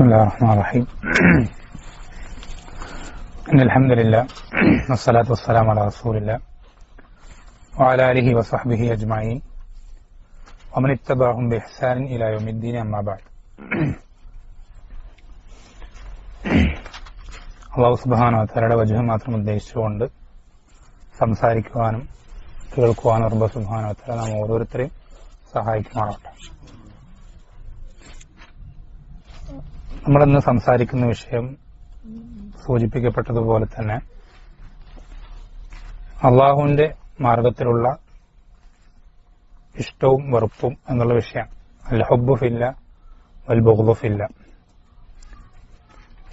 بسم الله الرحمن الرحيم إن الحمد لله والصلاة والسلام على رسول الله وعلى آله وصحبه أجمعين ومن اتبعهم بإحسان إلى يوم الدين أما بعد. അല്ലാഹു സുബ്ഹാനഹു വ തആലയുടെ വജ്ഹ് മാത്രം ഉദ്ദേശിച്ചുകൊണ്ട് സംസാരിക്കുവാനും കേൾക്കുവാനും റബ്ബ് സുബ്ഹാനഹു വ തആല നാം ഓരോരുത്തരെയും സഹായിക്കുമാറാവട്ടെ. നമ്മളിന്ന് സംസാരിക്കുന്ന വിഷയം സൂചിപ്പിക്കപ്പെട്ടതുപോലെ തന്നെ അള്ളാഹുവിന്റെ മാർഗത്തിലുള്ള ഇഷ്ടവും വെറുപ്പും എന്നുള്ള വിഷയമാണ്. അൽ ഹുബ്ബു ഫില്ല വൽ ബുഗ്ദു ഫില്ല.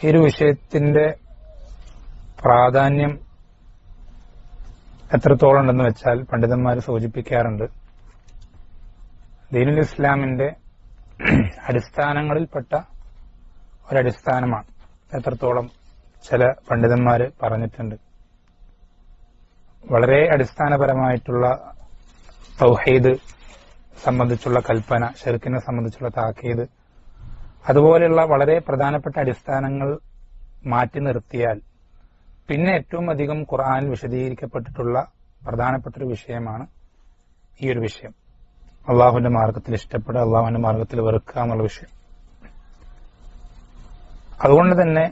ഈ ഒരു വിഷയത്തിന്റെ പ്രാധാന്യം എത്രത്തോളം ഉണ്ടെന്ന് വെച്ചാൽ പണ്ഡിതന്മാർ സൂചിപ്പിക്കാറുണ്ട്. ദീനുൽ ഇസ്ലാമിന്റെ അടിസ്ഥാനങ്ങളിൽപ്പെട്ട ഒരടിസ്ഥാനമാണ്. എത്രത്തോളം ചില പണ്ഡിതന്മാര് പറഞ്ഞിട്ടുണ്ട്. വളരെ അടിസ്ഥാനപരമായിട്ടുള്ള തൗഹീദ് സംബന്ധിച്ചുള്ള കൽപ്പന, ശിർക്കിനെ സംബന്ധിച്ചുള്ള താക്കീത്, അതുപോലെയുള്ള വളരെ പ്രധാനപ്പെട്ട അടിസ്ഥാനങ്ങൾ മാറ്റി നിർത്തിയാൽ പിന്നെ ഏറ്റവും അധികം ഖുർആനിൽ വിശദീകരിക്കപ്പെട്ടിട്ടുള്ള പ്രധാനപ്പെട്ട ഒരു വിഷയമാണ് ഈ ഒരു വിഷയം. അള്ളാഹുവിന്റെ മാർഗത്തിൽ ഇഷ്ടപ്പെടുക, അള്ളാഹുവിന്റെ മാർഗത്തിൽ വെറുക്കുക എന്നുള്ള വിഷയം. അതുകൊണ്ട് തന്നെ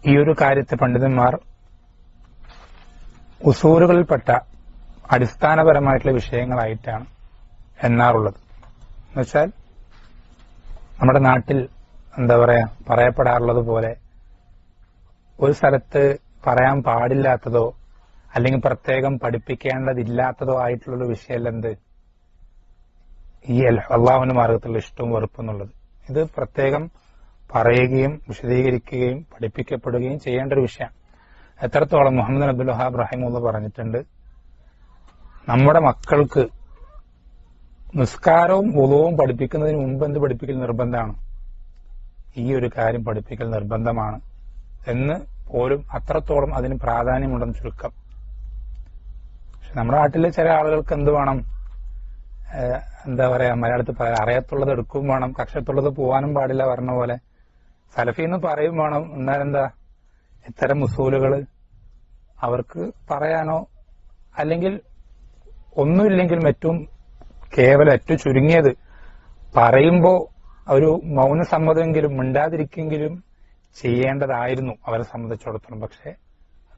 ഈ ഒരു കാര്യത്തെ പണ്ഡിതന്മാർ ഉസൂലുകളിൽപ്പെട്ട അടിസ്ഥാനപരമായിട്ടുള്ള വിഷയങ്ങളായിട്ടാണ് എണ്ണാറുള്ളത്. എന്നുവെച്ചാൽ നമ്മുടെ നാട്ടിൽ പറയപ്പെടാറുള്ളത് പോലെ ഒരു സ്ഥലത്ത് പറയാൻ പാടില്ലാത്തതോ അല്ലെങ്കിൽ പ്രത്യേകം പഠിപ്പിക്കേണ്ടതില്ലാത്തതോ ആയിട്ടുള്ളൊരു വിഷയമല്ല എന്ത് ഈ അള്ളാഹുവിന്റെ മാർഗത്തിലുള്ള ഇഷ്ടവും വെറുപ്പും എന്നുള്ളത്. ഇത് പ്രത്യേകം പറയുകയും വിശദീകരിക്കുകയും പഠിപ്പിക്കപ്പെടുകയും ചെയ്യേണ്ട ഒരു വിഷയമാണ്. എത്രത്തോളം മുഹമ്മദ് അബ്ദുൽ വഹാബ് റഹിമഹുല്ലാഹ് പറഞ്ഞിട്ടുണ്ട്, നമ്മുടെ മക്കൾക്ക് നിസ്കാരവും വുളുവും പഠിപ്പിക്കുന്നതിന് മുമ്പ് എന്ത് പഠിപ്പിക്കൽ നിർബന്ധമാണ്, ഈ ഒരു കാര്യം പഠിപ്പിക്കൽ നിർബന്ധമാണ് എന്ന് പോലും അത്രത്തോളം അതിന് പ്രാധാന്യമുണ്ടെന്ന് ചുരുക്കം. പക്ഷെ നമ്മുടെ നാട്ടിലെ ചില ആളുകൾക്ക് എന്ത് വേണം, മലയാളത്തിൽ അറിയത്തുള്ളത് എടുക്കും വേണം, കക്ഷത്തുള്ളത് പോവാനും പാടില്ല പറഞ്ഞ പോലെ സലഫി എന്ന് പറയും വേണം. എന്നാലെന്താ ഇത്തരം ഉസൂലുകൾ അവർക്ക് പറയാനോ അല്ലെങ്കിൽ ഒന്നുമില്ലെങ്കിലും ഏറ്റവും ചുരുങ്ങിയത് പറയുമ്പോ ഒരു മൗനസമ്മതമെങ്കിലും മിണ്ടാതിരിക്കെങ്കിലും ചെയ്യേണ്ടതായിരുന്നു അവരെ സംബന്ധിച്ചിടത്തോളം. പക്ഷെ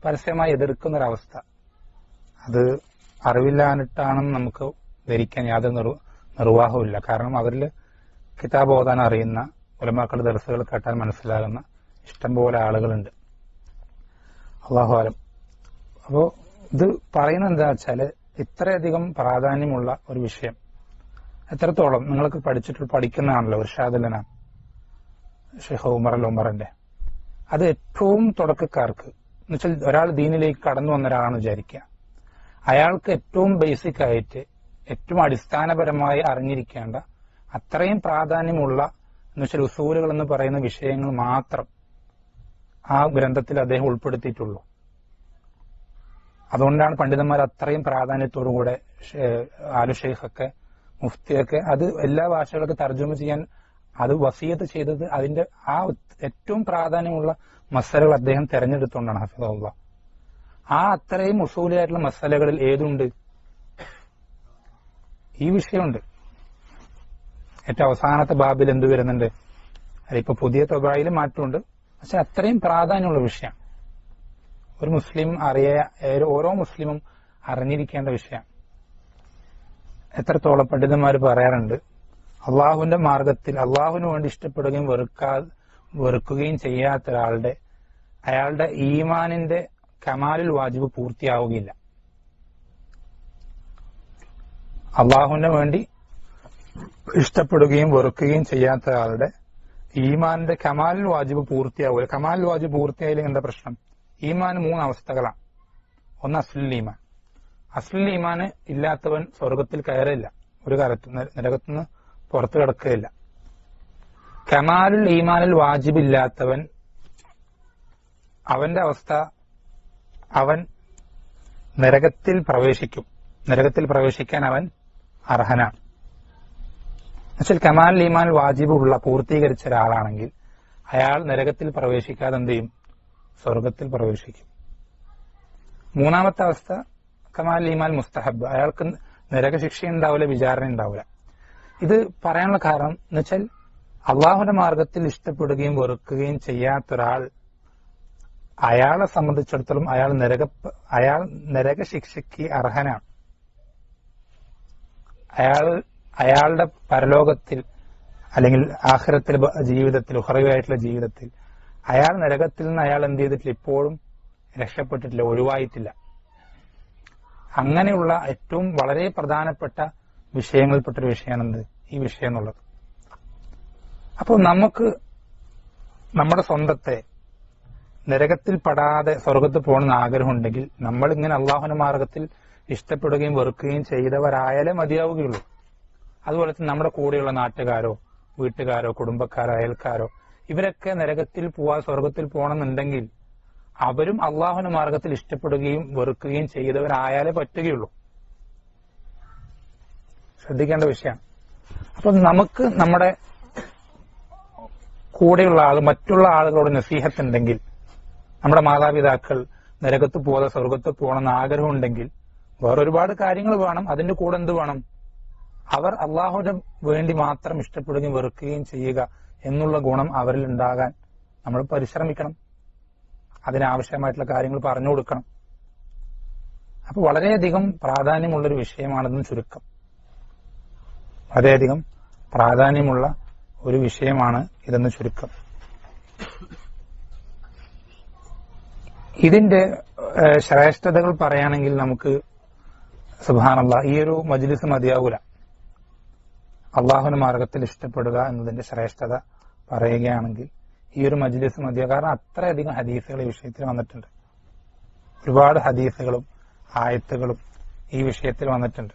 പരസ്യമായി എതിർക്കുന്നൊരവസ്ഥ, അത് അറിവില്ലാഞ്ഞിട്ടാണെന്ന് നമുക്ക് ധരിക്കാൻ യാതൊരു നിർവാഹവുമില്ല. കാരണം അവരിൽ കിതാബ് ഓതാൻ അറിയുന്ന ഉലമാക്കളുടെ ദർസുകൾ കേട്ടാൽ മനസ്സിലാകുന്ന ഇഷ്ടംപോലെ ആളുകളുണ്ട്. അല്ലാഹു അലം. അപ്പോ ഇത് പറയുന്നത് എന്താ വെച്ചാല് ഇത്രയധികം പ്രാധാന്യമുള്ള ഒരു വിഷയം എത്രത്തോളം നിങ്ങൾക്ക് പഠിക്കുന്നതാണല്ലോ ഇർഷാദുൽ ഷെയ്ഖ് ഉമർ അൽ ഉമറിന്റെ. അത് ഏറ്റവും തുടക്കക്കാർക്ക് എന്നുവെച്ചാൽ ഒരാൾ ദീനിലേക്ക് കടന്നു വന്ന ഒരാളാണെന്ന് വിചാരിക്കുക, അയാൾക്ക് ഏറ്റവും ബേസിക് ആയിട്ട് ഏറ്റവും അടിസ്ഥാനപരമായി അറിഞ്ഞിരിക്കേണ്ട അത്രയും പ്രാധാന്യമുള്ള എന്നുവെച്ചാൽ ഉസൂലുകൾ എന്ന് പറയുന്ന വിഷയങ്ങൾ മാത്രം ആ ഗ്രന്ഥത്തിൽ അദ്ദേഹം ഉൾപ്പെടുത്തിയിട്ടുള്ളൂ. അതുകൊണ്ടാണ് പണ്ഡിതന്മാർ അത്രയും പ്രാധാന്യത്തോടുകൂടെ ആലു ഷെയ്ഖൊക്കെ മുഫ്തിയൊക്കെ അത് എല്ലാ ഭാഷകൾക്ക് തർജ്ജമ ചെയ്യാൻ അത് വസിയത്ത് ചെയ്തത് അതിന്റെ ആ ഏറ്റവും പ്രാധാന്യമുള്ള മസലകൾ അദ്ദേഹം തെരഞ്ഞെടുത്തുകൊണ്ടാണ് ഹഫിദുല്ലാഹ്. ആ അത്രയും ഉസൂലായിട്ടുള്ള മസലകളിൽ ഏതുണ്ട്, ഈ വിഷയമുണ്ട്. ഏറ്റവും അവസാനത്തെ ബാബിൽ എന്ത് വരുന്നുണ്ട്, അതിപ്പോ പുതിയ തൊബായിൽ മാറ്റമുണ്ട്. പക്ഷെ അത്രയും പ്രാധാന്യമുള്ള വിഷയം ഒരു മുസ്ലിം ഓരോ മുസ്ലിമും അറിഞ്ഞിരിക്കേണ്ട വിഷയം. എത്രത്തോളം പണ്ഡിതന്മാർ പറയാറുണ്ട്, അള്ളാഹുവിന്റെ മാർഗത്തിൽ അള്ളാഹുവിന് വേണ്ടി ഇഷ്ടപ്പെടുകയും വെറുക്കുകയും ചെയ്യാത്ത ഒരാളുടെ അയാളുടെ ഈമാനിന്റെ കമാലുൽ വാജിബ് പൂർത്തിയാവുകയില്ല. അള്ളാഹുവിന് വേണ്ടി ഇഷ്ടപ്പെടുകയും വെറുക്കുകയും ചെയ്യാത്ത ആളുടെ ഈമാനിന്റെ കമാലുൽ വാജിബ് പൂർത്തിയാവില്ല. കമാലുൽ വാജിബ് പൂർത്തിയായില്ലെങ്കിൽ എന്താ പ്രശ്നം? ഈമാന് 3 അവസ്ഥകളാണ്. ഒന്ന് അസ്ലുൽ ഈമാൻ. അസ്ലുൽ ഈമാന് ഇല്ലാത്തവൻ സ്വർഗത്തിൽ കയറില്ല, ഒരു കാലത്തും നരകത്തുനിന്ന് പുറത്തു കിടക്കുകയില്ല. കമാലുൽ ഈമാനിൽ വാജിബ് ഇല്ലാത്തവൻ അവന്റെ അവസ്ഥ അവൻ നരകത്തിൽ പ്രവേശിക്കും. നരകത്തിൽ പ്രവേശിക്കാൻ അവൻ അർഹനാണ്. എന്നുവെച്ചാൽ കമാൽ ഈമാൻ വാജിബുള്ള പൂർത്തീകരിച്ച ഒരാളാണെങ്കിൽ അയാൾ നരകത്തിൽ പ്രവേശിക്കാതെ എന്ത് ചെയ്യും? സ്വർഗത്തിൽ പ്രവേശിക്കും. മൂന്നാമത്തെ അവസ്ഥ കമാൽ ഈമാൻ മുസ്തഹബ്, അയാൾക്ക് നരകശിക്ഷ ഉണ്ടാവില്ല, വിചാരണ ഉണ്ടാവില്ല. ഇത് പറയാനുള്ള കാരണം എന്ന് വെച്ചാൽ അള്ളാഹുവിന്റെ മാർഗത്തിൽ ഇഷ്ടപ്പെടുകയും വെറുക്കുകയും ചെയ്യാത്തൊരാൾ, അയാളെ സംബന്ധിച്ചിടത്തോളം അയാൾ നരകശിക്ഷയ്ക്ക് അർഹനാണ്. അയാളുടെ പരലോകത്തിൽ അല്ലെങ്കിൽ ആഖിറത്തിൽ ജീവിതത്തിൽ, ഉഖറവിയായിട്ടുള്ള ജീവിതത്തിൽ അയാൾ നരകത്തിൽ നിന്ന് അയാൾ എന്ത് ചെയ്തിട്ടില്ല? ഇപ്പോഴും രക്ഷപ്പെട്ടിട്ടില്ല, ഒഴിവായിട്ടില്ല. അങ്ങനെയുള്ള ഏറ്റവും വളരെ പ്രധാനപ്പെട്ട വിഷയങ്ങളിൽപ്പെട്ടൊരു വിഷയമാണെന്ത്? ഈ വിഷയം എന്നുള്ളത്. അപ്പോൾ നമുക്ക് നമ്മുടെ സ്വന്തത്തെ നരകത്തിൽ പെടാതെ സ്വർഗത്തിൽ പോകണമെന്ന് ആഗ്രഹമുണ്ടെങ്കിൽ നമ്മൾ ഇങ്ങനെ അള്ളാഹുവിന്റെ മാർഗത്തിൽ ഇഷ്ടപ്പെടുകയും വെറുക്കുകയും ചെയ്തവരായാലേ മതിയാവുകയുള്ളൂ. അതുപോലെ തന്നെ നമ്മുടെ കൂടെയുള്ള നാട്ടുകാരോ വീട്ടുകാരോ കുടുംബക്കാരോ അയൽക്കാരോ ഇവരൊക്കെ നരകത്തിൽ സ്വർഗത്തിൽ പോകണമെന്നുണ്ടെങ്കിൽ അവരും അള്ളാഹുവിന്റെ മാർഗത്തിൽ ഇഷ്ടപ്പെടുകയും വെറുക്കുകയും ചെയ്തവരായാലേ പറ്റുകയുള്ളൂ. ശ്രദ്ധിക്കേണ്ട വിഷയമാണ്. അപ്പൊ നമുക്ക് നമ്മുടെ കൂടെയുള്ള മറ്റുള്ള ആളുകളോട് നസീഹത്ത് ഉണ്ടെങ്കിൽ, നമ്മുടെ മാതാപിതാക്കൾ നരകത്ത് പോകാതെ സ്വർഗത്ത് പോകണമെന്ന് ആഗ്രഹമുണ്ടെങ്കിൽ വേറൊരുപാട് കാര്യങ്ങൾ വേണം. അതിന്റെ കൂടെ എന്ത് വേണം? അവർ അള്ളാഹുവിന് വേണ്ടി മാത്രം ഇഷ്ടപ്പെടുകയും വെറുക്കുകയും ചെയ്യുക എന്നുള്ള ഗുണം അവരിൽ ഉണ്ടാകാൻ നമ്മൾ പരിശ്രമിക്കണം. അതിനാവശ്യമായിട്ടുള്ള കാര്യങ്ങൾ പറഞ്ഞു കൊടുക്കണം. അപ്പൊ വളരെയധികം പ്രാധാന്യമുള്ളൊരു വിഷയമാണെന്ന് ചുരുക്കം. വളരെയധികം പ്രാധാന്യമുള്ള ഒരു വിഷയമാണ് ഇതെന്ന് ചുരുക്കം. ഇതിന്റെ ശ്രേഷ്ഠതകൾ പറയുകയാണെങ്കിൽ നമുക്ക് സുബ്ഹാനല്ലാഹ് ഈ ഒരു മജ്ലിസ് മതിയാവൂല. അള്ളാഹുവിന്റെ മാർഗത്തിൽ ഇഷ്ടപ്പെടുക എന്നതിന്റെ ശ്രേഷ്ഠത പറയുകയാണെങ്കിൽ ഈ ഒരു മജ്ലിസ് മതിയാവും. കാരണം അത്രയധികം ഹദീസുകൾ ഈ വിഷയത്തിൽ വന്നിട്ടുണ്ട്. ഒരുപാട് ഹദീസുകളും ആയത്തുകളും ഈ വിഷയത്തിൽ വന്നിട്ടുണ്ട്.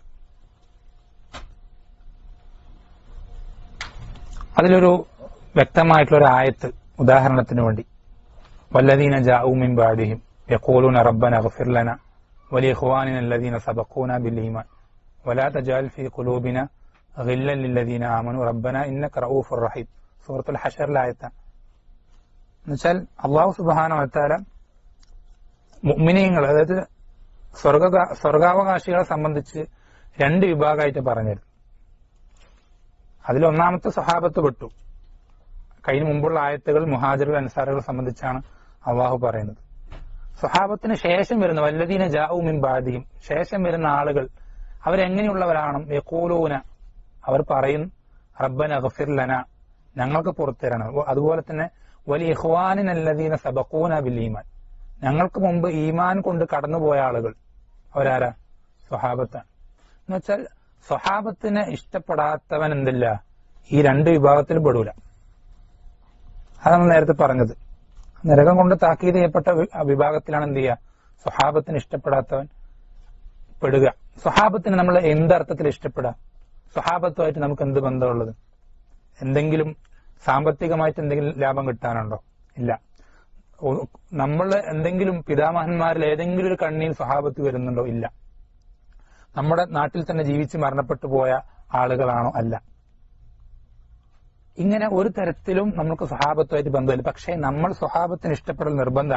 അതിലൊരു വ്യക്തമായിട്ടുള്ള ഒരു ആയത്ത് ഉദാഹരണത്തിന് വേണ്ടി, വല്ലദീന ജാഊ മിൻ ബഅദിഹിം യഖൂലൂന റബ്ബന ഇഗ്ഫിർ ലനാ വലിഇഖ്വാനിന അല്ലദീന സബഖൂന ബിൽ ഈമാൻ വലാ തജഅൽ ഫീ ഖുലൂബിന ഗില്ലൻ ലില്ലദീന ആമനൂ റബ്ബന ഇന്നക റഊഫുർ റഹീം. സൂറത്തുൽ ഹശറിലെ ആയത്താണ്. എന്നുവെച്ചാൽ അല്ലാഹു സുബ്ഹാനഹു വ തആല മുഅ്മിനീങ്ങൾ, അതായത് സ്വർഗാവകാശികളെ സംബന്ധിച്ച് രണ്ട് വിഭാഗമായിട്ട് പറഞ്ഞിരുന്നു. അതിലൊന്നാമത്തെ സ്വഹാബത്ത് പെട്ടു. കഴിഞ്ഞ മുമ്പുള്ള ആയത്തുകൾ മുഹാജിറുകൾ അൻസാറുകളെ സംബന്ധിച്ചാണ് അള്ളാഹു പറയുന്നത്. സ്വഹാബത്തിന് ശേഷം വരുന്ന വല്ലദീന ജാഊ മിൻ ബഅദിഹിം, ശേഷം വരുന്ന ആളുകൾ അവരെങ്ങനെയുള്ളവരാണ്? യഖൂലൂന, അവർ പറയും റബ്ബന ഇഗ്ഫിർ ലനാ, ഞങ്ങൾക്ക് പുറത്തുതരണം. അതുപോലെ തന്നെ വലിഇഖ്വാനിന അല്ലദീന സബഖൂന ബിൽ ഈമാൻ, ഞങ്ങൾക്ക് മുമ്പ് ഈമാൻ കൊണ്ട് കടന്നുപോയ ആളുകൾ അവരാരാ? സ്വഹാബത്താണ്. എന്നുവെച്ചാൽ സ്വഹാബത്തിനെ ഇഷ്ടപ്പെടാത്തവൻ എന്തില്ല? ഈ രണ്ട് വിഭാഗത്തിൽ പെടൂല. അതാണ് നേരത്തെ പറഞ്ഞത്. നരകം കൊണ്ട് താക്കീത് ചെയ്യപ്പെട്ട വിഭാഗത്തിലാണ് എന്ത് ചെയ്യുക? സ്വഹാബത്തിന് ഇഷ്ടപ്പെടാത്തവൻ പെടുക. സ്വഹാബത്തിന് നമ്മൾ എന്തർത്ഥത്തിൽ ഇഷ്ടപ്പെടുക? സ്വഹാബത്തുമായിട്ട് നമുക്ക് എന്ത് ബന്ധമുള്ളത്? എന്തെങ്കിലും സാമ്പത്തികമായിട്ട് എന്തെങ്കിലും ലാഭം കിട്ടാനുണ്ടോ? ഇല്ല. നമ്മൾ എന്തെങ്കിലും പിതാമഹന്മാരിൽ ഏതെങ്കിലും ഒരു കണ്ണിയിൽ സ്വഹാബത്ത് വരുന്നുണ്ടോ? ഇല്ല. നമ്മുടെ നാട്ടിൽ തന്നെ ജീവിച്ച് മരണപ്പെട്ടു പോയ ആളുകളാണോ? അല്ല. ഇങ്ങനെ ഒരു തരത്തിലും നമുക്ക് സ്വഹാബത്തുമായിട്ട് ബന്ധമില്ല. പക്ഷേ നമ്മൾ സ്വഹാബത്തിന് ഇഷ്ടപ്പെടൽ നിർബന്ധ.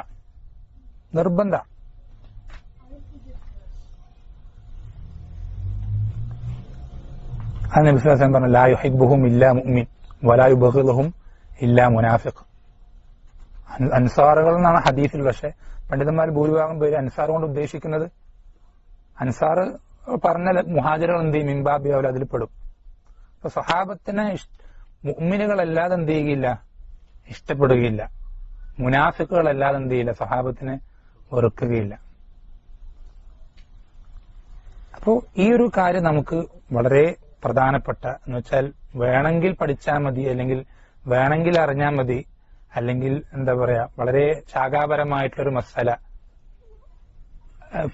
അത് നബി സ്വല്ലല്ലാഹു അലൈഹി വസല്ലം പറഞ്ഞു, ലാ യുഹിബ്ബുഹും ഇല്ലാ മുഅ്മിൻ വലാ യുബ്ഗിദുഹും ഇല്ലാ മുനാഫിഖ്. അൻസാറുകൾ എന്നാണ് ഹദീസിൽ. പക്ഷെ പണ്ഡിതന്മാർ ഭൂരിഭാഗം പേര് അൻസാർ കൊണ്ട് ഉദ്ദേശിക്കുന്നത്, അൻസാർ പറഞ്ഞ മുഹാജിറുകൾ എന്ത് ചെയ്യും? മിൻബാബി അവർ അതിൽ പെടും. അപ്പൊ സ്വഹാബത്തിനെ മുഅ്മിനുകളല്ലാതെ എന്ത് ചെയ്യുകയില്ല? ഇഷ്ടപ്പെടുകയില്ല. മുനാഫിക്കുകളല്ലാതെ എന്ത് ചെയ്യില്ല? സ്വഹാബത്തിനെ വെറുക്കുകയില്ല. അപ്പോ ഈ ഒരു കാര്യം നമുക്ക് വളരെ പ്രധാനപ്പെട്ട, എന്ന് വെച്ചാൽ വേണമെങ്കിൽ പഠിച്ചാൽ മതി, അല്ലെങ്കിൽ വേണമെങ്കിൽ അറിഞ്ഞാൽ മതി, അല്ലെങ്കിൽ എന്താ പറയാ വളരെ ശാഖാപരമായിട്ടുള്ളൊരു മസല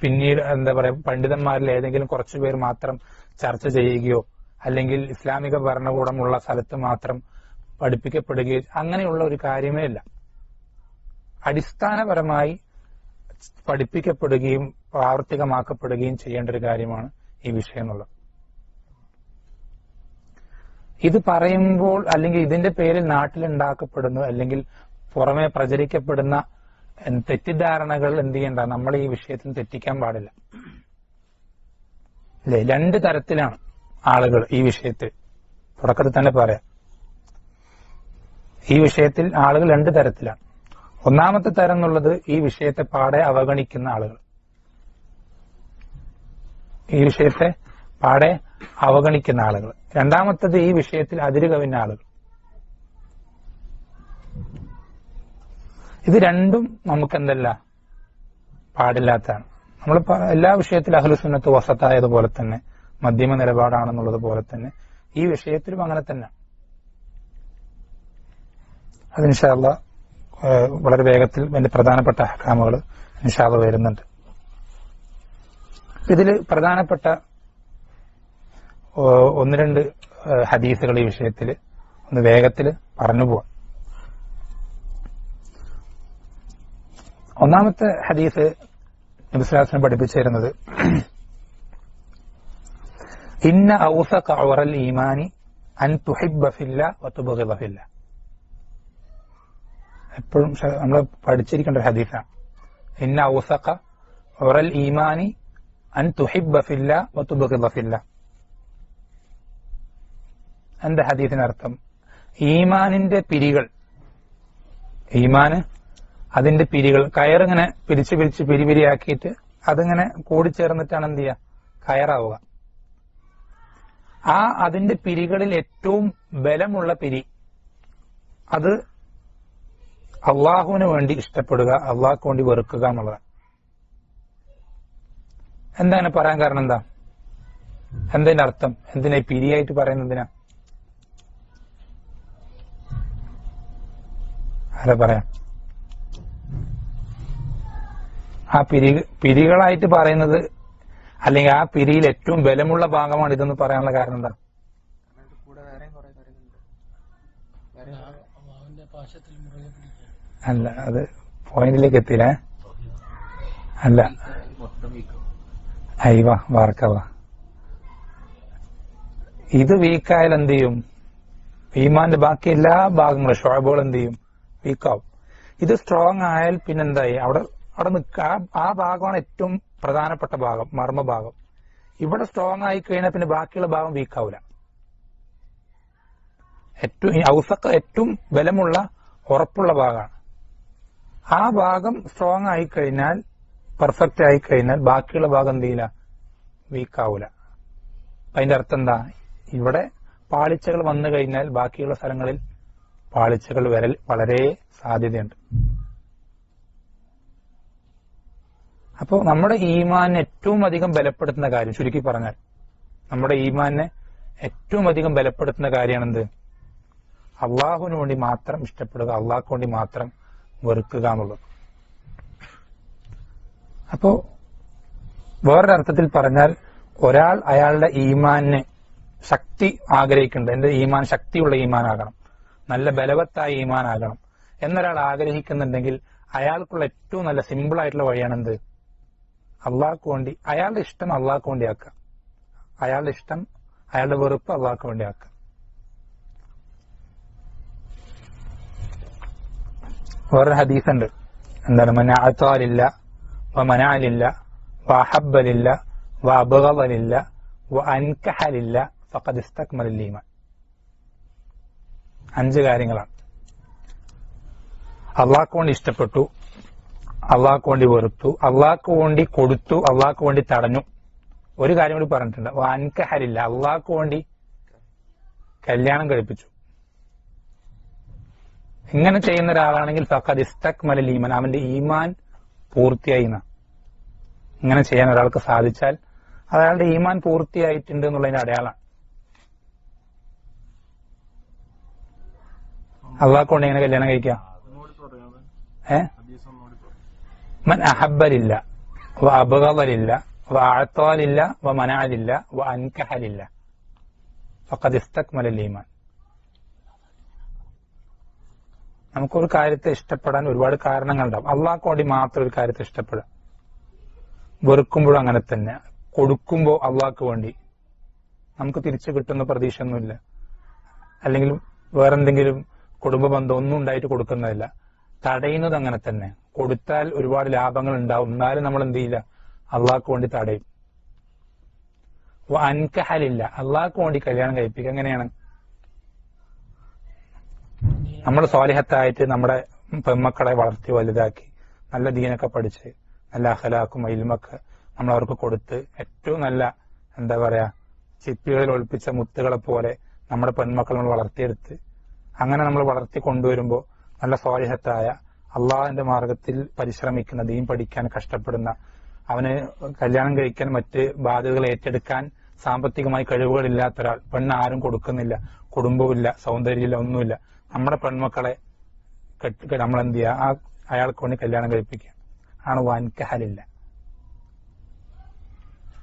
പിന്നീട് എന്താ പറയാ പണ്ഡിതന്മാരിൽ ഏതെങ്കിലും കുറച്ചുപേർ മാത്രം ചർച്ച ചെയ്യുകയോ അല്ലെങ്കിൽ ഇസ്ലാമിക ഭരണകൂടമുള്ള സ്ഥലത്ത് മാത്രം പഠിപ്പിക്കപ്പെടുകയോ അങ്ങനെയുള്ള ഒരു കാര്യമേ ഇല്ല. അടിസ്ഥാനപരമായി പഠിപ്പിക്കപ്പെടുകയും പ്രാവർത്തികമാക്കപ്പെടുകയും ചെയ്യേണ്ട ഒരു കാര്യമാണ് ഈ വിഷയം എന്നുള്ളത്. ഇത് പറയുമ്പോൾ അല്ലെങ്കിൽ ഇതിന്റെ പേരിൽ നാട്ടിലുണ്ടാക്കപ്പെടുന്നു അല്ലെങ്കിൽ പുറമെ പ്രചരിക്കപ്പെടുന്ന തെറ്റിദ്ധാരണകൾ എന്ത് ചെയ്യണ്ട, നമ്മൾ ഈ വിഷയത്തിൽ തെറ്റിക്കാൻ പാടില്ല. അല്ലെ, രണ്ട് തരത്തിലാണ് ആളുകൾ ഈ വിഷയത്തിൽ. തുടക്കത്തിൽ തന്നെ പറയാം, ഈ വിഷയത്തിൽ ആളുകൾ രണ്ട് തരത്തിലാണ്. ഒന്നാമത്തെ തരം എന്നുള്ളത് ഈ വിഷയത്തെ പാടെ അവഗണിക്കുന്ന ആളുകൾ, ഈ വിഷയത്തെ പാടെ അവഗണിക്കുന്ന ആളുകൾ. രണ്ടാമത്തത് ഈ വിഷയത്തിൽ അതിര് കവിഞ്ഞ ആളുകൾ. ഇത് രണ്ടും നമുക്കെന്തല്ല, പാടില്ലാത്തതാണ്. നമ്മൾ എല്ലാ വിഷയത്തിലും അഹ്ലുസുന്നത്ത് വസത്തായതുപോലെ തന്നെ മധ്യമ നിലപാടാണെന്നുള്ളത് പോലെ തന്നെ ഈ വിഷയത്തിലും അങ്ങനെ തന്നെ. അത് ഇൻഷാ അല്ലാഹ് വളരെ വേഗത്തിൽ അതിന്റെ പ്രധാനപ്പെട്ട അഹ്കാമുകൾ ഇൻഷാ അല്ലാഹ് വരുന്നുണ്ട്. ഇതിൽ പ്രധാനപ്പെട്ട ഒന്ന് രണ്ട് ഹദീസുകൾ ഈ വിഷയത്തിൽ ഒന്ന് വേഗത്തിൽ പറഞ്ഞു പോവാം. ഒന്നാമത്തെ ഹദീസ് നബി സ്വല്ലല്ലാഹു അലൈഹി വസല്ലം പഠിപ്പിച്ചു തരുന്നത്, ഇന്ന ഔസഖ ഉറൽ ഈമാനി അൻ തുഹിബ്ബ ഫില്ലാ വതുബ്ഗിദ ഫില്ലാ. എപ്പോഴും നമ്മൾ പഠിച്ചിരിക്കേണ്ട ഒരു ഹദീസാണ്. ഇന്ന ഔസഖ ഉറൽ ഈമാനി അൻ തുഹിബ്ബ ഫില്ലാ വതുബ്ഗിദ ഫില്ലാ. എന്താ ഹദീസിനർത്ഥം? ഈമാനിന്റെ പിരികൾ, ഈമാന് അതിന്റെ പിരികൾ, കയറിങ്ങനെ പിരിച്ച് പിരിച്ച് പിരിപിരിയാക്കിയിട്ട് അതിങ്ങനെ കൂടിച്ചേർന്നിട്ടാണ് എന്ത് ചെയ്യുക, കയറാവുക. അതിന്റെ പിരികളിൽ ഏറ്റവും ബലമുള്ള പിരി അത് അള്ളാഹുവിന് വേണ്ടി ഇഷ്ടപ്പെടുക, അള്ളാഹ്ക്ക് വേണ്ടി വെറുക്കുക എന്നുള്ളതാണ്. എന്താ അങ്ങനെ പറയാൻ കാരണം? എന്തിന്റെ അർത്ഥം? എന്തിനാ പിരിയായിട്ട് പറയുന്നതിനാ? ആരാ പറയാം? ആ പിരികളായിട്ട് പറയുന്നത്, അല്ലെങ്കിൽ ആ പിരിയിൽ ഏറ്റവും ബലമുള്ള ഭാഗമാണ് ഇതെന്ന് പറയാനുള്ള കാരണം എന്താ? അല്ല, അത് പോയിന്റിലേക്ക് എത്തിയില്ലേ? അല്ല, അയ്യവാ വാർക്കവാ. ഇത് വീക്കായാൽ എന്ത് ചെയ്യും? ഈമാന്റെ ബാക്കി എല്ലാ ഭാഗങ്ങളും ഷുഅബുകൾ എന്ത് ചെയ്യും? വീക്കാവും. ഇത് സ്ട്രോങ് ആയാൽ പിന്നെന്തായി? അവിടെ നിൽക്കുക. ആ ഭാഗമാണ് ഏറ്റവും പ്രധാനപ്പെട്ട ഭാഗം, മർമ്മഭാഗം. ഇവിടെ സ്ട്രോങ് ആയി കഴിഞ്ഞാൽ പിന്നെ ബാക്കിയുള്ള ഭാഗം വീക്കാവില്ല. ഔസഖ് ഏറ്റവും ബലമുള്ള ഉറപ്പുള്ള ഭാഗമാണ്. ആ ഭാഗം സ്ട്രോങ് ആയി കഴിഞ്ഞാൽ, പെർഫെക്റ്റ് ആയി കഴിഞ്ഞാൽ ബാക്കിയുള്ള ഭാഗം എന്ത് ചെയ്യില്ല? വീക്കാവൂല. അതിന്റെ അർത്ഥം എന്താ? ഇവിടെ പാളിച്ചകൾ വന്നു കഴിഞ്ഞാൽ ബാക്കിയുള്ള സ്ഥലങ്ങളിൽ പാളിച്ചകൾ വരൽ വളരെ സാധ്യതയുണ്ട്. അപ്പോൾ നമ്മുടെ ഈമാനെ ഏറ്റവും അധികം ബലപ്പെടുത്തുന്ന കാര്യം, ചുരുക്കി പറഞ്ഞാൽ നമ്മുടെ ഈമാനെ ഏറ്റവും അധികം ബലപ്പെടുത്തുന്ന കാര്യമാണ് എന്ത്? അള്ളാഹുവിന് വേണ്ടി മാത്രം ഇഷ്ടപ്പെടുക, അള്ളാഹ്ക്ക് വേണ്ടി മാത്രം വെറുക്കുക എന്നുള്ളത്. അപ്പോ വേറൊരർത്ഥത്തിൽ പറഞ്ഞാൽ, ഒരാൾ അയാളുടെ ഈമാന് ശക്തി ആഗ്രഹിക്കുന്നുണ്ട്, എന്റെ ഈമാൻ ശക്തിയുള്ള ഈമാനാകണം, നല്ല ബലവത്തായ ഈമാനാകണം എന്നൊരാൾ ആഗ്രഹിക്കുന്നുണ്ടെങ്കിൽ അയാൾക്കുള്ള ഏറ്റവും നല്ല സിമ്പിൾ ആയിട്ടുള്ള വഴിയാണ് എന്ത്? അള്ളാഹ്ക്ക് വേണ്ടി, അയാളുടെ ഇഷ്ടം അള്ളാഹ്ക്ക് വേണ്ടി ആക്കുക, അയാളുടെ ഇഷ്ടം, അയാളുടെ വെറുപ്പ് അള്ളാഹ്ക്ക് വേണ്ടി ആക്കുക. വേറൊരു ഹദീസ് ഉണ്ട്, എന്താണ്? മൻ അഅതാലില്ല വമനഅലില്ല വഅഹബ്ബലില്ല വഅബ്ഗദലില്ല വഅൻകഹലില്ല ഫഖദ് ഇസ്തക്മലൽ ഈമാൻ. 5 കാര്യങ്ങളാണ്. അള്ളാഹ്ക്ക് വേണ്ടി ഇഷ്ടപ്പെട്ടു, അള്ളാഹ്ക്ക് വേണ്ടി വെറുത്തു, അള്ളാഹ്ക്ക് വേണ്ടി കൊടുത്തു, അള്ളാഹ്ക്ക് വേണ്ടി തടഞ്ഞു. ഒരു കാര്യം കൂടി പറഞ്ഞിട്ടുണ്ട്, വഅൻകഹലില്ല, അള്ളാഹ്ക്ക് വേണ്ടി കല്യാണം കഴിപ്പിച്ചു. ഇങ്ങനെ ചെയ്യുന്ന ഒരാളാണെങ്കിൽ ഫഖദ് ഇസ്തക്മലൽ ഈമാൻ, അവന്റെ ഈമാൻ പൂർത്തിയായി. ഇങ്ങനെ ചെയ്യാൻ ഒരാൾക്ക് സാധിച്ചാൽ അത് അയാളുടെ ഈമാൻ പൂർത്തിയായിട്ടുണ്ട് എന്നുള്ളതിന്റെ അടയാളമാണ്. അള്ളാഹ്ക്ക് കൊണ്ട് എങ്ങനെ കല്യാണം കഴിക്കാം? മൻ അഹബ്ബലില്ല വഅബ്ഗദലില്ല വഅഅതാലില്ല വമനഅലില്ല വഅൻകഹലില്ല ഫഖദ് ഇസ്തക്മലൽ ഈമാൻ. നമുക്കൊരു കാര്യത്തെ ഇഷ്ടപ്പെടാൻ ഒരുപാട് കാരണങ്ങളുണ്ടാവും. അള്ളാഹ്ക്ക് വേണ്ടി മാത്രം ഒരു കാര്യത്തെ ഇഷ്ടപ്പെടാം. വെറുക്കുമ്പോഴും അങ്ങനെ തന്നെ. കൊടുക്കുമ്പോൾ അള്ളാഹ്ക്ക് വേണ്ടി നമുക്ക് തിരിച്ചു കിട്ടുന്ന പ്രതീക്ഷയൊന്നുമില്ല. അല്ലെങ്കിൽ വേറെന്തെങ്കിലും കുടുംബ ബന്ധം ഒന്നും ഉണ്ടായിട്ട് കൊടുക്കുന്നതല്ല. തടയുന്നത് അങ്ങനെ തന്നെ. കൊടുത്താൽ ഒരുപാട് ലാഭങ്ങൾ ഉണ്ടാവും, എന്നാലും നമ്മൾ എന്ത് ചെയ്യില്ല, അള്ളാഹ്ക്ക് വേണ്ടി തടയും. അൻകഹലില്ല, അള്ളാഹ്ക്ക് വേണ്ടി കല്യാണം കഴിപ്പിക്കുക. എങ്ങനെയാണ്? നമ്മൾ സ്വാലിഹത്തായിട്ട് നമ്മുടെ പെൺമക്കളെ വളർത്തി വലുതാക്കി നല്ല ദീനൊക്കെ പഠിച്ച് നല്ല അഖലാക്കും ഇൽമൊക്കെ നമ്മൾ അവർക്ക് കൊടുത്ത് ഏറ്റവും നല്ല എന്താ പറയാ ചിപ്പികളിൽ ഒളിപ്പിച്ച മുത്തുകളെ പോലെ നമ്മുടെ പെൺമക്കൾ നമ്മൾ വളർത്തിയെടുത്ത് അങ്ങനെ നമ്മൾ വളർത്തി കൊണ്ടുവരുമ്പോൾ നല്ല സ്വാലിഹത്തായ അള്ളാഹിന്റെ മാർഗത്തിൽ പരിശ്രമിക്കുന്ന, ദീൻ പഠിക്കാൻ കഷ്ടപ്പെടുന്ന, അവന് കല്യാണം കഴിക്കാൻ മറ്റ് ബാധ്യതകൾ ഏറ്റെടുക്കാൻ സാമ്പത്തികമായി കഴിവുകളില്ലാത്ത ഒരാൾ, പെണ്ണ് ആരും കൊടുക്കുന്നില്ല, കുടുംബവുമില്ല, സൗന്ദര്യമില്ല, ഒന്നുമില്ല, നമ്മുടെ പെൺമക്കളെ നമ്മൾ എന്ത് ചെയ്യുക, അയാൾക്ക് വേണ്ടി കല്യാണം കഴിപ്പിക്കുക ആണ് വൻകഹലില്ല.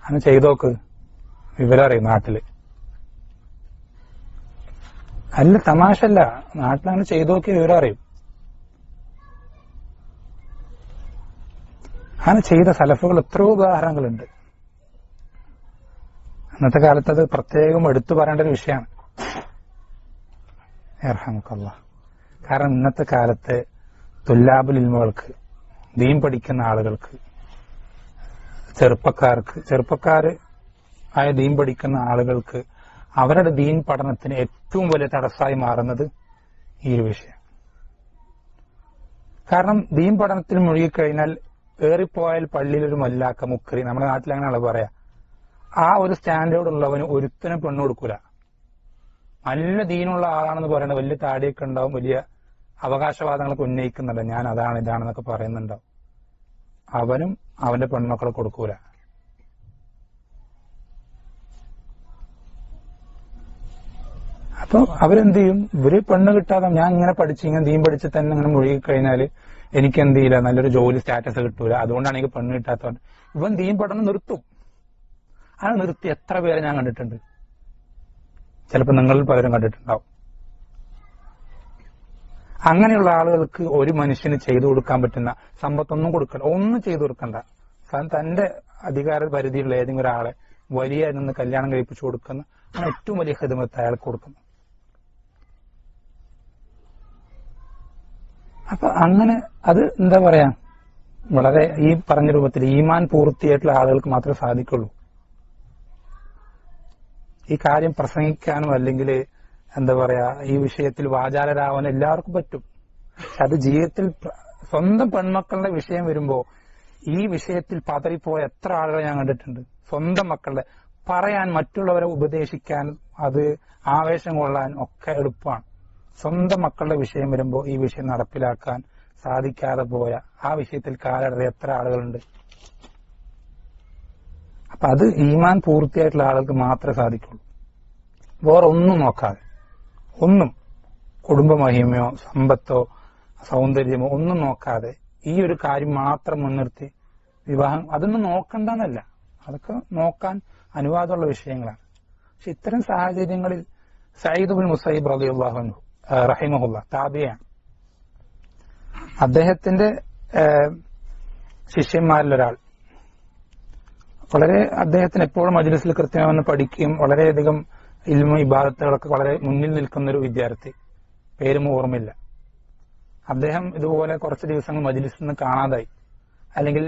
അങ്ങനെ ചെയ്തോക്ക്, വിവരം അറിയും നാട്ടില്. അല്ല, തമാശല്ല, നാട്ടിലങ്ങനെ ചെയ്തോക്കി വിവരം അറിയും. അങ്ങനെ ചെയ്ത സലഫുകൾ എത്രയോ ഉദാഹരണങ്ങളുണ്ട്. ഇന്നത്തെ കാലത്ത് അത് പ്രത്യേകം എടുത്തു പറയേണ്ട ഒരു വിഷയമാണ്. കാരണം ഇന്നത്തെ കാലത്ത് തുല്ലാബുൽ ഇൽമുകൾക്ക്, ദീൻ പഠിക്കുന്ന ആളുകൾക്ക്, ചെറുപ്പക്കാർ ആയ ദീൻ പഠിക്കുന്ന ആളുകൾക്ക് അവരുടെ ദീൻ പഠനത്തിന് ഏറ്റവും വലിയ തടസ്സമായി മാറുന്നത് ഈ ഒരു വിഷയം. കാരണം ദീൻ പഠനത്തിൽ മുഴുകിക്കഴിഞ്ഞാൽ ഏറിപ്പോയാൽ പള്ളിയിലൊരു മല്ലാക്ക മുക്കറി, നമ്മുടെ നാട്ടിൽ അങ്ങനെയുള്ള പറയാ, ആ ഒരു സ്റ്റാൻഡേർഡ് ഉള്ളവന് ഒരുത്തനും പെണ്ണു കൊടുക്കൂല. നല്ല ദീനുള്ള ആളാണെന്ന് പറയുന്നത്, വലിയ താടിയൊക്കെ ഉണ്ടാവും, വലിയ അവകാശവാദങ്ങളൊക്കെ ഉന്നയിക്കുന്നുണ്ട്, ഞാൻ അതാണ് ഇതാണെന്നൊക്കെ പറയുന്നുണ്ടാവും, അവനും അവന്റെ പെൺമക്കളെ കൊടുക്കൂല. അപ്പൊ അവരെന്ത് ചെയ്യും, ഇവര് പെണ്ണ് കിട്ടാതെ ഞാൻ ഇങ്ങനെ പഠിച്ച് ഇങ്ങനെ ദീൻ പഠിച്ച് തന്നെ ഇങ്ങനെ മുഴുകിക്കഴിഞ്ഞാല് എനിക്ക് എന്ത് ചെയ്യില്ല, നല്ലൊരു ജോലി സ്റ്റാറ്റസ് കിട്ടൂല, അതുകൊണ്ടാണ് എനിക്ക് പെണ്ണ് കിട്ടാത്തതുകൊണ്ട് ഇവൻ ദീൻ പഠനം നിർത്തും. അത് നിർത്തി എത്ര പേരെ ഞാൻ കണ്ടിട്ടുണ്ട്, ചിലപ്പോൾ നിങ്ങളിൽ പലരും കണ്ടിട്ടുണ്ടാവും. അങ്ങനെയുള്ള ആളുകൾക്ക് ഒരു മനുഷ്യന് ചെയ്തു കൊടുക്കാൻ പറ്റുന്ന സമ്പത്തൊന്നും കൊടുക്കണ്ട, ഒന്നും ചെയ്തു കൊടുക്കണ്ട. തന്റെ അധികാര പരിധിയുള്ള ഏതെങ്കിലും ഒരാളെ വലിയ നിന്ന് കല്യാണം കഴിപ്പിച്ചു കൊടുക്കുന്ന ഏറ്റവും വലിയ ഖിദ്മത്ത് അയാൾക്ക് കൊടുക്കുന്നു. അപ്പൊ അങ്ങനെ അത് എന്താ പറയാ, വളരെ ഈ പറഞ്ഞ രൂപത്തിൽ ഈമാൻ പൂർത്തിയായിട്ടുള്ള ആളുകൾക്ക് മാത്രമേ സാധിക്കുള്ളൂ. ഈ കാര്യം പ്രസംഗിക്കാനും അല്ലെങ്കിൽ എന്താ പറയാ ഈ വിഷയത്തിൽ വാചാലരാവാൻ എല്ലാവർക്കും പറ്റും. പക്ഷെ അത് ജീവിതത്തിൽ സ്വന്തം പെൺമക്കളുടെ വിഷയം വരുമ്പോ ഈ വിഷയത്തിൽ പതറിപ്പോയ എത്ര ആളുകളെ ഞാൻ കണ്ടിട്ടുണ്ട്. സ്വന്തം മക്കളുടെ പറയാൻ, മറ്റുള്ളവരെ ഉപദേശിക്കാൻ, അത് ആവേശം കൊള്ളാൻ ഒക്കെ എളുപ്പമാണ്. സ്വന്തം മക്കളുടെ വിഷയം വരുമ്പോൾ ഈ വിഷയം നടപ്പിലാക്കാൻ സാധിക്കാതെ പോയ ആ വിഷയത്തിൽ കാലടറിയ എത്ര ആളുകളുണ്ട്. അപ്പൊ അത് ഈമാൻ പൂർത്തിയായിട്ടുള്ള ആളുകൾക്ക് മാത്രമേ സാധിക്കുള്ളൂ. വേറെ ഒന്നും നോക്കാതെ, ഒന്നും കുടുംബ മഹിമയോ സമ്പത്തോ സൗന്ദര്യമോ ഒന്നും നോക്കാതെ ഈ ഒരു കാര്യം മാത്രം മുൻനിർത്തി വിവാഹം, അതൊന്നും നോക്കണ്ടെന്നല്ല, അതൊക്കെ നോക്കാൻ അനുവാദമുള്ള വിഷയങ്ങളാണ്. പക്ഷെ ഇത്തരം സാഹചര്യങ്ങളിൽ സഈദ് ഇബ്നുൽ മുസയ്യിബ് റളിയല്ലാഹു അൻഹു റഹിമഹുല്ലാ താബിയാണ്. അദ്ദേഹത്തിന്റെ ശിഷ്യന്മാരിലൊരാൾ, വളരെ അദ്ദേഹത്തിന് എപ്പോഴും മജ്‌ലിസിൽ കൃത്യമായി പഠിക്കുകയും വളരെയധികം ഇൽമു ഇബാദത്തുകളൊക്കെ വളരെ മുന്നിൽ നിൽക്കുന്ന ഒരു വിദ്യാർത്ഥി, പേരും ഓർമ്മയില്ല. അദ്ദേഹം ഇതുപോലെ കുറച്ച് ദിവസങ്ങൾ മജ്‌ലിസിൽ നിന്ന് കാണാതായി, അല്ലെങ്കിൽ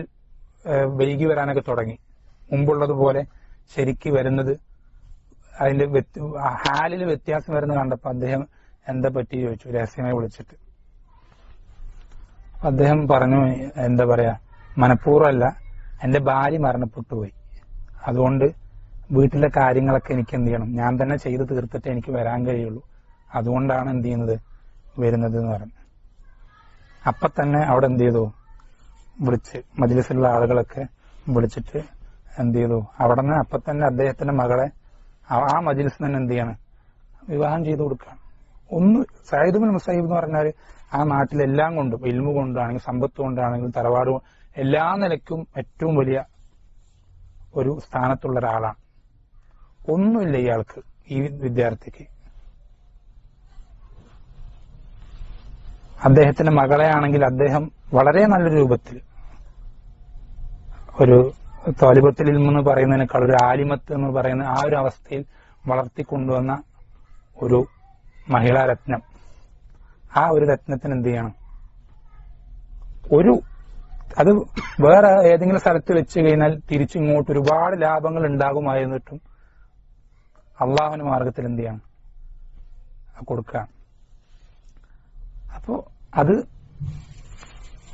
വൈകി വരാനൊക്കെ തുടങ്ങി. മുമ്പുള്ളതുപോലെ ശരിക്ക് വരുന്നത്, അതിന്റെ ഹാലിൽ വ്യത്യാസം വരുന്നത് കണ്ടപ്പോൾ അദ്ദേഹം എന്താ പറ്റി ചോദിച്ചു, രഹസ്യമായി വിളിച്ചിട്ട്. അദ്ദേഹം പറഞ്ഞു, എന്താ പറയാ, മനഃപൂർവ്വമല്ല, എന്റെ ഭാര്യ മരണപ്പെട്ടു പോയി, അതുകൊണ്ട് വീട്ടിലെ കാര്യങ്ങളൊക്കെ എനിക്ക് എന്ത് ചെയ്യണം, ഞാൻ തന്നെ ചെയ്ത് തീർത്തിട്ട് എനിക്ക് വരാൻ കഴിയുള്ളൂ, അതുകൊണ്ടാണ് എന്ത് ചെയ്യുന്നത്, വരുന്നത് എന്ന് പറഞ്ഞു. അപ്പൊ തന്നെ അവിടെ എന്ത് ചെയ്തു, വിളിച്ച് മജ്‌ലിസിലുള്ള ആളുകളൊക്കെ വിളിച്ചിട്ട് എന്ത് ചെയ്തു, അവിടെ നിന്ന് അപ്പൊ തന്നെ അദ്ദേഹത്തിന്റെ മകളെ ആ മജ്‌ലിസിൽ തന്നെ എന്ത് ചെയ്യണം, വിവാഹം ചെയ്തു കൊടുക്കുകയാണ്. സഈദ് ഇബ്നുൽ മുസയ്യിബ് എന്ന് പറഞ്ഞാൽ ആ നാട്ടിലെല്ലാം കൊണ്ടും, ഇൽമു കൊണ്ടാണെങ്കിൽ സമ്പത്ത് കൊണ്ടാണെങ്കിലും തറവാട് എല്ലാ നിലയ്ക്കും ഏറ്റവും വലിയ ഒരു സ്ഥാനത്തുള്ള ഒരാളാണ്. ഒന്നുമില്ല ഇയാൾക്ക്, ഈ വിദ്യാർത്ഥിക്ക്. അദ്ദേഹത്തിന്റെ മകളെ ആണെങ്കിൽ അദ്ദേഹം വളരെ നല്ലൊരു രൂപത്തിൽ, ഒരു ത്വാലിബത്തുൽ ഇൽമ് എന്ന് പറയുന്നതിനേക്കാൾ ഒരു ആലിമത്ത് എന്ന് പറയുന്ന ആ ഒരു അവസ്ഥയിൽ വളർത്തിക്കൊണ്ടുവന്ന ഒരു മഹിളാ രത്നം, ആ ഒരു രത്നത്തിന് എന്ത് ചെയ്യണം? അത് വേറെ ഏതെങ്കിലും സ്ഥലത്ത് വെച്ച് കഴിഞ്ഞാൽ തിരിച്ചിങ്ങോട്ട് ഒരുപാട് ലാഭങ്ങൾ ഉണ്ടാകുമായിരുന്നിട്ടും അള്ളാഹുവിന്റെ മാർഗത്തിൽ എന്ത് ചെയ്യണം? കൊടുക്കുക. അപ്പോ അത്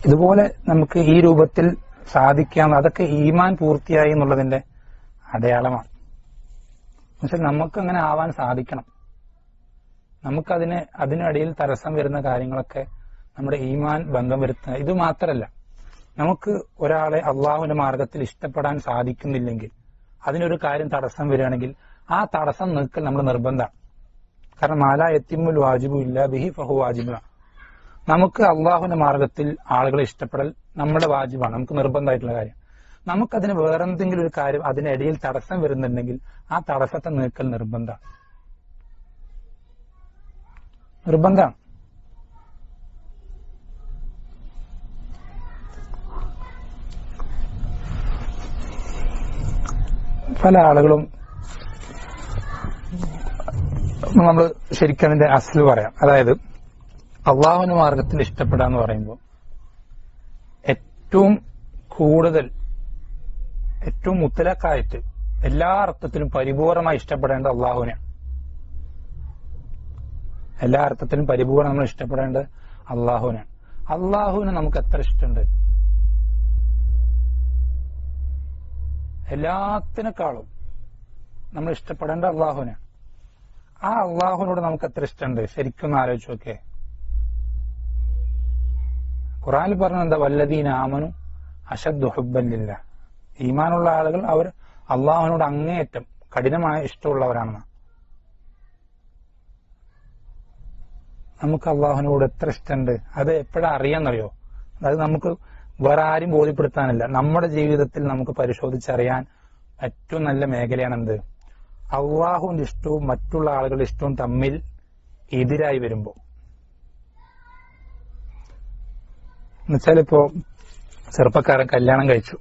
ഇതുപോലെ നമുക്ക് ഈ രൂപത്തിൽ സാധിക്കാം. അതൊക്കെ ഈമാൻ പൂർത്തിയായി എന്നുള്ളതിന്റെ അടയാളമാണ്. എന്നുവെച്ചാൽ നമുക്ക് അങ്ങനെ ആവാൻ സാധിക്കണം. അതിനിടയിൽ തടസ്സം വരുന്ന കാര്യങ്ങളൊക്കെ നമ്മുടെ ഈമാൻ ഭംഗം വരുത്തുക. ഇത് മാത്രമല്ല, നമുക്ക് ഒരാളെ അള്ളാഹുവിന്റെ മാർഗത്തിൽ ഇഷ്ടപ്പെടാൻ സാധിക്കുന്നില്ലെങ്കിൽ, അതിനൊരു കാര്യം തടസ്സം വരികയാണെങ്കിൽ ആ തടസ്സം നീക്കൽ നമ്മൾ നിർബന്ധമാണ്. കാരണം മാലാ യത്തിമുൽ വാജിബു ഇല്ലാ ബിഹി ഫഹു വാജിബ. നമുക്ക് അള്ളാഹുവിന്റെ മാർഗത്തിൽ ആളുകളെ ഇഷ്ടപ്പെടൽ നമ്മുടെ വാജിബാണ്, നമുക്ക് നിർബന്ധമായിട്ടുള്ള കാര്യം. നമുക്കതിന് വേറെന്തെങ്കിലും ഒരു കാര്യം അതിനിടയിൽ തടസ്സം വരുന്നുണ്ടെങ്കിൽ ആ തടസ്സത്തെ നീക്കൽ നിർബന്ധമാണ്. പല ആളുകളും നമ്മൾ ശരിക്കും അതിന്റെ അസ്ല് പറയാം. അതായത് അള്ളാഹുവിന്റെ മാർഗത്തിൽ ഇഷ്ടപ്പെടാന്ന് പറയുമ്പോൾ ഏറ്റവും കൂടുതൽ, ഏറ്റവും മുത്തലക്കായിട്ട് എല്ലാ അർത്ഥത്തിലും പരിപൂർണമായി ഇഷ്ടപ്പെടേണ്ടത് അള്ളാഹുവിനെയാണ്. എല്ലാ അർത്ഥത്തിലും പരിപൂർണ്ണം നമ്മൾ ഇഷ്ടപ്പെടേണ്ടത് അള്ളാഹുവിനാണ്. അള്ളാഹുവിനെ നമുക്ക് എത്ര ഇഷ്ടമുണ്ട്? എല്ലാത്തിനേക്കാളും നമ്മൾ ഇഷ്ടപ്പെടേണ്ട അള്ളാഹുവിനാണ്. ആ അള്ളാഹുവിനോട് നമുക്ക് എത്ര ഇഷ്ടമുണ്ട്? ശരിക്കും ആലോചിച്ച് നോക്കേ. ഖുർആനിൽ പറഞ്ഞ എന്താ? വല്ലദീന ആമനു അശദ്ദു ഹുബ്ബൻ ലില്ലാഹ്. ഈമാനുള്ള ആളുകൾ അവർ അള്ളാഹുവിനോട് അങ്ങേയറ്റം കഠിനമായ ഇഷ്ടമുള്ളവരാണെന്ന്. നമുക്ക് അള്ളാഹുവിനോട് എത്ര ഇഷ്ടമുണ്ട് അത് എപ്പോഴാ അറിയാന്നറിയോ? അതായത് നമുക്ക് വേറെ ആരും ബോധ്യപ്പെടുത്താനല്ല, നമ്മുടെ ജീവിതത്തിൽ നമുക്ക് പരിശോധിച്ചറിയാൻ ഏറ്റവും നല്ല മേഖലയാണ് എന്ത്? അള്ളാഹുവിന്റെ ഇഷ്ടവും മറ്റുള്ള ആളുകളുടെ ഇഷ്ടവും തമ്മിൽ എതിരായി വരുമ്പോ. എന്നുവെച്ചാൽ ഇപ്പോ ചെറുപ്പക്കാരൻ കല്യാണം കഴിച്ചു,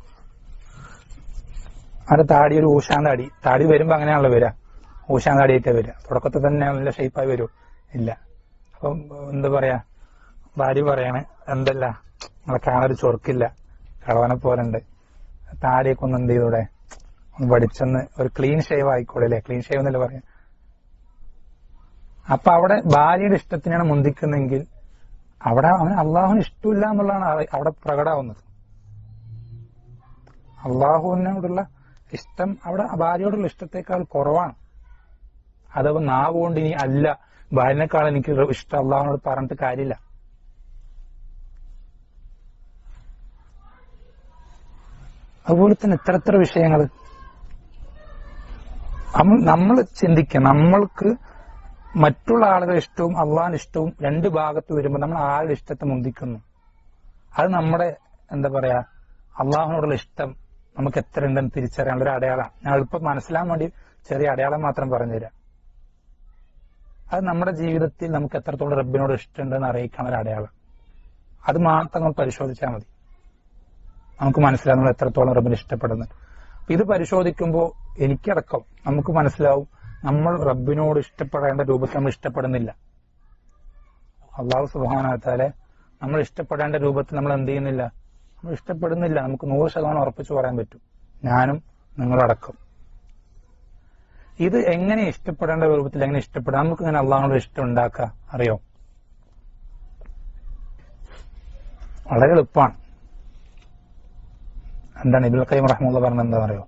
അവരുടെ താടി ഒരു ഊശാന്താടി. താടി വരുമ്പോ അങ്ങനെയാണല്ലോ വരിക, ഊശാന്താടിയായിട്ടേ വരിക. തുടക്കത്തിൽ തന്നെ നല്ല ഷേപ്പായി വരും ഇല്ല. അപ്പം എന്താ പറയാ, ഭാര്യ പറയാണ് എന്തല്ല നമ്മളെ കാണൊരു ചൊറുക്കില്ല, കളവനെ പോലെ ഉണ്ട്, താടിയൊക്കെ ഒന്ന് എന്ത് ചെയ്തൂടെ, ഒന്ന് പഠിച്ചൊന്ന് ഒരു ക്ലീൻ ഷേവ് ആയിക്കോളെ അല്ലെ, ക്ലീൻ ഷേവ് എന്നല്ലേ പറയാം. അപ്പൊ അവിടെ ഭാര്യയുടെ ഇഷ്ടത്തിനാണ് മുന്തിക്കുന്നെങ്കിൽ അവിടെ അവന് അള്ളാഹുവിന് ഇഷ്ടമില്ല എന്നുള്ളതാണ് അവിടെ പ്രകടമാവുന്നത്. അള്ളാഹുവിനോടുള്ള ഇഷ്ടം അവിടെ ഭാര്യയോടുള്ള ഇഷ്ടത്തെക്കാൾ കുറവാണ്. അതവ നാവ് കൊണ്ട് ഇനി അല്ല ഭാര്യനേക്കാൾ എനിക്ക് ഇഷ്ടം അള്ളാഹുവിനോട് പറഞ്ഞിട്ട് കാര്യമില്ല. അതുപോലെ തന്നെ എത്ര വിഷയങ്ങൾ നമ്മൾ ചിന്തിക്കുക. നമ്മൾക്ക് മറ്റുള്ള ആളുകളുടെ ഇഷ്ടവും അള്ളാഹിന്റെ ഇഷ്ടവും രണ്ട് ഭാഗത്ത് വരുമ്പോൾ നമ്മൾ ആരുടെ ഇഷ്ടത്തെ മുന്തിക്കുന്നു. അത് നമ്മുടെ എന്താ പറയാ അള്ളാഹുവിനോടുള്ള ഇഷ്ടം നമുക്ക് എത്ര ഉണ്ടെന്ന് തിരിച്ചറിയാനുള്ള ഒരു അടയാളമാണ്. ഞാൻ എളുപ്പം മനസ്സിലാൻ വേണ്ടി ചെറിയ അടയാളം മാത്രം പറഞ്ഞുതരാം. അത് നമ്മുടെ ജീവിതത്തിൽ നമുക്ക് എത്രത്തോളം റബ്ബിനോട് ഇഷ്ടമുണ്ടെന്ന് അറിയിക്കാനുള്ള ഒരു അടയാളം. അത് മാത്രം നമ്മൾ പരിശോധിച്ചാൽ മതി, നമുക്ക് മനസ്സിലാവും നമ്മൾ എത്രത്തോളം റബ്ബിനെ ഇഷ്ടപ്പെടുന്നത്. ഇത് പരിശോധിക്കുമ്പോൾ എനിക്കടക്കം നമുക്ക് മനസ്സിലാവും നമ്മൾ റബ്ബിനോട് ഇഷ്ടപ്പെടേണ്ട രൂപത്തിൽ നമ്മൾ ഇഷ്ടപ്പെടുന്നില്ല. അള്ളാഹു സുബ്ഹാനഹു വ തആല നമ്മൾ ഇഷ്ടപ്പെടേണ്ട രൂപത്തിൽ നമ്മൾ എന്ത് ചെയ്യുന്നില്ല, നമ്മൾ ഇഷ്ടപ്പെടുന്നില്ല. നമുക്ക് 100% ഉറപ്പിച്ചു പറയാൻ പറ്റും, ഞാനും നിങ്ങളടക്കം. ഇത് എങ്ങനെ ഇഷ്ടപ്പെടേണ്ട രൂപത്തിൽ എങ്ങനെ ഇഷ്ടപ്പെടാം, നമുക്ക് ഇങ്ങനെ അള്ളാഹുനോട് ഇഷ്ടം ഉണ്ടാക്കുക അറിയോ? വളരെ എളുപ്പമാണ്. എന്താണ് ഇബ്നുൽ ഖയ്യിം റഹിമഹുല്ലാഹ് പറഞ്ഞത് എന്താ അറിയോ?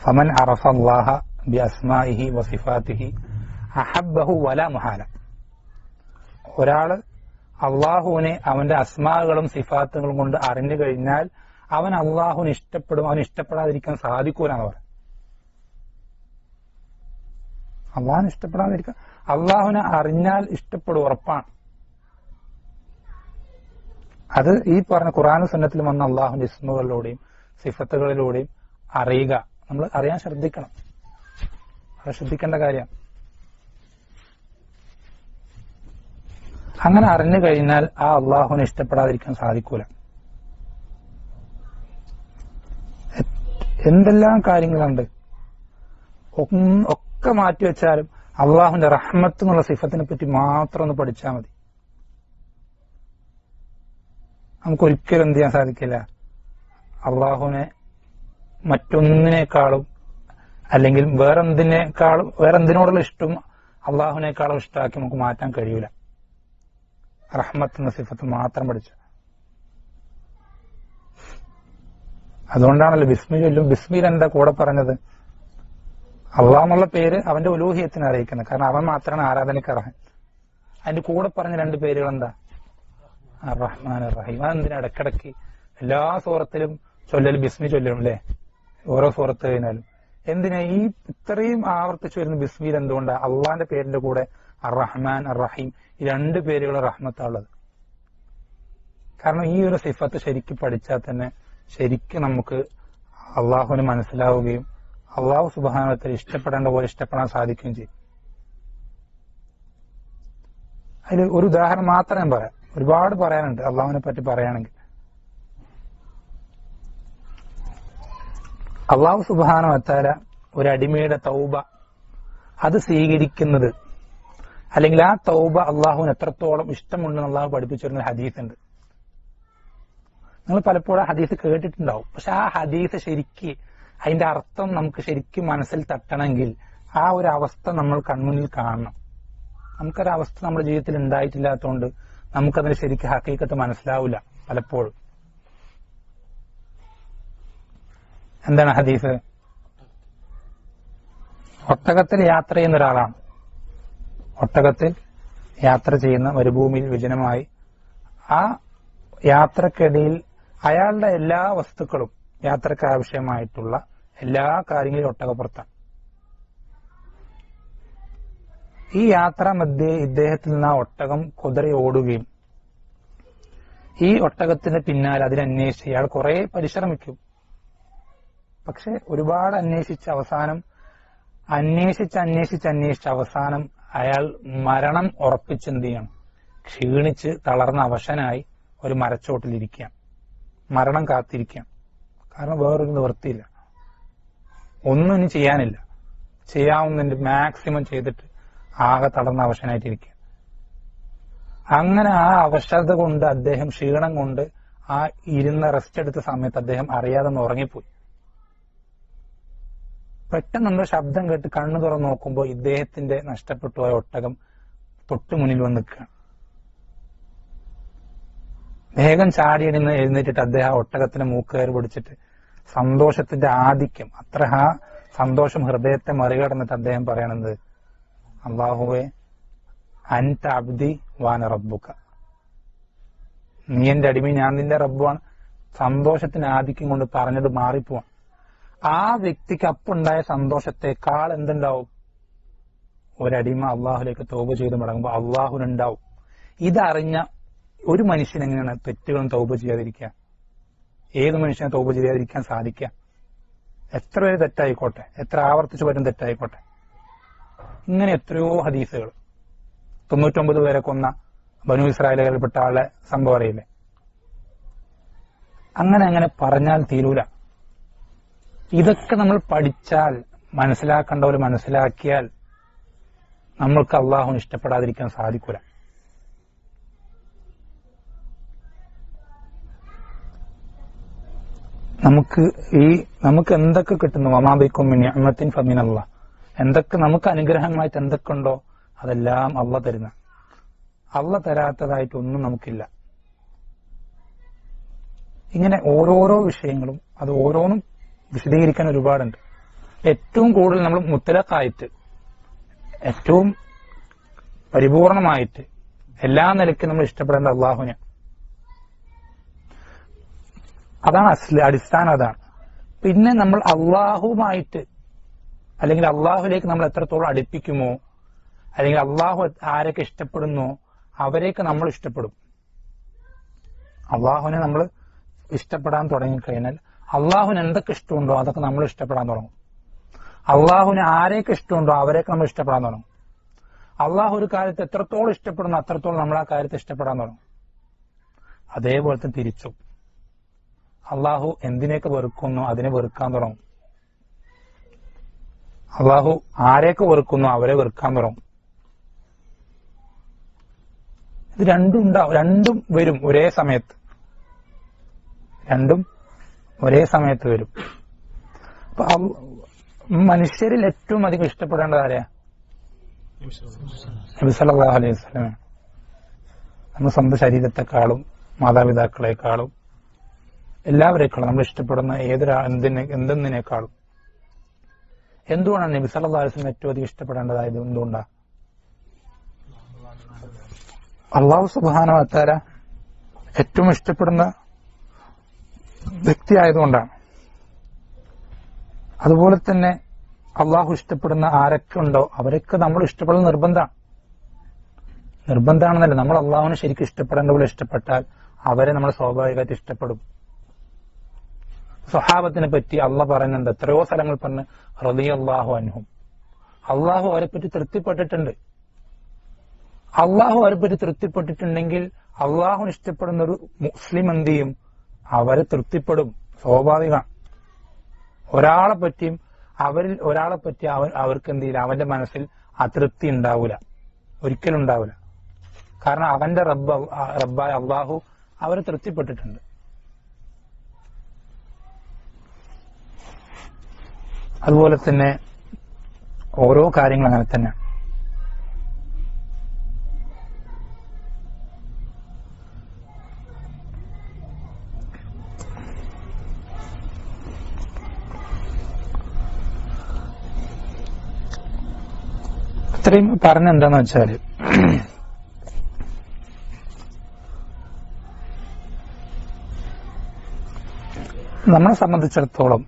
ഫമൻ അറഫ അല്ലാഹ ബിഅസ്മാഇഹി വസിഫാതിഹി അഹബ്ബഹു വലാ മുഹാല. ഒരാള് അള്ളാഹുവിനെ അവന്റെ അസ്മാകളും സിഫാത്തുകളും കൊണ്ട് അറിഞ്ഞു കഴിഞ്ഞാൽ അവൻ അള്ളാഹുവിനെ ഇഷ്ടപ്പെടും, അവന് ഇഷ്ടപ്പെടാതിരിക്കാൻ സാധിക്കൂലെന്ന് പറയും. അള്ളാഹുവിനെ ഇഷ്ടപ്പെടാതിരിക്കാൻ, അള്ളാഹുവിനെ അറിഞ്ഞാൽ ഇഷ്ടപ്പെടും, ഉറപ്പാണ്. അത് ഈ പറഞ്ഞ ഖുർആനും സുന്നത്തിലും വന്ന അള്ളാഹുവിന്റെ ഇസ്മുകളിലൂടെയും സിഫത്തുകളിലൂടെയും അറിയുക. നമ്മൾ അറിയാൻ ശ്രദ്ധിക്കണം, അത് ശ്രദ്ധിക്കേണ്ട കാര്യം. അങ്ങനെ അറിഞ്ഞു കഴിഞ്ഞാൽ ആ അള്ളാഹുവിനെ ഇഷ്ടപ്പെടാതിരിക്കാൻ സാധിക്കൂല. എന്തെല്ലാം കാര്യങ്ങളുണ്ട് ഒക്കെ മാറ്റിവെച്ചാലും അള്ളാഹുവിന്റെ റഹ്മത്ത് എന്നുള്ള സിഫത്തിനെ പറ്റി മാത്രം ഒന്ന് പഠിച്ചാൽ മതി. നമുക്ക് ഒരിക്കലും എന്ത് ചെയ്യാൻ സാധിക്കില്ല, അള്ളാഹുവിനെ മറ്റൊന്നിനേക്കാളും അല്ലെങ്കിൽ വേറെന്തിനോടുള്ള ഇഷ്ടം അള്ളാഹുവിനേക്കാളും ഇഷ്ടമാക്കി നമുക്ക് മാറ്റാൻ കഴിയൂല. റഹ്മത്ത് എന്ന സിഫത്ത് മാത്രം പഠിച്ചു. അതുകൊണ്ടാണല്ലോ ബിസ്മി ചൊല്ലും. ബിസ്മിയിൽ എന്താ കൂടെ പറഞ്ഞത്? അള്ളാഹ് എന്നുള്ള പേര് അവന്റെ ഉലൂഹിയത്തിനെ അറിയിക്കുന്നത്. കാരണം അവൻ മാത്രമാണ് ആരാധനയ്ക്ക് അർഹൻ. അതിന്റെ കൂടെ പറഞ്ഞ രണ്ട് പേരുകൾ എന്താ? റഹ്മാൻ റഹീം. അതെന്തിനാ ഇടക്കിടക്ക് എല്ലാ സൂറത്തിലും ചൊല്ലൽ ബിസ്മി ചൊല്ലും അല്ലെ? ഓരോ സൂറത്ത് കഴിഞ്ഞാലും എന്തിനാ ഈ ഇത്രയും ആവർത്തിച്ചു വരുന്ന ബിസ്മിയിൽ? എന്തുകൊണ്ടാ? അള്ളാന്റെ പേരിന്റെ കൂടെ റഹ്മാൻ റഹീം ഈ രണ്ട് പേരുകൾ റഹ്മത്താണുള്ളത്. കാരണം ഈ ഒരു സിഫത്ത് ശരിക്കും പഠിച്ചാൽ തന്നെ ശരിക്കും നമുക്ക് അള്ളാഹുവിനെ മനസ്സിലാവുകയും അള്ളാഹു സുബ്ഹാനഹു ഇഷ്ടപ്പെടേണ്ട പോലെ ഇഷ്ടപ്പെടാൻ സാധിക്കുകയും ചെയ്യും. അതിൽ ഒരു ഉദാഹരണം മാത്രം ഞാൻ പറയാം. ഒരുപാട് പറയാനുണ്ട് അള്ളാഹുവിനെ പറ്റി പറയുകയാണെങ്കിൽ. അള്ളാഹു സുബ്ഹാനഹു വതആല ഒരു അടിമയുടെ തൗബ അത് സ്വീകരിക്കുന്നത്, അല്ലെങ്കിൽ ആ തൗബ അള്ളാഹുവിന് എത്രത്തോളം ഇഷ്ടമുണ്ടെന്ന് അള്ളാഹു പഠിപ്പിച്ചിരുന്ന ഹദീസ് ഉണ്ട്. നിങ്ങൾ പലപ്പോഴും ഹദീസ് കേട്ടിട്ടുണ്ടാവും. പക്ഷെ ആ ഹദീസ് ശരിക്ക് അതിന്റെ അർത്ഥം നമുക്ക് ശരിക്കും മനസ്സിൽ തട്ടണമെങ്കിൽ ആ ഒരു അവസ്ഥ നമ്മൾ കൺമുന്നിൽ കാണണം. നമുക്കൊരവസ്ഥ നമ്മുടെ ജീവിതത്തിൽ ഉണ്ടായിട്ടില്ലാത്തതുകൊണ്ട് നമുക്കതിന് ശരിക്കും ഹഖീഖത്ത് മനസ്സിലാവില്ല പലപ്പോഴും. എന്താണ് ഹദീസ്? ഒട്ടകത്തിൽ യാത്ര ചെയ്യുന്ന ഒരാളാണ്. ഒട്ടകത്തിൽ യാത്ര ചെയ്യുന്ന മരുഭൂമിയിൽ വിജനമായി ആ യാത്രക്കിടയിൽ അയാളുടെ എല്ലാ വസ്തുക്കളും യാത്രക്ക് ആവശ്യമായിട്ടുള്ള എല്ലാ കാര്യങ്ങളും ഒട്ടകപ്പുറത്താണ്. ഈ യാത്രാ മധ്യേ ഇദ്ദേഹത്തിൽ നിന്ന് ആ ഒട്ടകം കുതിര ഓടുകയും ഈ ഒട്ടകത്തിന് പിന്നാലെ അതിനന്വേഷിച്ച് ഇയാൾ കുറെ പരിശ്രമിക്കും. പക്ഷെ ഒരുപാട് അന്വേഷിച്ച് അവസാനം അയാൾ മരണം ഉറപ്പിച്ചെന്ത് ചെയ്യണം? ക്ഷീണിച്ച് തളർന്ന അവശനായി ഒരു മരച്ചോട്ടിലിരിക്കാം, മരണം കാത്തിരിക്കാം. കാരണം വേറൊരു നിവൃത്തിയില്ല, ഒന്നും ഇനി ചെയ്യാനില്ല. ചെയ്യാവുന്നതിന്റെ മാക്സിമം ചെയ്തിട്ട് ആകെ തളർന്ന അവശനായിട്ടിരിക്കുക. അങ്ങനെ ആ അവശത കൊണ്ട് അദ്ദേഹം, ക്ഷീണം കൊണ്ട് ആ ഇരുന്ന റെസ്റ്റ് എടുത്ത സമയത്ത് അദ്ദേഹം അറിയാതെ ഉറങ്ങിപ്പോയി. പെട്ടെന്നുള്ള ശബ്ദം കേട്ട് കണ്ണു തുറന്ന് നോക്കുമ്പോൾ ഇദ്ദേഹത്തിന്റെ നഷ്ടപ്പെട്ടു പോയ ഒട്ടകം തൊട്ടു മുന്നിൽ വന്ന് നിൽക്കുകയാണ്. വേഗം ചാടിയടിന്ന് എഴുന്നേറ്റിട്ട് അദ്ദേഹം ഒട്ടകത്തിന്റെ മൂക്കുകയർ പിടിച്ചിട്ട് സന്തോഷത്തിന്റെ ആധിക്യം, അത്ര ആ സന്തോഷം ഹൃദയത്തെ മറികടന്നിട്ട് അദ്ദേഹം പറയണത്, അല്ലാഹുവേ അൻത അബ്ദി വാന റബ്ബുക, നീ എന്റെ അടിമ, ഞാൻ നിന്റെ റബ്ബാണ്. സന്തോഷത്തിന്റെ ആധിക്യം കൊണ്ട് പറഞ്ഞത് മാറിപ്പോവാൻ. ആ വ്യക്തിക്ക് അപ്പുണ്ടായ സന്തോഷത്തെക്കാൾ എന്തുണ്ടാവും? ഒരടിമ അള്ളാഹുലേക്ക് തൗബ ചെയ്ത് മടങ്ങുമ്പോൾ അള്ളാഹുനുണ്ടാവും. ഇതറിഞ്ഞ ഒരു മനുഷ്യൻ എങ്ങനെയാണ് തെറ്റുകളും തൗബ ചെയ്യാതിരിക്കുക? ഏത് മനുഷ്യനെ തൗബ ചെയ്യാതിരിക്കാൻ സാധിക്കുക? എത്ര പേര് തെറ്റായിക്കോട്ടെ, എത്ര ആവർത്തിച്ചു വരും തെറ്റായിക്കോട്ടെ. ഇങ്ങനെ എത്രയോ ഹദീസുകൾ. 99 പേരെ കൊന്ന ബനു ഇസ്രായേലുകളിൽപ്പെട്ട ആളെ സംഭവം അറിയില്ലേ? അങ്ങനെ പറഞ്ഞാൽ തീരൂല. ഇതൊക്കെ നമ്മൾ പഠിച്ചാൽ, മനസ്സിലാക്കേണ്ടവർ മനസ്സിലാക്കിയാൽ നമ്മൾക്ക് അള്ളാഹുവിനെ ഇഷ്ടപ്പെടാതിരിക്കാൻ സാധിക്കൂല. നമുക്ക് എന്തൊക്കെ കിട്ടുന്നു, വമാബിക്കും മിൻ നിഅമത്തിൻ ഫമിനല്ലാഹ്, എന്തൊക്കെ നമുക്ക് അനുഗ്രഹമായിട്ട് എന്തൊക്കെ ഉണ്ടോ അതെല്ലാം അള്ളാഹ് തരുന്ന. അള്ളാഹ് തരാത്തതായിട്ടൊന്നും നമുക്കില്ല. ഇങ്ങനെ ഓരോരോ വിഷയങ്ങളും അത് ഓരോന്നും വിശദീകരിക്കാൻ ഒരുപാടുണ്ട്. ഏറ്റവും കൂടുതൽ നമ്മൾ മുത്തലഖായിട്ട്, ഏറ്റവും പരിപൂർണമായിട്ട് എല്ലാ നിലയ്ക്കും നമ്മൾ ഇഷ്ടപ്പെടേണ്ട അള്ളാഹുവിനെ. അതാണ് അടിസ്ഥാനം. അതാണ്. പിന്നെ നമ്മൾ അള്ളാഹുമായിട്ട് അല്ലെങ്കിൽ അള്ളാഹുലേക്ക് നമ്മൾ എത്രത്തോളം അടുപ്പിക്കുമോ, അല്ലെങ്കിൽ അള്ളാഹു ആരൊക്കെ ഇഷ്ടപ്പെടുന്നോ അവരെയൊക്കെ നമ്മൾ ഇഷ്ടപ്പെടും. അള്ളാഹുവിനെ നമ്മൾ ഇഷ്ടപ്പെടാൻ തുടങ്ങിക്കഴിഞ്ഞാൽ അള്ളാഹുവിന് എന്തൊക്കെ ഇഷ്ടമുണ്ടോ അതൊക്കെ നമ്മൾ ഇഷ്ടപ്പെടാൻ തുടങ്ങും. അള്ളാഹുവിന് ആരെയൊക്കെ ഇഷ്ടമുണ്ടോ അവരെയൊക്കെ നമ്മൾ ഇഷ്ടപ്പെടാൻ തുടങ്ങും. അള്ളാഹു ഒരു കാര്യത്തെ എത്രത്തോളം ഇഷ്ടപ്പെടുന്നു അത്രത്തോളം നമ്മൾ ആ കാര്യത്തെ ഇഷ്ടപ്പെടാൻ തുടങ്ങും. അതേപോലത്തെ തിരിച്ചു അള്ളാഹു എന്തിനേക്ക് വെറുക്കുന്നു അതിനെ വെറുക്കാൻ തുടങ്ങും. അള്ളാഹു ആരെയൊക്കെ വെറുക്കുന്നു അവരെ വെറുക്കാൻ പറയും. ഇത് രണ്ടും ഉണ്ടാവും, രണ്ടും വരും ഒരേ സമയത്ത്, രണ്ടും ഒരേ സമയത്ത് വരും. അപ്പൊ മനുഷ്യരിൽ ഏറ്റവും അധികം ഇഷ്ടപ്പെടേണ്ടത് ആരെയാ? നബി സല്ലല്ലാഹു അലൈഹി വസല്ലം. നമ്മൾ സ്വന്തം ശരീരത്തെക്കാളും മാതാപിതാക്കളെക്കാളും എല്ലാവരെക്കാളും നമ്മൾ ഇഷ്ടപ്പെടുന്ന എന്തെന്നിനേക്കാളും എന്തുകൊണ്ടാണ് നബി സല്ലല്ലാഹു അലൈഹി വസല്ലം ഏറ്റവും അധികം ഇഷ്ടപ്പെടേണ്ടതായത്? എന്തുകൊണ്ടാ? അല്ലാഹു സുബ്ഹാനഹു വ തആല ഏറ്റവും ഇഷ്ടപ്പെടുന്ന വ്യക്തിയായതുകൊണ്ടാണ്. അതുപോലെ തന്നെ അള്ളാഹു ഇഷ്ടപ്പെടുന്ന ആരൊക്കെ ഉണ്ടോ അവരൊക്കെ നമ്മൾ ഇഷ്ടപ്പെടുന്ന നിർബന്ധമാണെന്നല്ല, നമ്മൾ അള്ളാഹുവിനെ ശരിക്കും ഇഷ്ടപ്പെടേണ്ട പോലെ ഇഷ്ടപ്പെട്ടാൽ അവരെ നമ്മൾ സ്വാഭാവികമായിട്ട് ഇഷ്ടപ്പെടും. സ്വഹാബത്തിനെ പറ്റി അള്ളാഹ് പറയുന്നുണ്ട്, എത്രയോ സ്ഥലങ്ങൾ പറഞ്ഞ് റളിയല്ലാഹു അൻഹും, അള്ളാഹു അവരെ പറ്റി തൃപ്തിപ്പെട്ടിട്ടുണ്ട്. അള്ളാഹു അവരെ പറ്റി തൃപ്തിപ്പെട്ടിട്ടുണ്ടെങ്കിൽ അള്ളാഹുവിന് ഇഷ്ടപ്പെടുന്ന ഒരു മുസ്ലിം എന്ത് ചെയ്യും? അവരെ തൃപ്തിപ്പെടും, സ്വാഭാവികം. ഒരാളെ പറ്റിയും അവരിൽ ഒരാളെ പറ്റി അവർക്ക് എന്ത് ചെയ്യില്ല, അവന്റെ മനസ്സിൽ അതൃപ്തി ഉണ്ടാവൂല, ഒരിക്കലും ഉണ്ടാവില്ല. കാരണം അവന്റെ റബ്ബായ അള്ളാഹു അവരെ തൃപ്തിപ്പെട്ടിട്ടുണ്ട്. അതുപോലെ തന്നെ ഓരോ കാര്യങ്ങൾ അങ്ങനെ തന്നെ. ഇത്രയും പറഞ്ഞെന്താന്ന് വെച്ചാല്, നമ്മളെ സംബന്ധിച്ചിടത്തോളം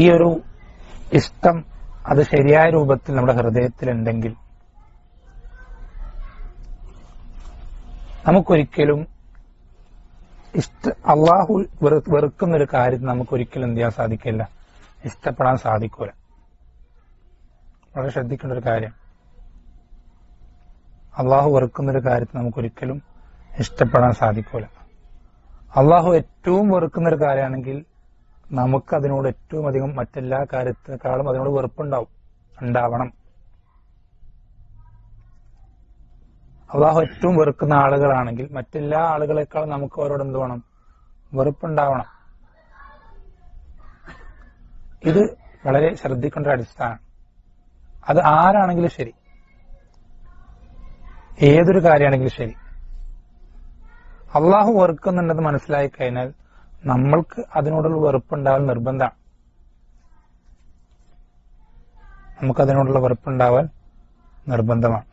ഈ ഒരു ഇഷ്ടം അത് ശരിയായ രൂപത്തിൽ നമ്മുടെ ഹൃദയത്തിലുണ്ടെങ്കിൽ നമുക്കൊരിക്കലും അള്ളാഹു വെറുക്കുന്നൊരു കാര്യത്തിൽ നമുക്കൊരിക്കലും എന്ത് ചെയ്യാൻ സാധിക്കില്ല, ഇഷ്ടപ്പെടാൻ സാധിക്കൂല. വളരെ ശ്രദ്ധിക്കേണ്ട ഒരു കാര്യം, അള്ളാഹു വെറുക്കുന്നൊരു കാര്യത്തിൽ നമുക്കൊരിക്കലും ഇഷ്ടപ്പെടാൻ സാധിക്കൂല. അള്ളാഹു ഏറ്റവും വെറുക്കുന്നൊരു കാര്യമാണെങ്കിൽ നമുക്ക് അതിനോട് ഏറ്റവും അധികം മറ്റെല്ലാ കാര്യത്തെക്കാളും അതിനോട് ഉണ്ടാവണം. അള്ളാഹു ഏറ്റവും വെറുക്കുന്ന ആളുകളാണെങ്കിൽ മറ്റെല്ലാ ആളുകളെക്കാളും നമുക്ക് അവരോട് എന്ത് വേണം? വെറുപ്പുണ്ടാവണം. ഇത് വളരെ ശ്രദ്ധിക്കേണ്ട ഒരു അടിസ്ഥാനം. അത് ആരാണെങ്കിലും ശരി, ഏതൊരു കാര്യമാണെങ്കിലും ശരി, അള്ളാഹു വെറുക്കുന്നുണ്ടെന്ന് മനസ്സിലായി കഴിഞ്ഞാൽ നമ്മൾക്ക് അതിനോടുള്ള വെറുപ്പുണ്ടാവാൻ നിർബന്ധമാണ്. നമുക്കതിനോടുള്ള വെറുപ്പുണ്ടാവാൻ നിർബന്ധമാണ്.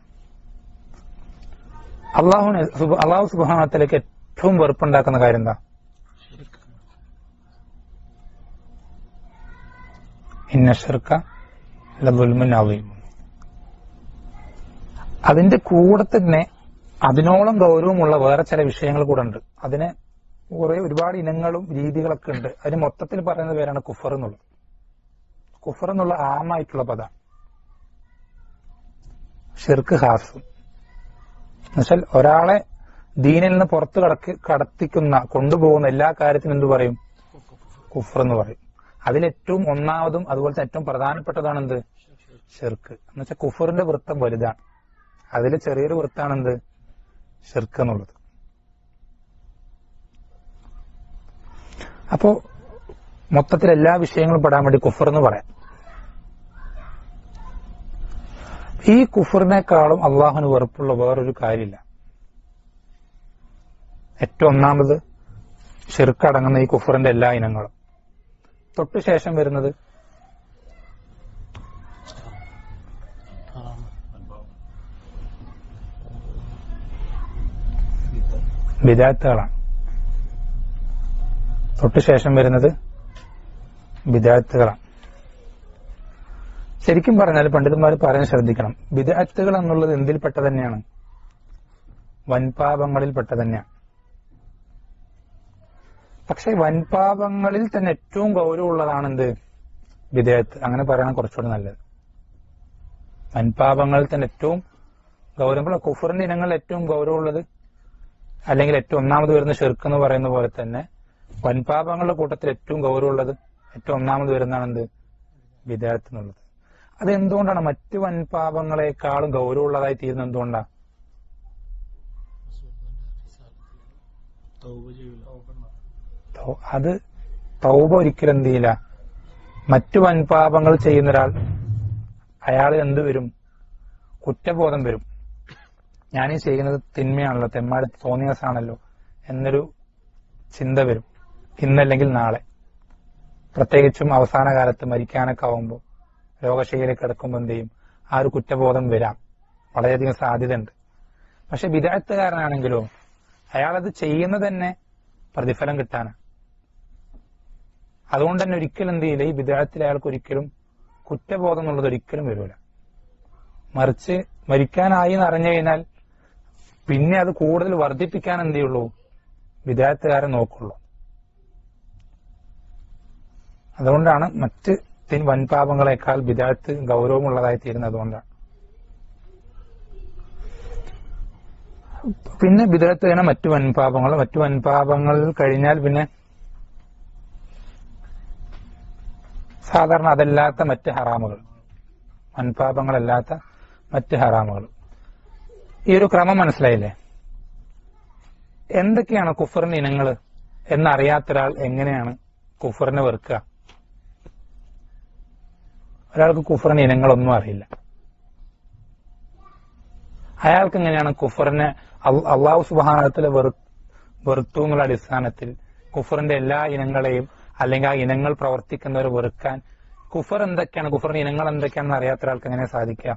അള്ളാഹു സുബ്ഹാനഹു വ തആലയ്ക്ക് ഏറ്റവും വെറുപ്പുണ്ടാക്കുന്ന കാര്യം എന്താ? ഇന്ന ശിർക ലദുൽമുൻ അദീം. അതിന്റെ കൂടെ തന്നെ അതിനോളം ഗൗരവമുള്ള വേറെ ചില വിഷയങ്ങൾ കൂടെ ഉണ്ട്. അതിന് ഒരുപാട് ഇനങ്ങളും രീതികളൊക്കെ ഉണ്ട്. അതിന് മൊത്തത്തിൽ പറയുന്ന പേരാണ് കുഫർ എന്നുള്ളത്. കുഫർ എന്നുള്ള ആമായിട്ടുള്ള പദം. ഷിർക്ക് ഖാസ് എന്നുവെച്ചാൽ ഒരാളെ ദീനിൽ നിന്ന് പുറത്ത് കടത്തിക്കുന്ന കൊണ്ടുപോകുന്ന എല്ലാ കാര്യത്തിനും എന്ത് പറയും? കുഫർ എന്ന് പറയും. അതിലേറ്റവും ഒന്നാമതും അതുപോലെ ഏറ്റവും പ്രധാനപ്പെട്ടതാണ് എന്ത്? ഷിർക്ക്. എന്നുവെച്ചാൽ കുഫറിന്റെ വൃത്തം വലുതാണ്. അതിൽ ചെറിയൊരു വൃത്താണ് എന്ത്? ഷിർക്ക് എന്നുള്ളത്. അപ്പോ മൊത്തത്തിൽ എല്ലാ വിഷയങ്ങളും പെടാൻ വേണ്ടി കുഫർ എന്ന് പറയാം. ഈ കുഫറിനേക്കാളും അള്ളാഹുവിന് വെറുപ്പുള്ള വേറൊരു കാര്യമില്ല. ഏറ്റവും ഒന്നാമത് ഷിർക്ക് അടങ്ങുന്ന ഈ കുഫറിന്റെ എല്ലാ ഇനങ്ങളും. തൊട്ടു ശേഷം വരുന്നത് ബിദഅത്തുകളാണ്. തൊട്ടു ശേഷം വരുന്നത് ബിദഅത്തുകളാണ്. ശരിക്കും പറഞ്ഞാൽ പണ്ഡിതന്മാർ പറയാൻ ശ്രദ്ധിക്കണം, ബിദഅത്തുകൾ എന്നുള്ളത് എന്തിൽപ്പെട്ട തന്നെയാണ്? വൻപാപങ്ങളിൽപ്പെട്ട തന്നെയാണ്. പക്ഷെ വൻപാപങ്ങളിൽ തന്നെ ഏറ്റവും ഗൗരവമുള്ളതാണ് എന്ത്? ബിദഅത്ത്. അങ്ങനെ പറയണം കുറച്ചുകൂടി നല്ലത്. വൻപാപങ്ങളിൽ തന്നെ ഏറ്റവും ഗൗരവമുള്ള കുഫറിന്റെ ഇനങ്ങളിൽ ഏറ്റവും ഗൗരവമുള്ളത്, അല്ലെങ്കിൽ ഏറ്റവും ഒന്നാമത് വരുന്ന ഷിർക്ക് എന്ന് പറയുന്ന പോലെ തന്നെ വൻപാപങ്ങളുടെ കൂട്ടത്തിൽ ഏറ്റവും ഗൗരവമുള്ളത് ഏറ്റവും ഒന്നാമത് വരുന്നതാണ് എന്ത്? ബിദ്അത്ത് എന്നുള്ളത്. അതെന്തുകൊണ്ടാണ് മറ്റു വൻപാപങ്ങളെക്കാളും ഗൗരവമുള്ളതായി തീരുന്നത്? എന്തുകൊണ്ടാണ്? അത് തൗബ ഒരിക്കലും എന്ത് ചെയ്യില്ല. മറ്റു വൻപാപങ്ങൾ ചെയ്യുന്ന ഒരാൾ അയാൾ എന്ത് വരും? കുറ്റബോധം വരും. ഞാനീ ചെയ്യുന്നത് തിന്മയാണല്ലോ, തെമ്മാടി തോന്നിയസാണല്ലോ എന്നൊരു ചിന്ത വരും, ഇന്നല്ലെങ്കിൽ നാളെ. പ്രത്യേകിച്ചും അവസാന കാലത്ത് മരിക്കാനൊക്കെ ആവുമ്പോൾ, രോഗശൈലിയിലേക്ക് കിടക്കുമ്പോൾ എന്ത് ചെയ്യും? ആ ഒരു കുറ്റബോധം വരാം, വളരെയധികം സാധ്യതയുണ്ട്. പക്ഷെ ബിദ്അത്തുകാരനാണെങ്കിലോ അയാളത് ചെയ്യുന്നത് തന്നെ പ്രതിഫലം കിട്ടാനാണ്. അതുകൊണ്ട് തന്നെ ഒരിക്കലും എന്ത് ചെയ്യില്ല, ഈ ബിദ്അത്തിൽ അയാൾക്ക് ഒരിക്കലും കുറ്റബോധം എന്നുള്ളത് ഒരിക്കലും വരില്ല. മറിച്ച് മരിക്കാനായി എന്ന് അറിഞ്ഞു കഴിഞ്ഞാൽ പിന്നെ അത് കൂടുതൽ വർദ്ധിപ്പിക്കാൻ എന്ത് ചെയ്യുള്ളൂ? ബിദ്അത്തുകാരൻ നോക്കുള്ളൂ. അതുകൊണ്ടാണ് മറ്റ് വൻപാപങ്ങളെക്കാൾ ബിദ്അത്ത് ഗൗരവമുള്ളതായി തീരുന്നത്. അതുകൊണ്ടാണ്. പിന്നെ ബിദ്അത്ത് തന്നെ മറ്റു വൻപാപങ്ങൾ കഴിഞ്ഞാൽ പിന്നെ സാധാരണ അതല്ലാത്ത മറ്റ് ഹറാമുകൾ, വൻപാപങ്ങളല്ലാത്ത മറ്റ് ഹറാമുകൾ. ഈ ഒരു ക്രമം മനസ്സിലായില്ലേ? എന്തൊക്കെയാണ് കുഫറിന്റെ ഇനങ്ങൾ എന്നറിയാത്ത ഒരാൾ എങ്ങനെയാണ് കുഫറിനെ വെറുക്കുക? ഒരാൾക്ക് കുഫറിന്റെ ഇനങ്ങളൊന്നും അറിയില്ല. അയാൾക്ക് എങ്ങനെയാണ് കുഫറിനെ അള്ളാഹു സുബ്ഹാനഹു വ തആല വെറുത്തു എന്നുള്ള അടിസ്ഥാനത്തിൽ കുഫറിന്റെ എല്ലാ ഇനങ്ങളെയും അല്ലെങ്കിൽ ആ ഇനങ്ങൾ പ്രവർത്തിക്കുന്നവരെ വെറുക്കാൻ? കുഫർ എന്തൊക്കെയാണ്, കുഫറിന്റെ ഇനങ്ങൾ എന്തൊക്കെയാണെന്ന് അറിയാത്ത ഒരാൾക്ക് എങ്ങനെ സാധിക്കുക?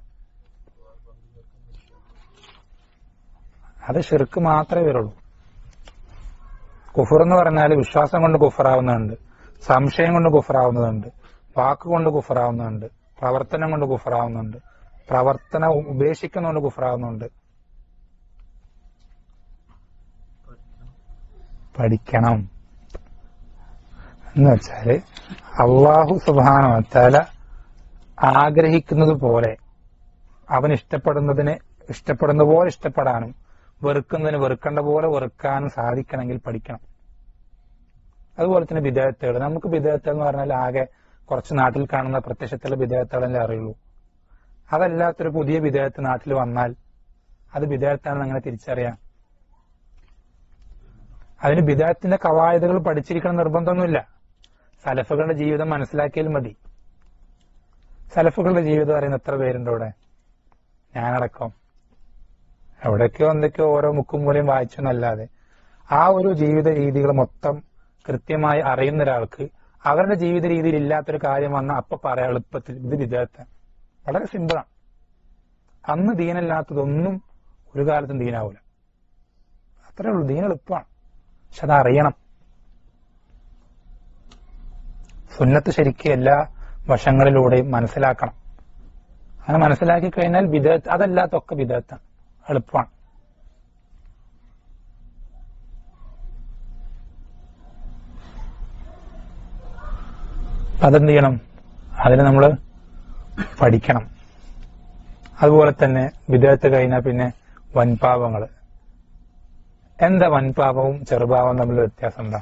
അത് ശിർക്ക് മാത്രമേ വരുള്ളൂ. കുഫർ എന്ന് പറഞ്ഞാൽ വിശ്വാസം കൊണ്ട് കുഫറാവുന്നുണ്ട്, സംശയം കൊണ്ട് കുഫറാവുന്നതുണ്ട്, വാക്കുകൊണ്ട് കുഫറാവുന്നുണ്ട്, പ്രവർത്തനം കൊണ്ട് കുഫറാവുന്നുണ്ട്, പ്രവർത്തനം ഉപേക്ഷിക്കുന്നതുകൊണ്ട് കുഫറാവുന്നുണ്ട്. പഠിക്കണം എന്ന് വെച്ചാല് അല്ലാഹു സുബ്ഹാനഹു വ തആല ആഗ്രഹിക്കുന്നത് പോലെ, അവൻ ഇഷ്ടപ്പെടുന്ന പോലെ ഇഷ്ടപ്പെടാനും വെറുക്കുന്നതിന് വെറുക്കേണ്ട പോലെ വെറുക്കാനും സാധിക്കണമെങ്കിൽ പഠിക്കണം. അതുപോലെ തന്നെ ബിദ്അത്തുകൾ. നമുക്ക് ബിദ്അത്തുകൾ എന്ന് പറഞ്ഞാൽ ആകെ കുറച്ച് നാട്ടിൽ കാണുന്ന പ്രത്യക്ഷത്തിലുള്ള ബിദ്അത്തുകളല്ലേ അറിയുള്ളൂ. അതല്ലാത്തൊരു പുതിയ ബിദ്അത്ത് നാട്ടിൽ വന്നാൽ അത് ബിദ്അത്താണെന്ന് അങ്ങനെ തിരിച്ചറിയാം. അതിന് ബിദ്അത്തിന്റെ ഖവായിദുകൾ പഠിച്ചിരിക്കണം നിർബന്ധമൊന്നുമില്ല. സലഫുകളുടെ ജീവിതം മനസ്സിലാക്കിയാൽ മതി. സലഫുകളുടെ ജീവിതം അറിയുന്ന എത്ര പേരുണ്ട് ഇവിടെ? ഞാനടക്കം. എവിടേക്കോ എന്തൊക്കെയോ ഓരോ മുക്കും മൂലയും വായിച്ചെന്നല്ലാതെ ആ ഒരു ജീവിത രീതികൾ മൊത്തം കൃത്യമായി അറിയുന്ന ഒരാൾക്ക് അവരുടെ ജീവിത രീതിയിൽ ഇല്ലാത്തൊരു കാര്യം വന്നാൽ അപ്പൊ പറയാം എളുപ്പത്തിൽ ഇത് ബിദ്അത്താണ്. വളരെ സിമ്പിളാണ്. അന്ന് ദീനല്ലാത്തതൊന്നും ഒരു കാലത്തും ദീനാവൂല. അത്രേ ഉള്ളൂ. ദീൻ എളുപ്പമാണ്. പക്ഷെ അത് അറിയണം. സുന്നത്ത് ശരിക്കും എല്ലാ വശങ്ങളിലൂടെയും മനസ്സിലാക്കണം. അങ്ങനെ മനസ്സിലാക്കി കഴിഞ്ഞാൽ ബിദ്അത്ത് അതല്ലാത്തൊക്കെ ബിദ്അത്താണ്. എളുപ്പമാണ്. അതെന്ത് ചെയ്യണം? അതിന് നമ്മൾ പഠിക്കണം. അതുപോലെ തന്നെ ബിദ്അത്ത് കഴിഞ്ഞാൽ പിന്നെ വൻപാപങ്ങൾ. എന്താ വൻപാപവും ചെറുപാപവും തമ്മിൽ വ്യത്യാസം എന്താ?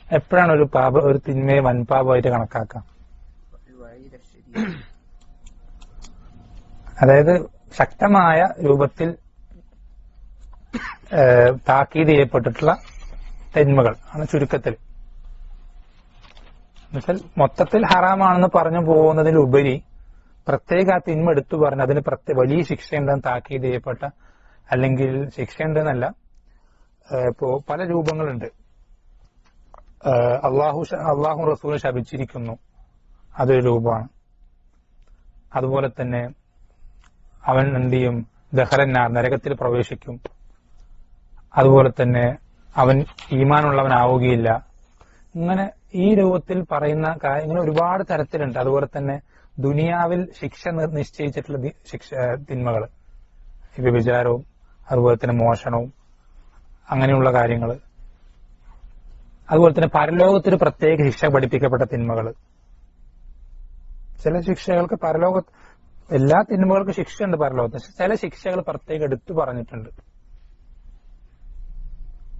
എപ്പോഴാണ് ഒരു തിന്മയെ വൻപാപമായിട്ട് കണക്കാക്കാം? അതായത് ശക്തമായ രൂപത്തിൽ താക്കീത് ചെയ്യപ്പെട്ടിട്ടുള്ള തിന്മകൾ ആണ് ചുരുക്കത്തിൽ. എന്നുവെച്ചാൽ മൊത്തത്തിൽ ഹറാമാണെന്ന് പറഞ്ഞു പോകുന്നതിലുപരി പ്രത്യേക ആ തിന്മ എടുത്തു പറഞ്ഞ് അതിന് വലിയ ശിക്ഷയുണ്ടെന്ന് താക്കീത് ചെയ്യപ്പെട്ട, അല്ലെങ്കിൽ ശിക്ഷയുണ്ടെന്നല്ല, ഇപ്പോ പല രൂപങ്ങളുണ്ട്. അള്ളാഹു റസൂൽ ശപിച്ചിരിക്കുന്നു, അതൊരു രൂപമാണ്. അതുപോലെ തന്നെ അവൻ എന്ത് ചെയ്യും? ദഖലന്നാർ, നരകത്തിൽ പ്രവേശിക്കും. അതുപോലെ തന്നെ അവൻ ഈമാനുള്ളവനാവുകയില്ല. ഇങ്ങനെ ഈ രൂപത്തിൽ പറയുന്ന ഇങ്ങനെ ഒരുപാട് തരത്തിലുണ്ട്. അതുപോലെ തന്നെ ദുനിയാവിൽ ശിക്ഷ നിശ്ചയിച്ചിട്ടുള്ള തിന്മകൾ, വ്യഭിചാരവും അതുപോലെ തന്നെ മോഷണവും അങ്ങനെയുള്ള കാര്യങ്ങൾ. അതുപോലെ തന്നെ പരലോകത്തൊരു പ്രത്യേക ശിക്ഷ പഠിപ്പിക്കപ്പെട്ട തിന്മകൾ. ചില ശിക്ഷകൾക്ക് എല്ലാ തിന്മകൾക്കും ശിക്ഷയുണ്ട് പരലോകത്ത്. പക്ഷെ ചില ശിക്ഷകൾ പ്രത്യേകം എടുത്തു പറഞ്ഞിട്ടുണ്ട്.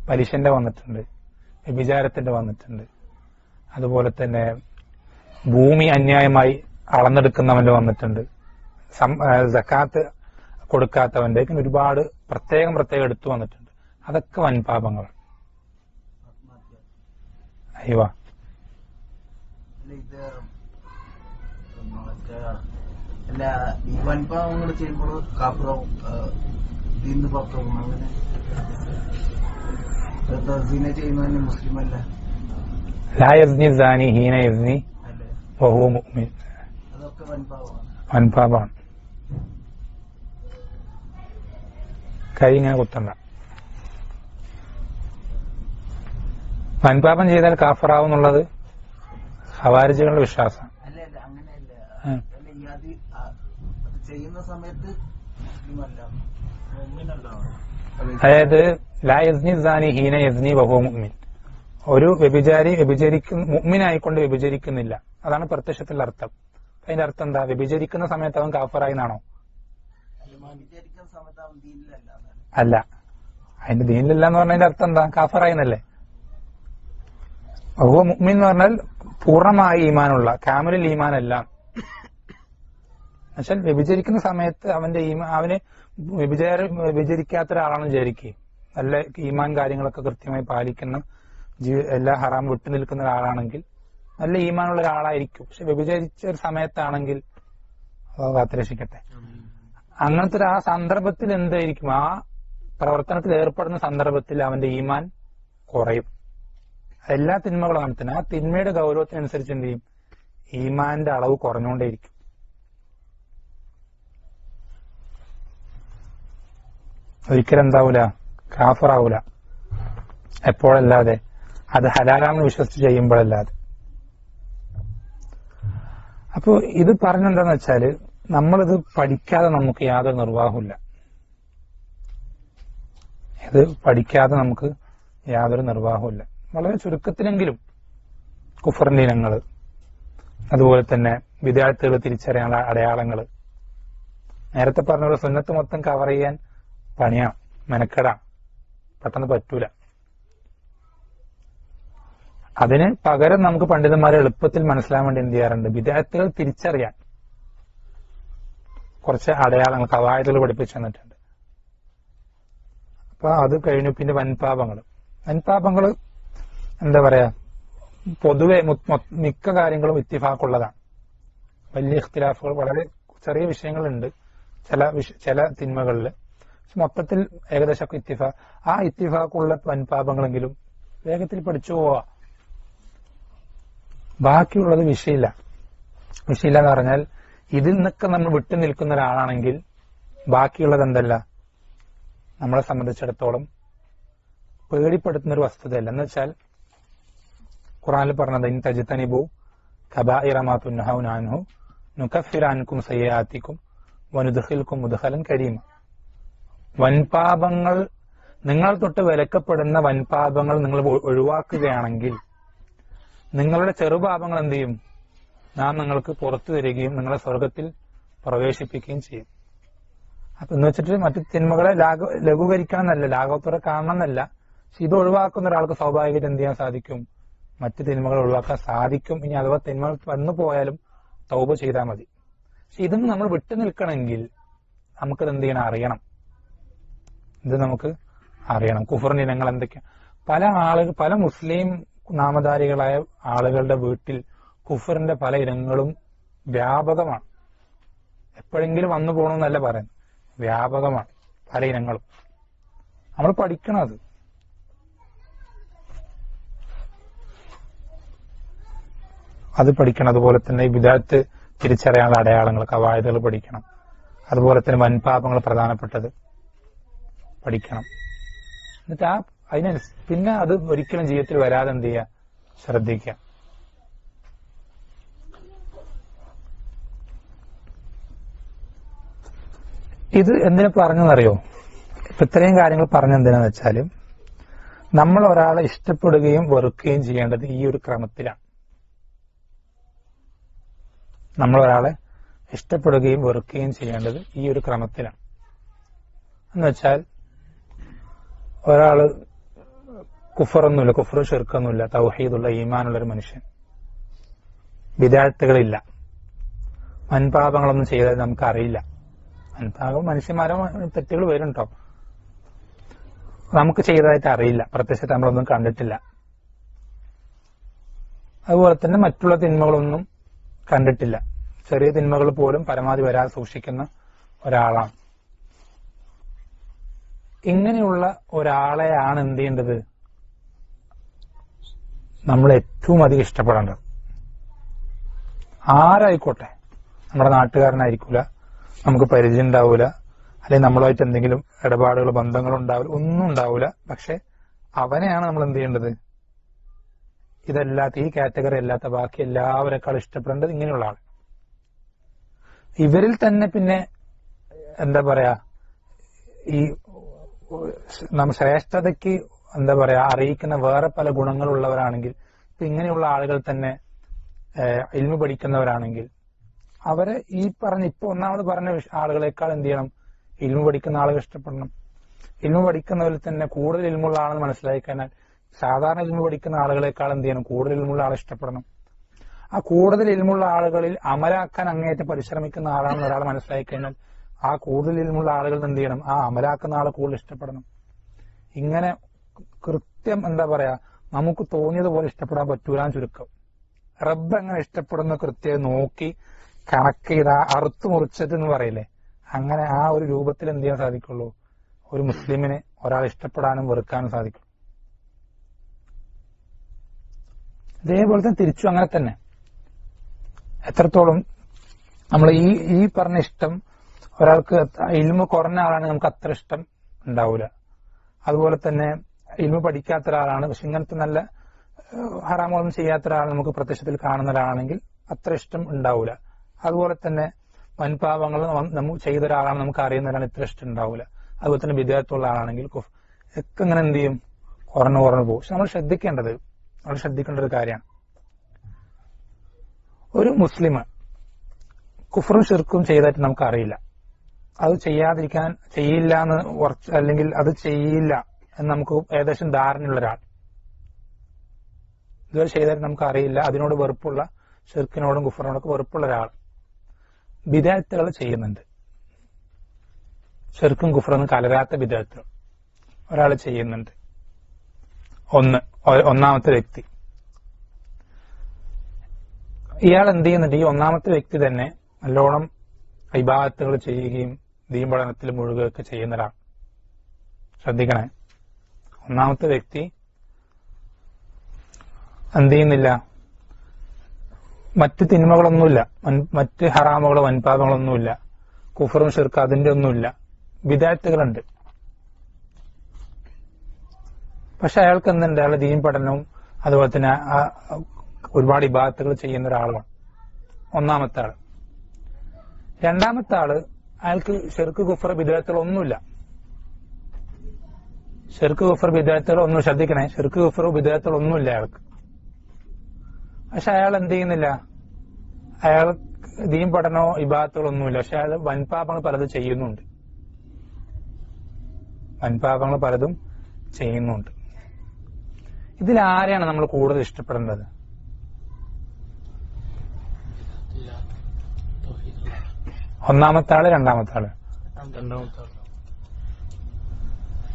പലിശന്റെ വന്നിട്ടുണ്ട്, വ്യഭിചാരത്തിന്റെ വന്നിട്ടുണ്ട്. അതുപോലെ തന്നെ ഭൂമി അന്യായമായി അളന്നെടുക്കുന്നവന്റെ വന്നിട്ടുണ്ട്. സക്കാത്ത് കൊടുക്കാത്തവന്റെ ഒരുപാട് പ്രത്യേകം എടുത്തു വന്നിട്ടുണ്ട്. അതൊക്കെ വൻപാപങ്ങൾ. അയ്യോ അല്ല, ഈ വൻപാവങ്ങൾ ചെയ്യുമ്പോൾ കാപ്പുറവും ദീന്ന് പുറത്തും അങ്ങനെ ചെയ്യുന്നതന്നെ മുസ്ലിം അല്ല. ലാ യസ്നി സാനി ഹീന യസ്നി വഹുവ മുഅ്മിൻ. അതൊക്കെ വൻപാവമാണ്. വൻപാപമാണ്. കൈ ഇങ്ങനെ കുത്തണ്ട. വൻപാപം ചെയ്താൽ കാഫറാവും എന്നുള്ളത് ഖവാരിജികളുടെ വിശ്വാസം. അല്ല അങ്ങനെയല്ല. ചെയ്യുന്ന സമയത്ത് അതായത് ലാ യസ്നി സാനി ഹീന യസ്നി വഹുവ മുഅ്മിൻ. ഒരു വ്യഭിചാരി മുഅ്മിനായിക്കൊണ്ട് വ്യഭിചരിക്കുന്നില്ല. അതാണ് പ്രത്യക്ഷത്തിലുള്ള അർത്ഥം. അതിന്റെ അർത്ഥം എന്താ? വ്യഭിചരിക്കുന്ന സമയത്ത് അവൻ കാഫറായി എന്നാണോ? അല്ല, അതിന്റെ ദീനിലല്ല എന്ന് പറഞ്ഞതിന്റെ അർത്ഥം എന്താ? കാഫറായി എന്നല്ലേ? വഹുവ മുഅ്മിൻ എന്ന് പറഞ്ഞാൽ പൂർണ്ണമായ ഈമാനുള്ള, കാമിലുൽ ഈമാനല്ല. എന്നുവെച്ചാൽ വ്യഭിചരിക്കുന്ന സമയത്ത് അവന് വ്യഭിചരിക്കാത്ത ഒരാളാണെന്ന് വിചാരിക്കുക. നല്ല ഈമാൻ കാര്യങ്ങളൊക്കെ കൃത്യമായി പാലിക്കുന്ന, എല്ലാ ഹറാം വിട്ടു നിൽക്കുന്ന ഒരാളാണെങ്കിൽ നല്ല ഈമാനുള്ള ഒരാളായിരിക്കും. പക്ഷെ വ്യഭിചരിച്ച ഒരു സമയത്താണെങ്കിൽ കാത്തുരക്ഷിക്കട്ടെ, അങ്ങനത്തെ ആ സന്ദർഭത്തിൽ എന്തായിരിക്കും? ആ പ്രവർത്തനത്തിൽ ഏർപ്പെടുന്ന സന്ദർഭത്തിൽ അവന്റെ ഈമാൻ കുറയും. എല്ലാ തിന്മകളും അങ്ങനെ തന്നെ. ആ തിന്മയുടെ ഗൗരവത്തിനനുസരിച്ച് എന്ത് ചെയ്യും? ഈമാന്റെ അളവ് കുറഞ്ഞുകൊണ്ടേയിരിക്കും. ഒരിക്കലും എന്താവൂല? കാഫറാവൂല. എപ്പോഴല്ലാതെ? അത് ഹലാലാണെന്ന് വിശ്വസിച്ച് ചെയ്യുമ്പോഴല്ലാതെ. അപ്പോ ഇത് പറഞ്ഞെന്താന്ന് വെച്ചാല്, നമ്മളിത് പഠിക്കാതെ നമുക്ക് യാതൊരു നിർവാഹമില്ല. ഇത് പഠിക്കാതെ നമുക്ക് യാതൊരു നിർവാഹമില്ല. വളരെ ചുരുക്കത്തിലെങ്കിലും കുഫറിന്റെ ഇനങ്ങള്, അതുപോലെ തന്നെ വിദ്യാർത്ഥികൾ തിരിച്ചറിയാനുള്ള അടയാളങ്ങള്, നേരത്തെ പറഞ്ഞ സുന്നത്ത് മൊത്തം കവർ ചെയ്യാൻ പണിയാണ്, മെനക്കെടാണ്, പെട്ടെന്ന് പറ്റൂല. അതിന് പകരം നമുക്ക് പണ്ഡിതന്മാരെ എളുപ്പത്തിൽ മനസ്സിലാൻ വേണ്ടി എന്ത് ചെയ്യാറുണ്ട്? വിദ്യാർത്ഥികൾ തിരിച്ചറിയാൻ കുറച്ച് അടയാളങ്ങൾ, കവായതുകൾ പഠിപ്പിച്ചു തന്നിട്ടുണ്ട്. അപ്പൊ അത് കഴിഞ്ഞു. പിന്നെ വൻപാപങ്ങള് എന്താ പറയാ, പൊതുവെ മിക്ക കാര്യങ്ങളും ഇത്തിഫാഖുള്ളതാണ്. വലിയ ഇഖ്തിലാഫുകൾ, വളരെ ചെറിയ വിഷയങ്ങളുണ്ട് ചില തിന്മകളിൽ. മൊത്തത്തിൽ ഏകദേശം ആ ഇത്തിഫാഖുള്ള വൻപാപങ്ങളെങ്കിലും വേഗത്തിൽ പഠിച്ചു പോവാ. ബാക്കിയുള്ളത് വിഷയമില്ല എന്ന് പറഞ്ഞാൽ, ഇതിൽ നിന്നൊക്കെ നമ്മൾ വിട്ടു നിൽക്കുന്ന ഒരാളാണെങ്കിൽ ബാക്കിയുള്ളത് എന്തല്ല, നമ്മളെ സംബന്ധിച്ചിടത്തോളം പേടിപ്പെടുത്തുന്ന ഒരു വസ്തുതയല്ല. എന്ന് വെച്ചാൽ ഖുർആനിൽ പറഞ്ഞത്, ഇൻ തജ്തനിബു കബായിറ മാ തുൻഹൗന അൻഹു നുകഫിറു അൻകും സയ്യിആതികും വനുദ്ഖിൽകും മുദ്ഖലൻ കരീമ. വൻപാപങ്ങൾ, നിങ്ങൾ തൊട്ട് വിലക്കപ്പെടുന്ന വൻപാപങ്ങൾ നിങ്ങൾ ഒഴിവാക്കുകയാണെങ്കിൽ നിങ്ങളുടെ ചെറുപാപങ്ങൾ എന്ത് ചെയ്യും? നാം നിങ്ങൾക്ക് പുറത്തു തരികയും നിങ്ങളെ സ്വർഗത്തിൽ പ്രവേശിപ്പിക്കുകയും ചെയ്യും. അപ്പൊ എന്ന് വെച്ചിട്ട് മറ്റു തിന്മകളെ ലഘൂകരിക്കണം എന്നല്ല, ലാഘവത്തോടെ കാണണം എന്നല്ല. പക്ഷെ ഇത് ഒഴിവാക്കുന്ന ഒരാൾക്ക് സ്വാഭാവികമായിട്ട് എന്ത് ചെയ്യാൻ സാധിക്കും? മറ്റു തിന്മകൾ ഒഴിവാക്കാൻ സാധിക്കും. ഇനി അഥവാ തിന്മകൾ വന്നു പോയാലും തൗബ ചെയ്താൽ മതി. പക്ഷെ ഇതൊന്നും നമ്മൾ വിട്ടു നിൽക്കണമെങ്കിൽ നമുക്കിത് എന്ത് ചെയ്യണം? അറിയണം. ഇത് നമുക്ക് അറിയണം. കുഫറിന്റെ ഇനങ്ങൾ എന്തൊക്കെയാണ്? പല മുസ്ലിം നാമധാരികളായ ആളുകളുടെ വീട്ടിൽ കുഫറിന്റെ പല ഇനങ്ങളും വ്യാപകമാണ്. എപ്പോഴെങ്കിലും വന്നു പോകണമെന്നല്ല പറയുന്നത്, വ്യാപകമാണ് പല ഇനങ്ങളും. നമ്മൾ പഠിക്കണം അത് പഠിക്കണം. അതുപോലെ തന്നെ ഈ വിദാത്ത് തിരിച്ചറിയാനുള്ള അടയാളങ്ങൾ, കവായതുകൾ പഠിക്കണം. അതുപോലെ തന്നെ വൻപാപങ്ങൾ പ്രധാനപ്പെട്ടത് പഠിക്കണം. എന്നിട്ട് പിന്നെ അത് ഒരിക്കലും ജീവിതത്തിൽ വരാതെ എന്ത് ചെയ്യുക? ശ്രദ്ധിക്കുക. ഇത് എന്തിനു പറഞ്ഞെന്നറിയോ? ഇത്രയും കാര്യങ്ങൾ പറഞ്ഞെന്തിനാന്ന് വെച്ചാല്, നമ്മൾ ഒരാളെ ഇഷ്ടപ്പെടുകയും വെറുക്കുകയും ചെയ്യേണ്ടത് ഈ ഒരു ക്രമത്തിലാണ്. നമ്മൾ ഒരാളെ ഇഷ്ടപ്പെടുകയും വെറുക്കുകയും ചെയ്യേണ്ടത് ഈ ഒരു ക്രമത്തിലാണ്. എന്നുവെച്ചാൽ, ഒരാള് കുഫറൊന്നുമില്ല, കുഫർ ഷിർക്കൊന്നുമില്ല, തൗഹീദുള്ള ഈമാനുള്ള ഒരു മനുഷ്യൻ, ബിദഅത്തുകളില്ല, വൻപാപങ്ങളൊന്നും ചെയ്താൽ നമുക്ക് അറിയില്ല. വൻപാപം മനുഷ്യന്മാരോ തെറ്റുകൾ വരുന്നുണ്ടോ, നമുക്ക് ചെയ്തതായിട്ട് അറിയില്ല, പ്രത്യക്ഷത്തിൽ നമ്മളൊന്നും കണ്ടിട്ടില്ല. അതുപോലെ തന്നെ മറ്റുള്ള തിന്മകളൊന്നും കണ്ടിട്ടില്ല, ചെറിയ തിന്മകൾ പോലും പരമാവധി വരാതെ സൂക്ഷിക്കുന്ന ഒരാളാണ്. ഇങ്ങനെയുള്ള ഒരാളെയാണ് എന്ത് ചെയ്യേണ്ടത്, നമ്മൾ ഏറ്റവും അധികം ഇഷ്ടപ്പെടേണ്ടത്. ആരായിക്കോട്ടെ, നമ്മുടെ നാട്ടുകാരനായിരിക്കൂല, നമുക്ക് പരിചയം ഉണ്ടാവൂല, അല്ലെങ്കിൽ നമ്മളുമായിട്ട് എന്തെങ്കിലും ഇടപാടുകൾ ബന്ധങ്ങൾ ഉണ്ടാവില്ല, ഒന്നും ഉണ്ടാവില്ല. പക്ഷെ അവനെയാണ് നമ്മൾ എന്ത് ചെയ്യേണ്ടത്, ഇതല്ലാത്ത ഈ കാറ്റഗറി അല്ലാത്ത ബാക്കി എല്ലാവരെക്കാളും ഇഷ്ടപ്പെടേണ്ടത് ഇങ്ങനെയുള്ള ആൾ. ഇവരിൽ തന്നെ പിന്നെ എന്താ പറയാ, ഈ ശ്രേഷ്ഠതയ്ക്ക് എന്താ പറയാ അറിയിക്കുന്ന വേറെ പല ഗുണങ്ങളുള്ളവരാണെങ്കിൽ, ഇപ്പൊ ഇങ്ങനെയുള്ള ആളുകൾ തന്നെ ഇൽമു പഠിക്കുന്നവരാണെങ്കിൽ അവരെ ഈ പറഞ്ഞ ഇപ്പൊ ഒന്നാമത് പറഞ്ഞ ആളുകളെക്കാൾ എന്ത് ചെയ്യണം, ഇൽമു പഠിക്കുന്ന ആളുകൾ ഇഷ്ടപ്പെടണം. ഇൽമു പഠിക്കുന്നവരിൽ തന്നെ കൂടുതൽ ഇൽമുള്ള ആളെന്ന് മനസ്സിലാക്കി കഴിഞ്ഞാൽ സാധാരണ ഇൽമു പഠിക്കുന്ന ആളുകളെക്കാൾ എന്ത് ചെയ്യണം, കൂടുതൽ ഇൽമുള്ള ആളെ ഇഷ്ടപ്പെടണം. ആ കൂടുതൽ ഇൽമുള്ള ആളുകളിൽ അമലാക്കാൻ അങ്ങേയറ്റം പരിശ്രമിക്കുന്ന ആളാണെന്ന് ഒരാൾ മനസ്സിലാക്കി കഴിഞ്ഞാൽ ആ കൂടുതൽ ഇൽമുള്ള ആളുകൾ എന്ത് ചെയ്യണം, ആ അമലാക്കുന്ന ആളെ കൂടുതൽ ഇഷ്ടപ്പെടണം. ഇങ്ങനെ കൃത്യം എന്താ പറയാ, നമുക്ക് തോന്നിയതുപോലെ ഇഷ്ടപ്പെടാൻ പറ്റൂലാന്ന് ചുരുക്കം. റബ്ബ് എങ്ങനെ ഇഷ്ടപ്പെടുന്ന കൃത്യം നോക്കി കണക്ക് ചെയ്ത് അറുത്തു മുറിച്ചത് എന്ന് പറയില്ലേ, അങ്ങനെ ആ ഒരു രൂപത്തിൽ എന്ത് ചെയ്യാൻ സാധിക്കുള്ളൂ, ഒരു മുസ്ലിമിനെ ഒരാൾ ഇഷ്ടപ്പെടാനും വെറുക്കാനും സാധിക്കും. ഇതേപോലെ തന്നെ തിരിച്ചു അങ്ങനെ തന്നെ. എത്രത്തോളം നമ്മൾ ഈ പറഞ്ഞ ഇഷ്ടം ഒരാൾക്ക് ഇൽമു കുറഞ്ഞ ആളാണ്, നമുക്ക് അത്ര ഇഷ്ടം ഉണ്ടാവൂല. അതുപോലെ തന്നെ ഇൽമു പഠിക്കാത്ത ഒരാളാണ്, പക്ഷെ ഇങ്ങനത്തെ നല്ല ഹറാമൊന്നും ചെയ്യാത്ത ഒരാൾ നമുക്ക് പ്രത്യക്ഷത്തിൽ കാണുന്ന ഒരാളാണെങ്കിൽ അത്ര ഇഷ്ടം ഉണ്ടാവൂല. അതുപോലെ തന്നെ വൻപാപങ്ങൾ നമുക്ക് ചെയ്ത ഒരാളാണ്, നമുക്ക് അറിയുന്ന ഒരാൾ ഇത്ര ഇഷ്ടം ഉണ്ടാവൂല. അതുപോലെ തന്നെ വിദേഹത്തുള്ള ആളാണെങ്കിൽ ഒക്കെ ഇങ്ങനെ എന്ത് ചെയ്യും, കുറഞ്ഞു പോകും. പക്ഷെ നമ്മൾ ശ്രദ്ധിക്കേണ്ട ഒരു കാര്യമാണ്, ഒരു മുസ്ലിം കുഫറും ഷിർക്കും ചെയ്തായിട്ട് നമുക്ക് അറിയില്ല, അത് ചെയ്യില്ല എന്ന് അല്ലെങ്കിൽ അത് ചെയ്യില്ല എന്ന് നമുക്ക് ഏകദേശം ധാരണയുള്ള ഒരാൾ, ഇതുവരെ ചെയ്തായിട്ട് നമുക്ക് അറിയില്ല, അതിനോട് വെറുപ്പുള്ള, ഷിർക്കിനോടും കുഫറിനോടൊക്കെ വെറുപ്പുള്ള ഒരാൾ ബിദഅത്തുകൾ ചെയ്യുന്നുണ്ട്. ഷിർക്കും കുഫറൊന്നും കലരാത്ത ബിദഅത്തുകൾ ഒരാൾ ചെയ്യുന്നുണ്ട്. ഒന്നാമത്തെ വ്യക്തി ഇയാൾ എന്ത് ചെയ്യുന്നുണ്ട്, ഈ ഒന്നാമത്തെ വ്യക്തി തന്നെ നല്ലോണം ഇബാദത്തുകൾ ചെയ്യുകയും ദീൻ പഠനത്തിൽ മുഴുകുകയൊക്കെ ചെയ്യുന്ന ഒരാൾ. ശ്രദ്ധിക്കണേ, ഒന്നാമത്തെ വ്യക്തി എന്ത് ചെയ്യുന്നില്ല, മറ്റ് തിന്മകളൊന്നുമില്ല, മറ്റ് ഹറാമുകളോ വൻപാപങ്ങളൊന്നുമില്ല, കുഫറും ഷിർക്ക് അതിന്റെ ഒന്നുമില്ല, ബിദഅത്തുകളുണ്ട്. പക്ഷെ അയാൾക്ക് എന്തുണ്ട്, അയാളുടെ ദീൻ പഠനവും അതുപോലെ തന്നെ ഒരുപാട് ഇബാദത്തുകൾ ചെയ്യുന്ന ഒരാളാണ് ഒന്നാമത്തെ ആള്. രണ്ടാമത്തെ ആള് അയാൾക്ക് ഷിർക്ക് കുഫർ ബിദഅത്തുകളൊന്നുമില്ല. ഷിർക്ക് കുഫർ ബിദഅത്തുകളൊന്നും, ശ്രദ്ധിക്കണേ, ഷിർക്ക് കുഫർ ബിദഅത്തുകളൊന്നുമില്ല അയാൾക്ക്. പക്ഷെ അയാൾ എന്ത് ചെയ്യുന്നില്ല, അയാൾ ദീൻ പഠനമോ ഇബാദത്തുകളൊന്നുമില്ല, പക്ഷെ അയാൾ വൻപാപങ്ങൾ പലതും ചെയ്യുന്നുണ്ട്. ഇതിൽ ആരെയാണ് നമ്മൾ കൂടുതൽ ഇഷ്ടപ്പെടേണ്ടത്? ഒന്നാമത്തെ ആള്, രണ്ടാമത്തെ ആള്?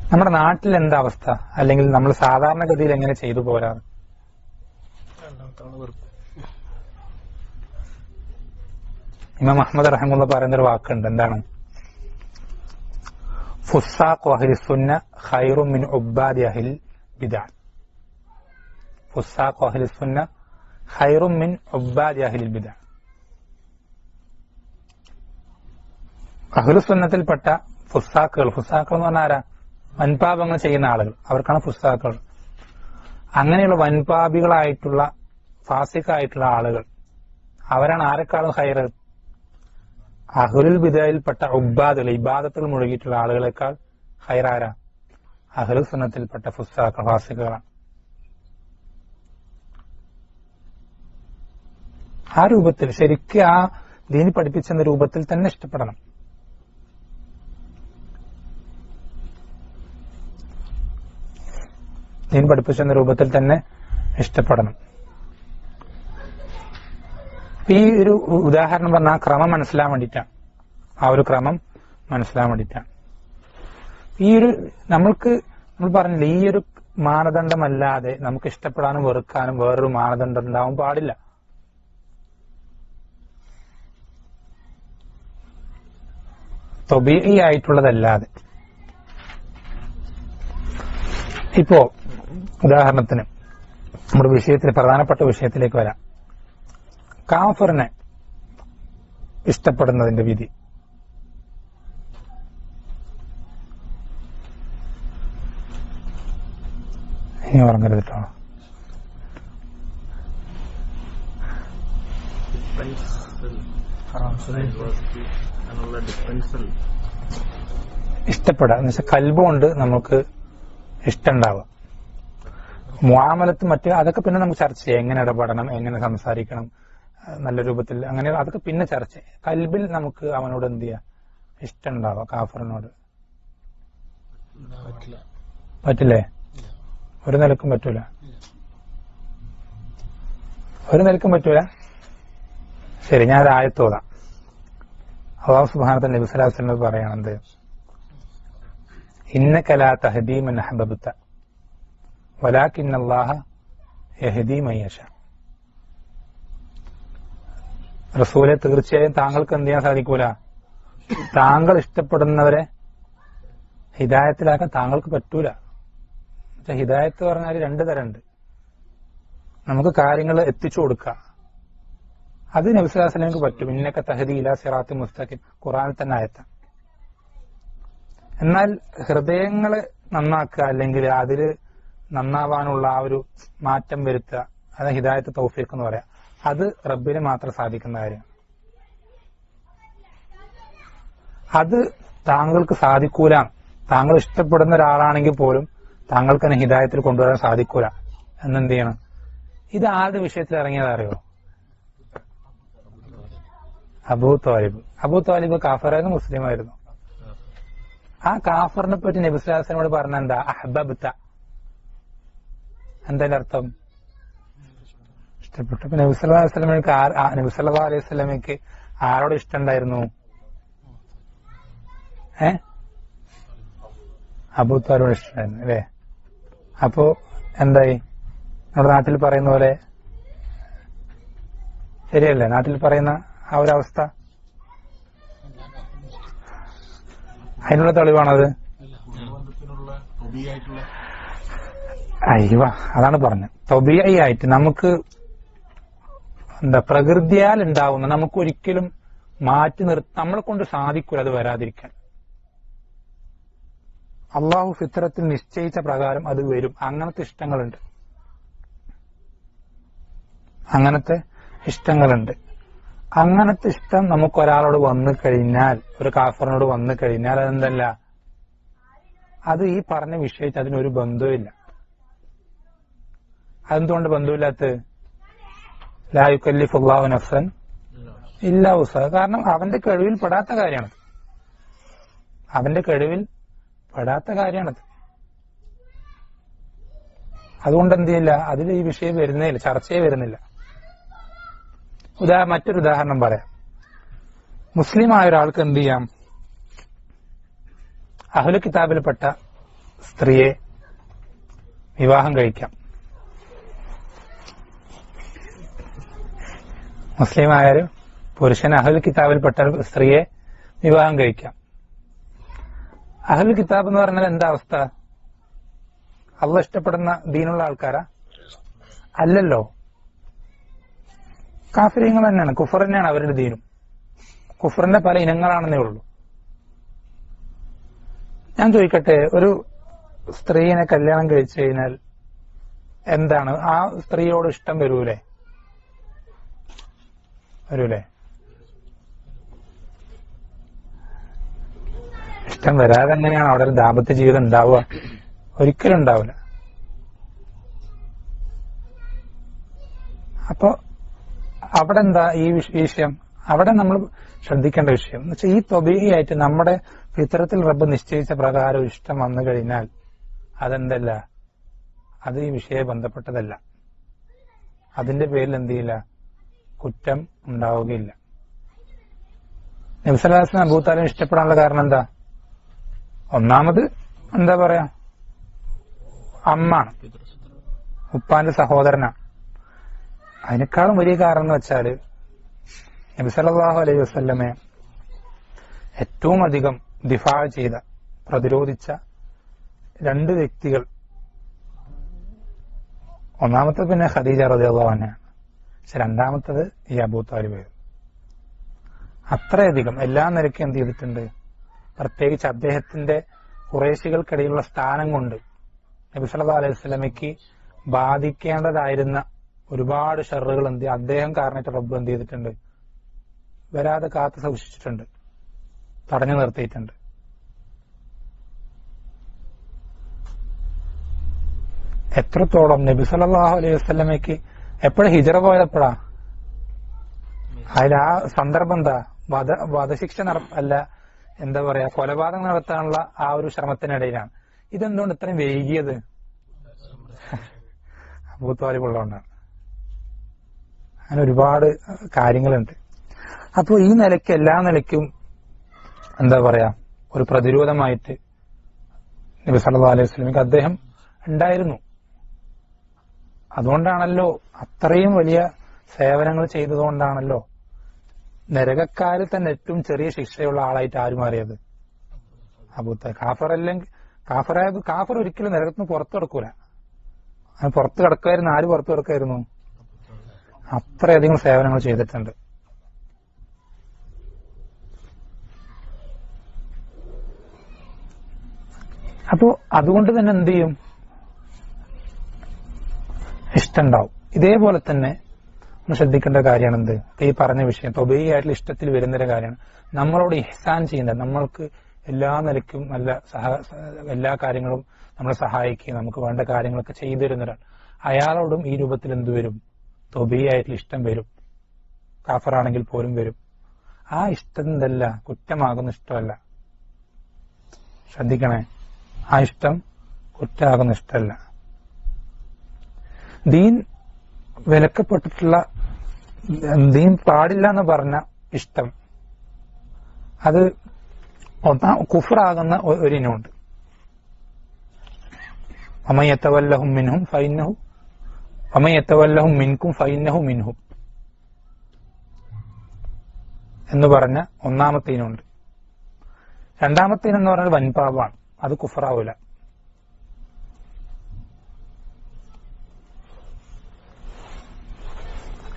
നമ്മുടെ നാട്ടിൽ എന്താ അവസ്ഥ, അല്ലെങ്കിൽ നമ്മൾ സാധാരണഗതിയിൽ എങ്ങനെ ചെയ്തു പോരാറ്? ഇമാം അഹ്മദ് റഹിമഹുല്ലാ പറയുന്നൊരു വാക്കുണ്ട്, എന്താണ്? ഫുസ്സാഖു അഹ്ലി സുന്ന ഖൈറും മിൻ ഉബ്ബാദി അഹ്ലിൽ ബിദ്അ. ഫുസ്സാഖു അഹ്ലി സുന്ന ഖൈറും മിൻ ഉബ്ബാദി അഹ്ലിൽ ബിദ്അ. അഹ്ലുസുന്നത്തിൽപ്പെട്ട ഫുസ്സാഖുകൾ എന്ന് പറഞ്ഞാൽ ആരാ? വൻപാപങ്ങൾ ചെയ്യുന്ന ആളുകൾ, അവർക്കാണ് ഫുസ്സാഖുകൾ. അങ്ങനെയുള്ള വൻപാപികളായിട്ടുള്ള ഫാസിഖായിട്ടുള്ള ആളുകൾ, അവരാണ് ആരെക്കാളും ഖൈറ്? അഹ്ലുൽ ബിദ്അയിൽപ്പെട്ട ഉബ്ബാദുകൾ, ഇബാദത്തുകൾ മുഴുകിയിട്ടുള്ള ആളുകളെക്കാൾ ഖൈറാരാ? അഹ്ലുസുന്നത്തിൽപ്പെട്ട ഫുസ്സാഖുകൾ, ഫാസിഖുകളാണ്. ആ രൂപത്തിൽ ശരിക്കും ആ ദീനി പഠിപ്പിച്ചെന്ന രൂപത്തിൽ തന്നെ ഇഷ്ടപ്പെടണം. ദീൻ പഠിപ്പിച്ചെന്ന രൂപത്തിൽ തന്നെ ഇഷ്ടപ്പെടണം. ഈ ഒരു ഉദാഹരണം പറഞ്ഞ ആ ക്രമം മനസ്സിലാൻ വേണ്ടിയിട്ടാണ്. ആ ഒരു ക്രമം മനസ്സിലാൻ വേണ്ടിയിട്ടാണ്. ഈ ഒരു നമ്മൾ പറഞ്ഞില്ല, ഈ ഒരു മാനദണ്ഡമല്ലാതെ നമുക്ക് ഇഷ്ടപ്പെടാനും വെറുക്കാനും വേറൊരു മാനദണ്ഡം ഉണ്ടാവാൻ പാടില്ല. ത്വബീഇ ആയിട്ടുള്ളതല്ലാതെ. ഇപ്പോ ഉദാഹരണത്തിന് നമ്മുടെ വിഷയത്തിൽ പ്രധാനപ്പെട്ട വിഷയത്തിലേക്ക് വരാം. കാഫിറിനെ ഇഷ്ടപ്പെടുന്നതിന്റെ വിധി. ഇനി ഉറങ്ങരുത് കേട്ടോ. ഇഷ്ടപ്പെടാം എന്ന് വെച്ചാൽ കൽബുകൊണ്ട് നമുക്ക് ഇഷ്ടമുണ്ടാവുക. മുആമലത്ത് മറ്റ് അതൊക്കെ പിന്നെ നമുക്ക് ചർച്ച ചെയ്യാം. എങ്ങനെ ഇടപെടണം, എങ്ങനെ സംസാരിക്കണം, നല്ല രൂപത്തിൽ, അങ്ങനെ അതൊക്കെ പിന്നെ ചർച്ച ചെയ്യാം. കൽബിൽ നമുക്ക് അവനോട് എന്ത് ചെയ്യാം, ഇഷ്ടമുണ്ടാവുക. കാഫറിനോട് പറ്റില്ലേ? ഒരു നിലക്കും പറ്റൂല. ഒരു നിലക്കും പറ്റൂല. ശരി, ഞാൻ ഒരു ആയത്ത് ഓതാം. അല്ലാഹു സുബ്ഹാനഹു വതആല നബി സല്ലല്ലാഹു അലൈഹി വസല്ലം പറയുന്നത്, ഇന്നക ലാ തഹ്ദീ മൻ അഹ്ബബ്ത വലാകിന്നല്ലാഹ യഹ്ദീ മൻ യശാ. റസൂലെ, തീർച്ചയായും താങ്കൾക്ക് എന്ത് ചെയ്യാൻ സാധിക്കൂല, താങ്കൾ ഇഷ്ടപ്പെടുന്നവരെ ഹിദായത്തിലാക്കാൻ താങ്കൾക്ക് പറ്റൂല. ഹിദായത്ത് പറഞ്ഞാൽ രണ്ടു തരമുണ്ട്. നമുക്ക് കാര്യങ്ങൾ എത്തിച്ചു കൊടുക്കുക, അത് നബി സല്ലല്ലാഹു അലൈഹി വസല്ലമക്ക് പറ്റും. ഇന്നക തഹ്ദീ ഇലാ സിറാത്തിൻ മുസ്തഖീം, ഖുർആനിൽ തന്നെ ആയത്ത. എന്നാൽ ഹൃദയങ്ങളെ നന്നാക്കുക, അല്ലെങ്കിൽ അതിൽ നന്നാവാനുള്ള ആ ഒരു മാറ്റം വരുത്തുക, അത് ഹിദായത്ത് തൗഫീഖ് എന്ന് പറയാം. അത് റബ്ബിന് മാത്രം സാധിക്കുന്ന കാര്യമാണ്. അത് താങ്കൾക്ക് സാധിക്കൂല. താങ്കൾ ഇഷ്ടപ്പെടുന്ന ഒരാളാണെങ്കിൽ പോലും താങ്കൾക്ക് തന്നെ ഹിദായത്തിൽ കൊണ്ടുവരാൻ സാധിക്കൂല. എന്നെന്ത് ചെയ്യണം? ഇത് ആരുടെ വിഷയത്തിൽ ഇറങ്ങിയതാ അറിയോ? അബൂ ത്വാലിബ്. അബൂ ത്വാലിബ് കാഫറായിരുന്നു, മുസ്ലിം ആയിരുന്നു. ആ കാഫറിനെ പറ്റി നബി സല്ലല്ലാഹു അലൈഹി വസല്ലമയോട് പറഞ്ഞ എന്താ? അഹ്ബബ്ത. എന്താ അർത്ഥം? ഇഷ്ടപ്പെട്ടു. അപ്പൊ നബി സല്ലല്ലാഹു അലൈഹി വസല്ലമയ്ക്ക് ആരോട് ഇഷ്ടമുണ്ടായിരുന്നു? അബൂ ത്വാലിബിനോട് ഇഷ്ടമായിരുന്നു അല്ലേ? അപ്പോ എന്തായി? നമ്മുടെ നാട്ടിൽ പറയുന്ന പോലെ ശരിയല്ലേ? നാട്ടിൽ പറയുന്ന ആ ഒരു അവസ്ഥ, അതിനുള്ള തെളിവാണത്. അയ്യോ, അതാണ് പറഞ്ഞത്. ത്വബീഇ ആയിട്ട് നമുക്ക് എന്താ, പ്രകൃതിയാൽ ഉണ്ടാവുന്ന, നമുക്ക് ഒരിക്കലും മാറ്റി നമ്മളെ കൊണ്ട് സാധിക്കൂല അത് വരാതിരിക്കാൻ. അള്ളാഹു ഫിത്രത്തിൽ നിശ്ചയിച്ച പ്രകാരം അത് വരും. അങ്ങനത്തെ ഇഷ്ടങ്ങളുണ്ട്. അങ്ങനത്തെ ഇഷ്ടം നമുക്ക് ഒരാളോട് വന്നു കഴിഞ്ഞാൽ, ഒരു കാഫറിനോട് വന്നു കഴിഞ്ഞാൽ, അതെന്തല്ല, അത് ഈ പറഞ്ഞ വിഷയത്തിൽ അതിനൊരു ബന്ധവുമില്ല. അതെന്തുകൊണ്ട് ബന്ധമില്ലാത്തത്? ലാ യുകല്ലിഫുല്ലാഹു നഫ്സൻ ഇല്ലാ വുസ്അഹാ. കാരണം അവന്റെ കഴിവിൽ പെടാത്ത കാര്യമാണത്. അതുകൊണ്ട് എന്ത് ചെയ്യില്ല, അതിൽ ഈ വിഷയം വരുന്നില്ല, ചർച്ചയെ വരുന്നില്ല. മറ്റൊരു ഉദാഹരണം പറയാം. മുസ്ലിമായ ഒരാൾക്ക് എന്ത് ചെയ്യാം? അഹ്ലു കിതാബിൽപ്പെട്ട സ്ത്രീയെ വിവാഹം കഴിക്കാം. മുസ്ലിമായ ഒരു പുരുഷൻ അഹ്ലു കിതാബിൽപ്പെട്ട സ്ത്രീയെ വിവാഹം കഴിക്കാം. അഹ്ലുൽ കിതാബ് എന്ന് പറഞ്ഞാൽ എന്താ അവസ്ഥ? അള്ളാഹ് ഇഷ്ടപ്പെടുന്ന ദീനുള്ള ആൾക്കാരാ? അല്ലല്ലോ, കാഫിര്യങ്ങൾ തന്നെയാണ്. കുഫർ തന്നെയാണ് അവരുടെ ദീനും. കുഫറിന്റെ പല ഇനങ്ങളാണെന്നേ ഉള്ളൂ. ഞാൻ ചോദിക്കട്ടെ, ഒരു സ്ത്രീയെ കല്യാണം കഴിച്ചു കഴിഞ്ഞാൽ എന്താണ് ആ സ്ത്രീയോട് ഇഷ്ടം വരൂലേ? ഇഷ്ടം വരാതെ എങ്ങനെയാണ് അവിടെ ഒരു ദാമ്പത്യ ജീവിതം ഉണ്ടാവുക? ഒരിക്കലും ഉണ്ടാവില്ല. അപ്പൊ അവിടെ എന്താ ഈ വിഷയം? അവിടെ നമ്മൾ ശ്രദ്ധിക്കേണ്ട വിഷയം എന്ന് വെച്ചാൽ, ഈ ത്വബീഇ ആയിട്ട് നമ്മുടെ ഫിത്രത്തിൽ റബ്ബ് നിശ്ചയിച്ച പ്രകാരം ഇഷ്ടം വന്നു കഴിഞ്ഞാൽ അതെന്തല്ല, അത് ഈ വിഷയമായി ബന്ധപ്പെട്ടതല്ല. അതിന്റെ പേരിൽ എന്ത് ചെയ്യില്ല, കുറ്റം ഉണ്ടാവുകയില്ല. നബി സല്ലല്ലാഹു അലൈഹി വസല്ലം അബൂ താലിബിനെ ഇഷ്ടപ്പെടാനുള്ള കാരണം എന്താ? ഒന്നാമത് എന്താ പറയാ, അമ്മാണ്, ഉപ്പാന്റെ സഹോദരനാണ്. അതിനേക്കാളും വലിയ കാരണം എന്ന് വെച്ചാല് നബി സല്ലല്ലാഹു അലൈഹി വസല്ലമയെ ഏറ്റവും അധികം ദിഫാ ചെയ്ത, പ്രതിരോധിച്ച രണ്ട് വ്യക്തികൾ, ഒന്നാമത്തത് പിന്നെ ഖദീജ റളിയല്ലാഹു അൻഹയാണ്. പക്ഷെ രണ്ടാമത്തത് ഈ അബൂ താലിബ്. അത്രയധികം എല്ലാ നിലയ്ക്കും എന്ത് ചെയ്തിട്ടുണ്ട്, പ്രത്യേകിച്ച് അദ്ദേഹത്തിന്റെ ഖുറൈശികൾക്കിടയിലുള്ള സ്ഥാനം കൊണ്ട് നബി സല്ലല്ലാഹു അലൈഹി വസല്ലമയ്ക്ക് ബാധിക്കേണ്ടതായിരുന്ന ഒരുപാട് ഷർറുകൾ അദ്ദേഹം കാരണമായിട്ട് റബ്ബ് എന്ത് ചെയ്തിട്ടുണ്ട്, വരാതെ കാത്തു സൂക്ഷിച്ചിട്ടുണ്ട്, തടഞ്ഞു നിർത്തിയിട്ടുണ്ട്. എത്രത്തോളം നബി സല്ലല്ലാഹു അലൈഹി വസല്ലമയ്ക്ക് എപ്പോഴും ഹിജറ പോയതെപ്പോഴാ, അതിൽ ആ സന്ദർഭം എന്താ, വധശിക്ഷ അല്ല, എന്താ പറയാ, കൊലപാതകം നടത്താനുള്ള ആ ഒരു ശ്രമത്തിനിടയിലാണ്. ഇതെന്തുകൊണ്ട് ഇത്രയും വൈകിയത്? അബൂ താലിബ് ഉള്ളതുകൊണ്ടാണ്. അങ്ങനെ ഒരുപാട് കാര്യങ്ങളുണ്ട്. അപ്പൊ ഈ നിലയ്ക്ക് എല്ലാ നിലയ്ക്കും എന്താ പറയാ, ഒരു പ്രതിരോധമായിട്ട് നബി സല്ലല്ലാഹു അലൈഹി വസല്ലമയ്ക്ക് അദ്ദേഹം ഉണ്ടായിരുന്നു. അതുകൊണ്ടാണല്ലോ, അത്രയും വലിയ സേവനങ്ങൾ ചെയ്തതുകൊണ്ടാണല്ലോ നരകക്കാരിൽ തന്നെ ഏറ്റവും ചെറിയ ശിക്ഷയുള്ള ആളായിട്ട് ആര് മാറിയത്? അബൂ താലിബ്. കാഫർ ഒരിക്കലും നരകത്തിന് പുറത്തു കിടക്കൂല. അങ്ങനെ പുറത്ത് കിടക്കുമായിരുന്നു. ആര് പുറത്തു കിടക്കായിരുന്നു? അത്രയധികം സേവനങ്ങൾ ചെയ്തിട്ടുണ്ട്. അപ്പോ അതുകൊണ്ട് തന്നെ എന്ത് ചെയ്യും, ഇഷ്ടമുണ്ടാവും. ഇതേപോലെ തന്നെ നമ്മൾ ശ്രദ്ധിക്കേണ്ട കാര്യമാണ് എന്ത്, ഈ പറഞ്ഞ വിഷയം തൊബീയായിട്ടുള്ള ഇഷ്ടത്തിൽ വരുന്നൊരു കാര്യമാണ്. നമ്മളോട് ഇഹ്സാൻ ചെയ്യുന്നത്, നമ്മൾക്ക് എല്ലാ നിലയ്ക്കും നല്ല എല്ലാ കാര്യങ്ങളും നമ്മളെ സഹായിക്കുകയും നമുക്ക് വേണ്ട കാര്യങ്ങളൊക്കെ ചെയ്തു തരുന്നൊരാൾ, അയാളോടും ഈ രൂപത്തിൽ എന്ത് വരും, തൊബീയായിട്ടുള്ള ഇഷ്ടം വരും. കാഫറാണെങ്കിൽ പോലും വരും. ആ ഇഷ്ടം എന്തല്ല, കുറ്റമാകുന്ന ഇഷ്ടമല്ല. ശ്രദ്ധിക്കണേ, ആ ഇഷ്ടം കുറ്റമാകുന്ന ഇഷ്ടമല്ല. ദീൻ വിലക്കപ്പെട്ടിട്ടുള്ള, ദീൻ പാടില്ല എന്ന് പറഞ്ഞ ഇഷ്ടം, അത് കുഫറാകുന്ന ഒരിനമുണ്ട്. വമൻ യതവല്ലഹും മിൻകും ഫഇന്നഹു മിൻഹും എന്ന് പറഞ്ഞ ഒന്നാമത്തെ ഇനമുണ്ട്. രണ്ടാമത്തെ ഇനം എന്ന് പറഞ്ഞാൽ വൻപാപാണ്. അത് കുഫറാവൂല.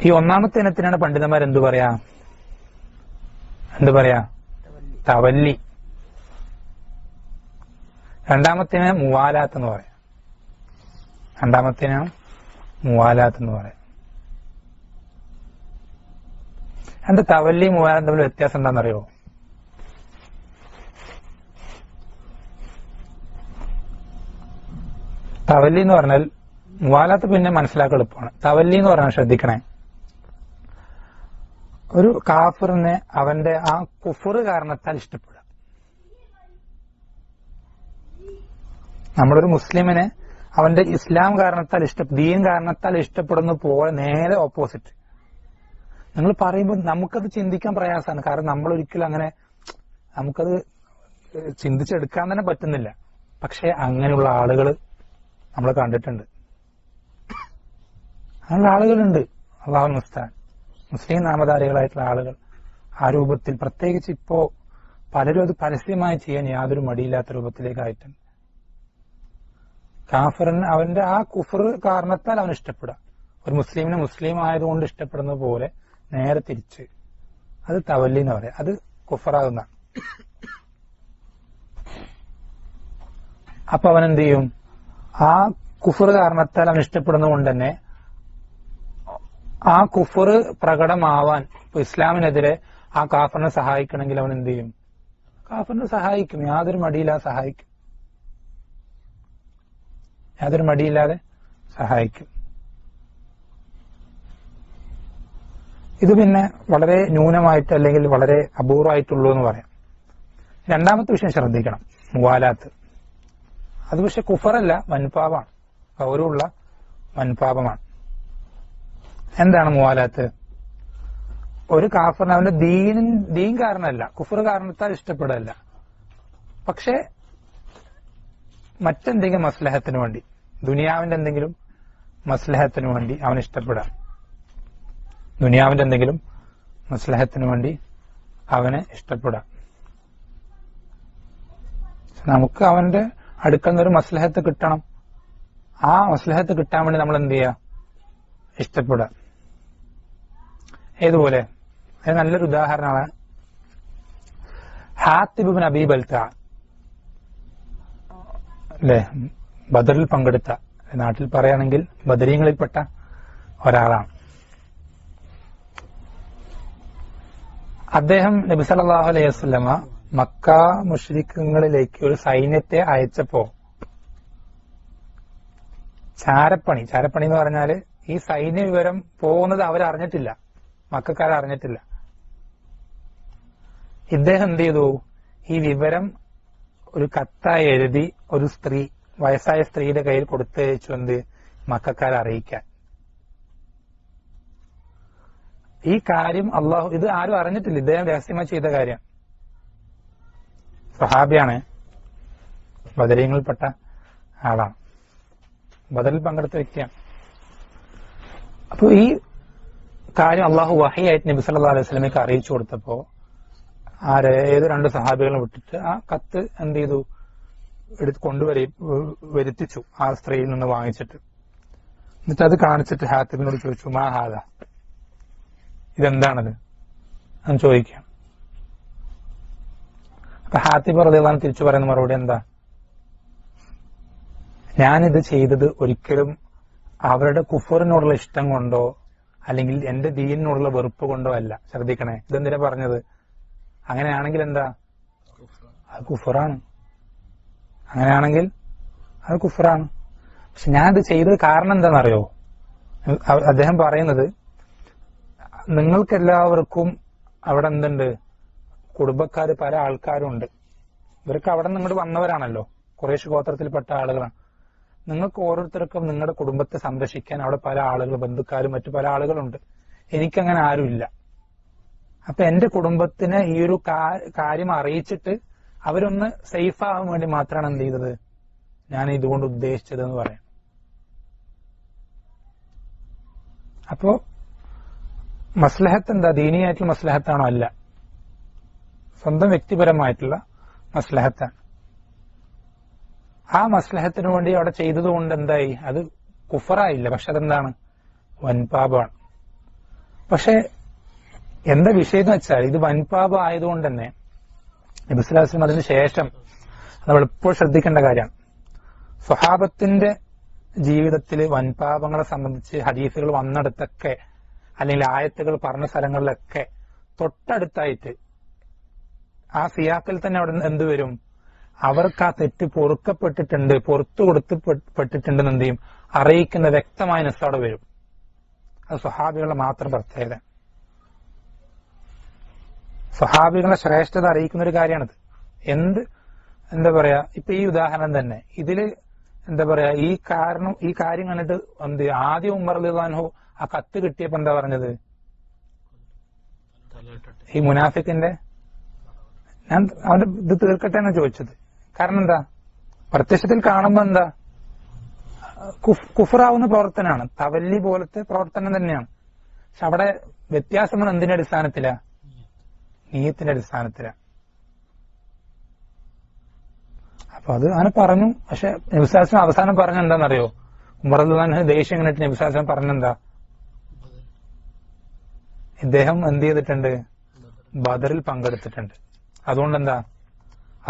ഈ ഒന്നാമത്തെ ഇനത്തിനാണ് പണ്ഡിതന്മാർ എന്തു പറയാ, തവല്ലി. രണ്ടാമത്തേന് മുവാലാത്ത് എന്ന് പറയാം. എന്റെ തവല്ലി മുവാലാത്ത് തമ്മിൽ വ്യത്യാസം എന്താണെന്നറിയോ? തവല്ലി എന്ന് പറഞ്ഞാൽ, മുവാലാത്ത് പിന്നെ മനസ്സിലാക്കാൻ എളുപ്പമാണ്. തവല്ലി എന്ന് പറഞ്ഞാൽ ശ്രദ്ധിക്കണേ, ഒരു കാഫിറിനെ അവന്റെ ആ കുഫർ കാരണത്താൽ ഇഷ്ടപ്പെടുക. നമ്മളൊരു മുസ്ലിമിനെ അവന്റെ ഇസ്ലാം കാരണത്താൽ ദീൻ കാരണത്താൽ ഇഷ്ടപ്പെടുന്ന പോലെ നേരെ ഓപ്പോസിറ്റ്. നിങ്ങൾ പറയുമ്പോൾ നമുക്കത് ചിന്തിക്കാൻ പ്രയാസമാണ്. കാരണം നമ്മൾ ഒരിക്കലും അങ്ങനെ നമുക്കത് ചിന്തിച്ചെടുക്കാൻ തന്നെ പറ്റുന്നില്ല. പക്ഷെ അങ്ങനെയുള്ള ആളുകൾ നമ്മൾ കണ്ടിട്ടുണ്ട്. അങ്ങനെയുള്ള ആളുകളുണ്ട്. അല്ലാഹു മുസ്തആൻ. മുസ്ലിം നാമധാരികളായിട്ടുള്ള ആളുകൾ ആ രൂപത്തിൽ, പ്രത്യേകിച്ച് ഇപ്പോ പലരും അത് പരസ്യമായി ചെയ്യാൻ യാതൊരു മടിയില്ലാത്ത രൂപത്തിലേക്കായിട്ടുണ്ട്. കാഫിറിന് അവന്റെ ആ കുഫർ കാരണത്താൽ അവൻ ഇഷ്ടപ്പെടുക. ഒരു മുസ്ലിമിനെ മുസ്ലിം ആയതുകൊണ്ട് ഇഷ്ടപ്പെടുന്ന പോലെ നേരെ തിരിച്ച്, അത് തവല്ലി എന്ന് പറയാം. അത് കുഫറാകുന്ന. അപ്പൊ അവൻ എന്ത് ചെയ്യും, ആ കുഫർ കാരണത്താൽ അവൻ ഇഷ്ടപ്പെടുന്നത് കൊണ്ട് തന്നെ ആ കുഫർ പ്രകടമാവാൻ, ഇപ്പൊ ഇസ്ലാമിനെതിരെ ആ കാഫറിനെ സഹായിക്കണമെങ്കിൽ അവൻ എന്ത് ചെയ്യും, കാഫറിനെ സഹായിക്കും. യാതൊരു മടിയില്ലാതെ സഹായിക്കും. ഇത് പിന്നെ വളരെ ന്യൂനമായിട്ട് അല്ലെങ്കിൽ വളരെ അപൂർവമായിട്ടുള്ളൂ എന്ന് പറയാം. രണ്ടാമത്തെ വിഷയം ശ്രദ്ധിക്കണം, മുവാലാത്ത്. അത് പക്ഷെ കുഫറല്ല, വൻപാവാണ്. ഗൗരവമുള്ള വൻപാപമാണ്. എന്താണ് മുവാലാത്ത്? ഒരു കാഫറിന് അവന്റെ ദീൻ കാരണമല്ല, കുഫർ കാരണത്താൽ ഇഷ്ടപ്പെടല്ല, പക്ഷെ മറ്റെന്തെങ്കിലും മസ്ലഹത്തിന് വേണ്ടി, ദുനിയാവിന്റെ എന്തെങ്കിലും മസ്ലഹത്തിന് വേണ്ടി അവൻ ഇഷ്ടപ്പെടാം. ദുനിയാവിന്റെ എന്തെങ്കിലും മസ്ലഹത്തിന് വേണ്ടി അവനെ ഇഷ്ടപ്പെടാം. നമുക്ക് അവന്റെ അടുക്കൽ നിന്നൊരു മസ്ലഹത്ത് കിട്ടണം. ആ മസ്ലഹത്ത് കിട്ടാൻ വേണ്ടി നമ്മൾ എന്ത് ചെയ്യുക? ഇഷ്ടപ്പെടാം. ഏതുപോലെ? അത് നല്ലൊരു ഉദാഹരണമാണ് ഹാത്തിബ് ഇബ്നു അബീ ബൽതഅ, അല്ലെ, ബദറിൽ പങ്കെടുത്ത, നാട്ടിൽ പറയുകയാണെങ്കിൽ ബദരീങ്ങളിൽപ്പെട്ട ഒരാളാണ്. അദ്ദേഹം നബി സല്ലല്ലാഹു അലൈഹി വസല്ലമ മക്ക മുശ്രിക്കുകളിലേക്ക് ഒരു സൈന്യത്തെ അയച്ചപ്പോ ചാരപ്പണി എന്ന് പറഞ്ഞാല് ഈ സൈന്യ വിവരം പോകുന്നത് അവരറിഞ്ഞിട്ടില്ല, മക്കാരറിഞ്ഞിട്ടില്ല. ഇദ്ദേഹം എന്ത് ചെയ്തു? ഈ വിവരം ഒരു കത്തായി എഴുതി ഒരു സ്ത്രീ, വയസ്സായ സ്ത്രീയുടെ കയ്യിൽ കൊടുത്തയച്ചു, എന്ത്? മക്കാരെ അറിയിക്കാൻ. ഈ കാര്യം അള്ളാഹു, ഇത് ആരും അറിഞ്ഞിട്ടില്ല, ഇദ്ദേഹം രഹസ്യമായി ചെയ്ത കാര്യം. സഹാബിയാണ്, ബദരീങ്ങളിൽപ്പെട്ട ആളാണ്, ബദറിൽ പങ്കെടുത്ത വ്യക്തിയാണ്. അപ്പൊ ഈ കാര്യം അള്ളാഹു വഹിയായിട്ട് നബി സല്ലല്ലാഹു അലൈഹി വസല്ലമയ്ക്ക് അറിയിച്ചു കൊടുത്തപ്പോ ഏത് രണ്ട് സഹാബികളും വിട്ടിട്ട് ആ കത്ത് എന്ത് ചെയ്തു? വരുത്തിച്ചു ആ സ്ത്രീയിൽ നിന്ന് വാങ്ങിച്ചിട്ട്. എന്നിട്ട് അത് കാണിച്ചിട്ട് ഹാത്തിബിനോട് ചോദിച്ചു, മാ ഹാദ, ഇതെന്താണത് എന്ന് ചോദിക്കാം. അപ്പൊ ഹാത്തിബ് റളിയല്ലാഹു അൻഹു തിരിച്ചു പറയുന്ന മറുപടി എന്താ? ഞാനിത് ചെയ്തത് ഒരിക്കലും അവരുടെ കുഫറിനോടുള്ള ഇഷ്ടം കൊണ്ടോ അല്ലെങ്കിൽ എന്റെ ദീനിനോടുള്ള വെറുപ്പ് കൊണ്ടോ അല്ല. ശ്രദ്ധിക്കണേ, ഇതെന്തിനാ പറഞ്ഞത്? അങ്ങനെയാണെങ്കിൽ എന്താ? അത് കുഫറാണ്. അങ്ങനെയാണെങ്കിൽ അത് കുഫറാണ്. പക്ഷെ ഞാനിത് ചെയ്തത് കാരണം എന്താണെന്നറിയോ? അദ്ദേഹം പറയുന്നത്, നിങ്ങൾക്കെല്ലാവർക്കും അവിടെ എന്തുണ്ട്? കുടുംബക്കാര് പല ആൾക്കാരും ഉണ്ട്. ഇവർക്ക് അവിടെ നിന്ന് ഇങ്ങോട്ട് വന്നവരാണല്ലോ, ഖുറൈശ് ഗോത്രത്തിൽപ്പെട്ട ആളുകളാണ്. നിങ്ങൾക്ക് ഓരോരുത്തർക്കും നിങ്ങളുടെ കുടുംബത്തെ സംരക്ഷിക്കാൻ അവിടെ പല ആളുകൾ, ബന്ധുക്കാരും മറ്റു പല ആളുകളുണ്ട്. എനിക്കങ്ങനെ ആരുമില്ല. അപ്പൊ എന്റെ കുടുംബത്തിന് ഈ ഒരു കാര്യം അറിയിച്ചിട്ട് അവരൊന്ന് സേഫ് ആവാൻ വേണ്ടി മാത്രമാണ് എന്ത് ചെയ്തത്, ഞാൻ ഇതുകൊണ്ട് ഉദ്ദേശിച്ചത് എന്ന് പറയാം. അപ്പോ മസ്ലഹത്ത് എന്താ? ദീനിയായിട്ടുള്ള മസ്ലഹത്താണോ? അല്ല, സ്വന്തം വ്യക്തിപരമായിട്ടുള്ള മസ്ലഹത്താണ്. ആ മസ്ലഹത്തിന് വേണ്ടി അവിടെ ചെയ്തതുകൊണ്ട് എന്തായി? അത് കുഫറായില്ല, പക്ഷെ അതെന്താണ്? വൻപാപമാണ്. പക്ഷെ എന്താ വിഷയം എന്ന് വെച്ചാൽ, ഇത് വൻപാപം ആയതുകൊണ്ട് തന്നെ നബി സല്ലല്ലാഹു അലൈഹി വസല്ലം അതിന് ശേഷം, നമ്മൾ ഇപ്പോൾ ശ്രദ്ധിക്കേണ്ട കാര്യമാണ്, സ്വഹാബത്തിന്റെ ജീവിതത്തിൽ വൻപാപങ്ങളെ സംബന്ധിച്ച് ഹദീസുകൾ വന്നിടത്തൊക്കെ അല്ലെങ്കിൽ ആയത്തുകൾ പറഞ്ഞ സ്ഥലങ്ങളിലൊക്കെ തൊട്ടടുത്തായിട്ട് ആ സിയാക്കിൽ തന്നെ അവിടെ എന്തുവരും? അവർക്ക് ആ തെറ്റ് പൊറുക്കപ്പെട്ടിട്ടുണ്ട്, പുറത്തു കൊടുത്തുപ്പെട്ടിട്ടുണ്ടെന്ന് എന്ത് ചെയ്യും? അറിയിക്കുന്ന വ്യക്തമായ നസ്സവിടെ വരും. അത് സ്വഹാബികളുടെ മാത്രം പ്രത്യേകത. സ്വഹാബികളുടെ ശ്രേഷ്ഠത അറിയിക്കുന്ന ഒരു കാര്യമാണിത്. എന്താ പറയാ, ഇപ്പൊ ഈ ഉദാഹരണം തന്നെ, ഇതില് എന്താ പറയാ, ഈ കാര്യം കണ്ടിട്ട് എന്ത് ആദ്യം ഉമർ റളിയല്ലാഹു അൻഹു ആ കത്ത് കിട്ടിയപ്പോ എന്താ പറഞ്ഞത്? ഈ മുനാഫിക്കിന്റെ ഞാൻ അവന്റെ ഇത് തീർക്കട്ടെ എന്നാ ചോദിച്ചത്. കാരണം എന്താ? പ്രത്യക്ഷത്തിൽ കാണുമ്പോ എന്താ? കുഫറാവുന്ന പ്രവർത്തനമാണ്, തവല്ലി പോലത്തെ പ്രവർത്തനം തന്നെയാണ്. പക്ഷെ അവിടെ വ്യത്യാസങ്ങൾ എന്തിന്റെ അടിസ്ഥാനത്തിലാ? നീയത്തിന്റെ അടിസ്ഥാനത്തിലാ. അപ്പൊ അത് അങ്ങനെ പറഞ്ഞു. പക്ഷെ നബി സല്ലല്ലാഹു അലൈഹി വസല്ലം അവസാനം പറഞ്ഞ എന്താണെന്നറിയോ? ഉമർ റളിയല്ലാഹു അൻഹു ദേഷ്യം കണ്ടിട്ട് നബി സല്ലല്ലാഹു അലൈഹി വസല്ലം പറഞ്ഞെന്താ? ഇദ്ദേഹം എന്ത് ചെയ്തിട്ടുണ്ട്? ബദറിൽ പങ്കെടുത്തിട്ടുണ്ട്. അതുകൊണ്ട് എന്താ?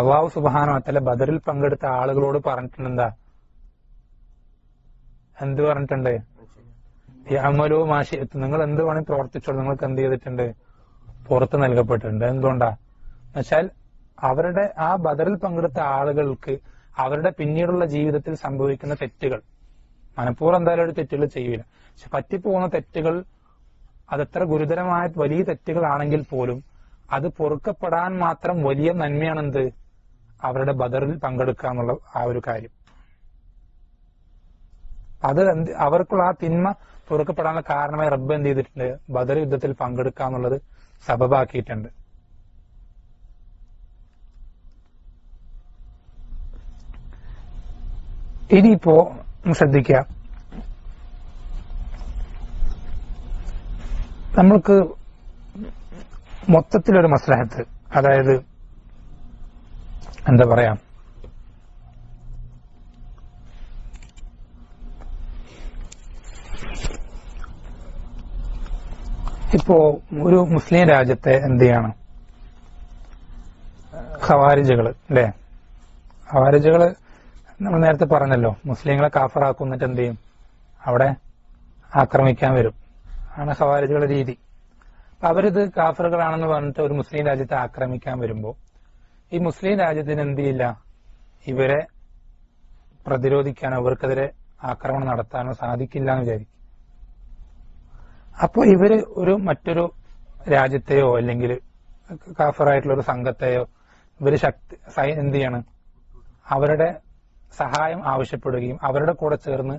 അല്ലാഹു സുബ്ഹാനഹു വ തആല ബദറിൽ പങ്കെടുത്ത ആളുകളോട് പറഞ്ഞിട്ടുണ്ട് എന്താ? എന്ത് പറഞ്ഞിട്ടുണ്ട്? യഅമലൂ മാ ശിഅ്തും, നിങ്ങൾ എന്ത് വേണമെങ്കിൽ പ്രവർത്തിച്ചോളൂ, നിങ്ങൾക്ക് എന്ത് ചെയ്തിട്ടുണ്ട്? പുറത്ത് നൽകപ്പെട്ടിട്ടുണ്ട്. എന്തുകൊണ്ടാ? എന്നുവെച്ചാൽ അവരുടെ ആ ബദറിൽ പങ്കെടുത്ത ആളുകൾക്ക് അവരുടെ പിന്നീടുള്ള ജീവിതത്തിൽ സംഭവിക്കുന്ന തെറ്റുകൾ, മനഃപൂർവ്വം എന്തായാലും ഒരു തെറ്റുകൾ ചെയ്യില്ല, പക്ഷെ പറ്റിപ്പോകുന്ന തെറ്റുകൾ അതെത്ര ഗുരുതരമായ വലിയ തെറ്റുകളാണെങ്കിൽ പോലും അത് പൊറുക്കപ്പെടാൻ മാത്രം വലിയ നന്മയാണെന്ത്? അവരുടെ ബദറിൽ പങ്കെടുക്കുക എന്നുള്ള ആ ഒരു കാര്യം. അവർക്കുള്ള ആ തിന്മ പൊറുക്കപ്പെടാനുള്ള കാരണമായി റബ്ബ് എന്ത് ചെയ്തിട്ടുണ്ട്? ബദർ യുദ്ധത്തിൽ പങ്കെടുക്കാന്നുള്ളത് സബബാക്കിയിട്ടുണ്ട്. ഇനിയിപ്പോ ശ്രദ്ധിക്കുക, നമ്മൾക്ക് മൊത്തത്തിലൊരു മസ്ലഹത്ത്, അതായത് എന്താ പറയാ, ഇപ്പോ ഒരു മുസ്ലിം രാജ്യത്തെ എന്ത് ചെയ്യാണ് ഖവാരിജുകള്, അല്ലെ? ഖവാരിജുകള് നമ്മൾ നേരത്തെ പറഞ്ഞല്ലോ, മുസ്ലിങ്ങളെ കാഫറാക്കുന്നിട്ട് എന്ത് ചെയ്യും? അവിടെ ആക്രമിക്കാൻ വരും. ആണ് ഖവാരിജുകളുടെ രീതി. അവരിത് കാഫറുകളാണെന്ന് പറഞ്ഞിട്ട് ഒരു മുസ്ലിം രാജ്യത്തെ ആക്രമിക്കാൻ വരുമ്പോ ഈ മുസ്ലിം രാജ്യത്തിന് എന്ത് ചെയ്യില്ല? ഇവരെ പ്രതിരോധിക്കാനോ ഇവർക്കെതിരെ ആക്രമണം നടത്താനോ സാധിക്കില്ല എന്ന് വിചാരിക്കും. അപ്പോ ഇവര് മറ്റൊരു രാജ്യത്തെയോ അല്ലെങ്കിൽ കാഫറായിട്ടുള്ള ഒരു സംഘത്തെയോ ഇവര് എന്ത് ചെയ്യാണ്? അവരുടെ സഹായം ആവശ്യപ്പെടുകയും അവരുടെ കൂടെ ചേർന്ന്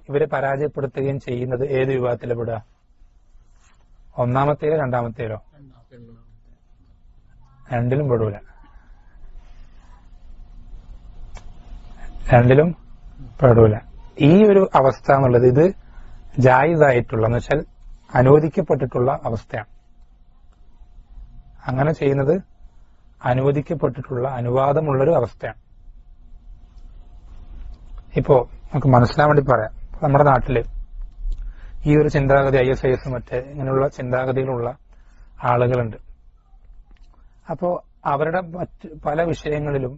ഇവരെ പരാജയപ്പെടുത്തുകയും ചെയ്യുന്നത് ഏത് വിഭാഗത്തിലെ പെടുക? ഒന്നാമത്തേലോ രണ്ടാമത്തേലോ? രണ്ടിലും പെടൂല. രണ്ടിലും പെടൂല. ഈ ഒരു അവസ്ഥ എന്നുള്ളത് ഇത് ജായിസായിട്ടുള്ള, എന്ന് വെച്ചാൽ അനുവദിക്കപ്പെട്ടിട്ടുള്ള അവസ്ഥയാണ്. അങ്ങനെ ചെയ്യുന്നത് അനുവദിക്കപ്പെട്ടിട്ടുള്ള, അനുവാദമുള്ളൊരു അവസ്ഥയാണ്. ഇപ്പോ നമുക്ക് മനസ്സിലാൻ വേണ്ടി പറയാം, നമ്മുടെ നാട്ടില് ഈ ഒരു ചിന്താഗതി ISIS മറ്റേ ഇങ്ങനെയുള്ള ചിന്താഗതികളുള്ള ആളുകളുണ്ട്. അപ്പോ അവരുടെ മറ്റ് പല വിഷയങ്ങളിലും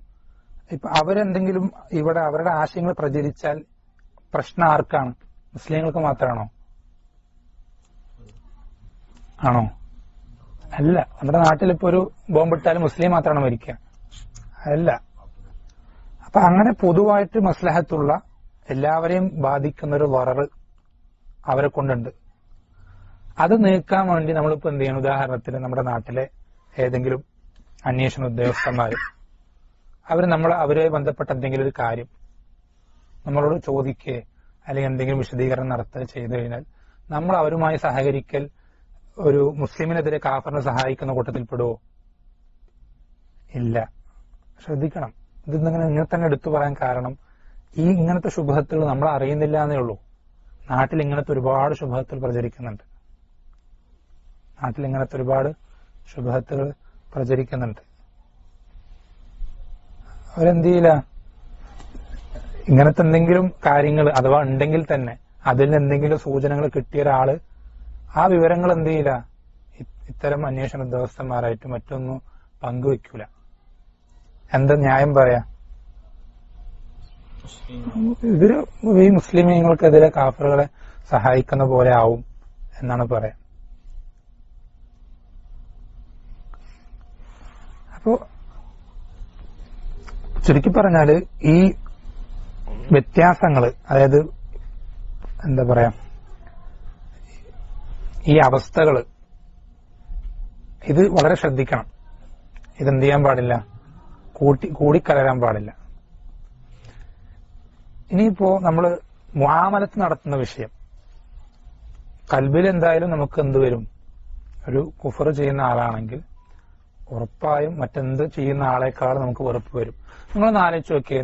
ഇപ്പൊ അവരെന്തെങ്കിലും ഇവിടെ അവരുടെ ആശയങ്ങൾ പ്രചരിച്ചാൽ പ്രശ്നം ആർക്കാണ്? മുസ്ലിങ്ങൾക്ക് മാത്രമാണോ? ആണോ? അല്ല. നമ്മുടെ നാട്ടിലിപ്പോ ഒരു ബോംബിട്ടാലും മുസ്ലിം മാത്രമാണോ മരിക്കുക? അല്ല. അപ്പൊ അങ്ങനെ പൊതുവായിട്ട് മസ്ലഹത്തുള്ള എല്ലാവരെയും ബാധിക്കുന്ന ഒരു വററ് അവരെ കൊണ്ടുണ്ട്. അത് നീക്കാൻ വേണ്ടി നമ്മളിപ്പോ എന്ത് ചെയ്യണം? ഉദാഹരണത്തിന് നമ്മുടെ നാട്ടിലെ ഏതെങ്കിലും അന്വേഷണ ഉദ്യോഗസ്ഥന്മാർ അവരുമായി ബന്ധപ്പെട്ട എന്തെങ്കിലും ഒരു കാര്യം നമ്മളോട് ചോദിക്കുക അല്ലെങ്കിൽ എന്തെങ്കിലും വിശദീകരണം നടത്തുക ചെയ്തു കഴിഞ്ഞാൽ നമ്മൾ അവരുമായി സഹകരിക്കൽ ഒരു മുസ്ലിമിനെതിരെ കാഫറിനെ സഹായിക്കുന്ന കൂട്ടത്തിൽ പെടുവോ? ഇല്ല. ശ്രദ്ധിക്കണം. ഇങ്ങനെ തന്നെ എടുത്തു പറയാൻ കാരണം ഈ ഇങ്ങനത്തെ ശുഭഹത്തുകൾ നമ്മൾ അറിയുന്നില്ല എന്നേ ഉള്ളൂ. നാട്ടിൽ ഇങ്ങനത്തെ ഒരുപാട് ശുഭഹത്തുകൾ പ്രചരിക്കുന്നുണ്ട്. അവരെന്ത് ചെയ്യില്ല? ഇങ്ങനത്തെ എന്തെങ്കിലും കാര്യങ്ങൾ അഥവാ ഉണ്ടെങ്കിൽ തന്നെ അതിൽ നിന്ന് എന്തെങ്കിലും സൂചനകൾ കിട്ടിയ ഒരാള് ആ വിവരങ്ങൾ എന്ത് ചെയ്യില്ല? ഇത്തരം അന്വേഷണ ഉദ്യോഗസ്ഥന്മാരായിട്ട് മറ്റൊന്നും പങ്കുവെക്കൂല. എന്താ ന്യായം പറയാ? ഇവര് ഈ മുസ്ലിമീങ്ങൾക്കെതിരെ കാഫറുകളെ സഹായിക്കുന്ന പോലെ ആവും എന്നാണ് പറയാം. അപ്പോ ചുരുക്കി പറഞ്ഞാല് ഈ വ്യത്യാസങ്ങള്, അതായത് എന്താ പറയാ, ഈ അവസ്ഥകള് ഇത് വളരെ ശ്രദ്ധിക്കണം. ഇതെന്ത് ചെയ്യാൻ പാടില്ല? കൂടിക്കലരാൻ പാടില്ല. ഇനിയിപ്പോ നമ്മള് മുആമലത്ത് നടത്തുന്ന വിഷയം, കൽബിൽ എന്തായാലും നമുക്ക് എന്ത് വരും? ഒരു കുഫർ ചെയ്യുന്ന ആളാണെങ്കിൽ ഉറപ്പായും മറ്റെന്ത് ചെയ്യുന്ന ആളെക്കാൾ നമുക്ക് വെറുപ്പ് വരും. നിങ്ങളൊന്ന് ആലോചിച്ച് നോക്കിയേ.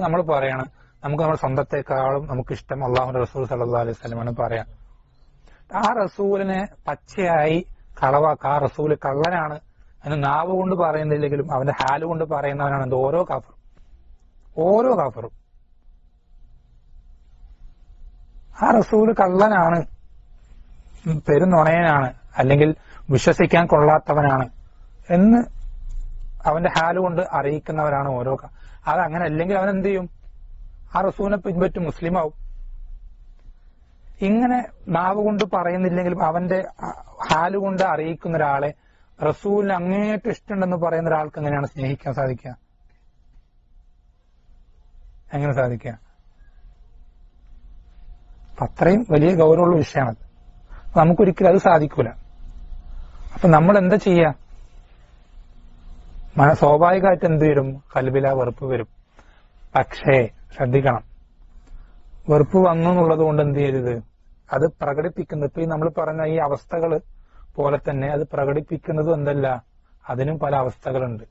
നമ്മൾ പറയണം നമുക്ക് നമ്മുടെ സ്വന്തത്തെക്കാളും നമുക്ക് ഇഷ്ടം അള്ളാഹുവിന്റെ റസൂൽ സല്ലല്ലാഹു അലൈഹി വസല്ലമയാണ് പറയാം. ആ റസൂലിനെ പച്ചയായി കളവാക്ക, ആ റസൂല് കള്ളനാണ് എന്ന് നാവ് കൊണ്ട് പറയുന്നില്ലെങ്കിലും അവന്റെ ഹാല് കൊണ്ട് പറയുന്നവനാണ് എന്ത്? ഓരോ കാഫറും ആ റസൂല് കള്ളനാണ്, പെരുന്നുണയനാണ്, അല്ലെങ്കിൽ വിശ്വസിക്കാൻ കൊള്ളാത്തവനാണ് എന്ന് അവന്റെ ഹാല് കൊണ്ട് അറിയിക്കുന്നവരാണ് ഓരോ. അതങ്ങനെ അല്ലെങ്കിൽ അവൻ എന്ത് ചെയ്യും? ആ റസൂലിനെ പിൻപറ്റും, മുസ്ലിമാവും. ഇങ്ങനെ നാവ് കൊണ്ട് പറയുന്നില്ലെങ്കിലും അവന്റെ ഹാല് കൊണ്ട് അറിയിക്കുന്ന ഒരാളെ റസൂലിന് അങ്ങേയറ്റം ഇഷ്ടമുണ്ടെന്ന് പറയുന്ന ഒരാൾക്ക് എങ്ങനെയാണ് സ്നേഹിക്കാൻ സാധിക്കുക? എങ്ങനെ സാധിക്കുക? അത്രയും വലിയ ഗൗരവമുള്ള വിഷയമാണത്. നമുക്കൊരിക്കലും അത് സാധിക്കൂല. അപ്പൊ നമ്മൾ എന്താ ചെയ്യാ? സ്വാഭാവികമായിട്ട് എന്ത് വരും? കൽബില വെറുപ്പ് വരും. പക്ഷേ ശ്രദ്ധിക്കണം, വെറുപ്പ് വന്നു എന്നുള്ളത് കൊണ്ട് എന്ത് ചെയ്തത് അത് പ്രകടിപ്പിക്കുന്നത് ഇപ്പൊ ഈ നമ്മൾ പറഞ്ഞ ഈ അവസ്ഥകൾ പോലെ തന്നെ അത് പ്രകടിപ്പിക്കുന്നതും എന്തല്ല, അതിനും പല അവസ്ഥകളുണ്ട്.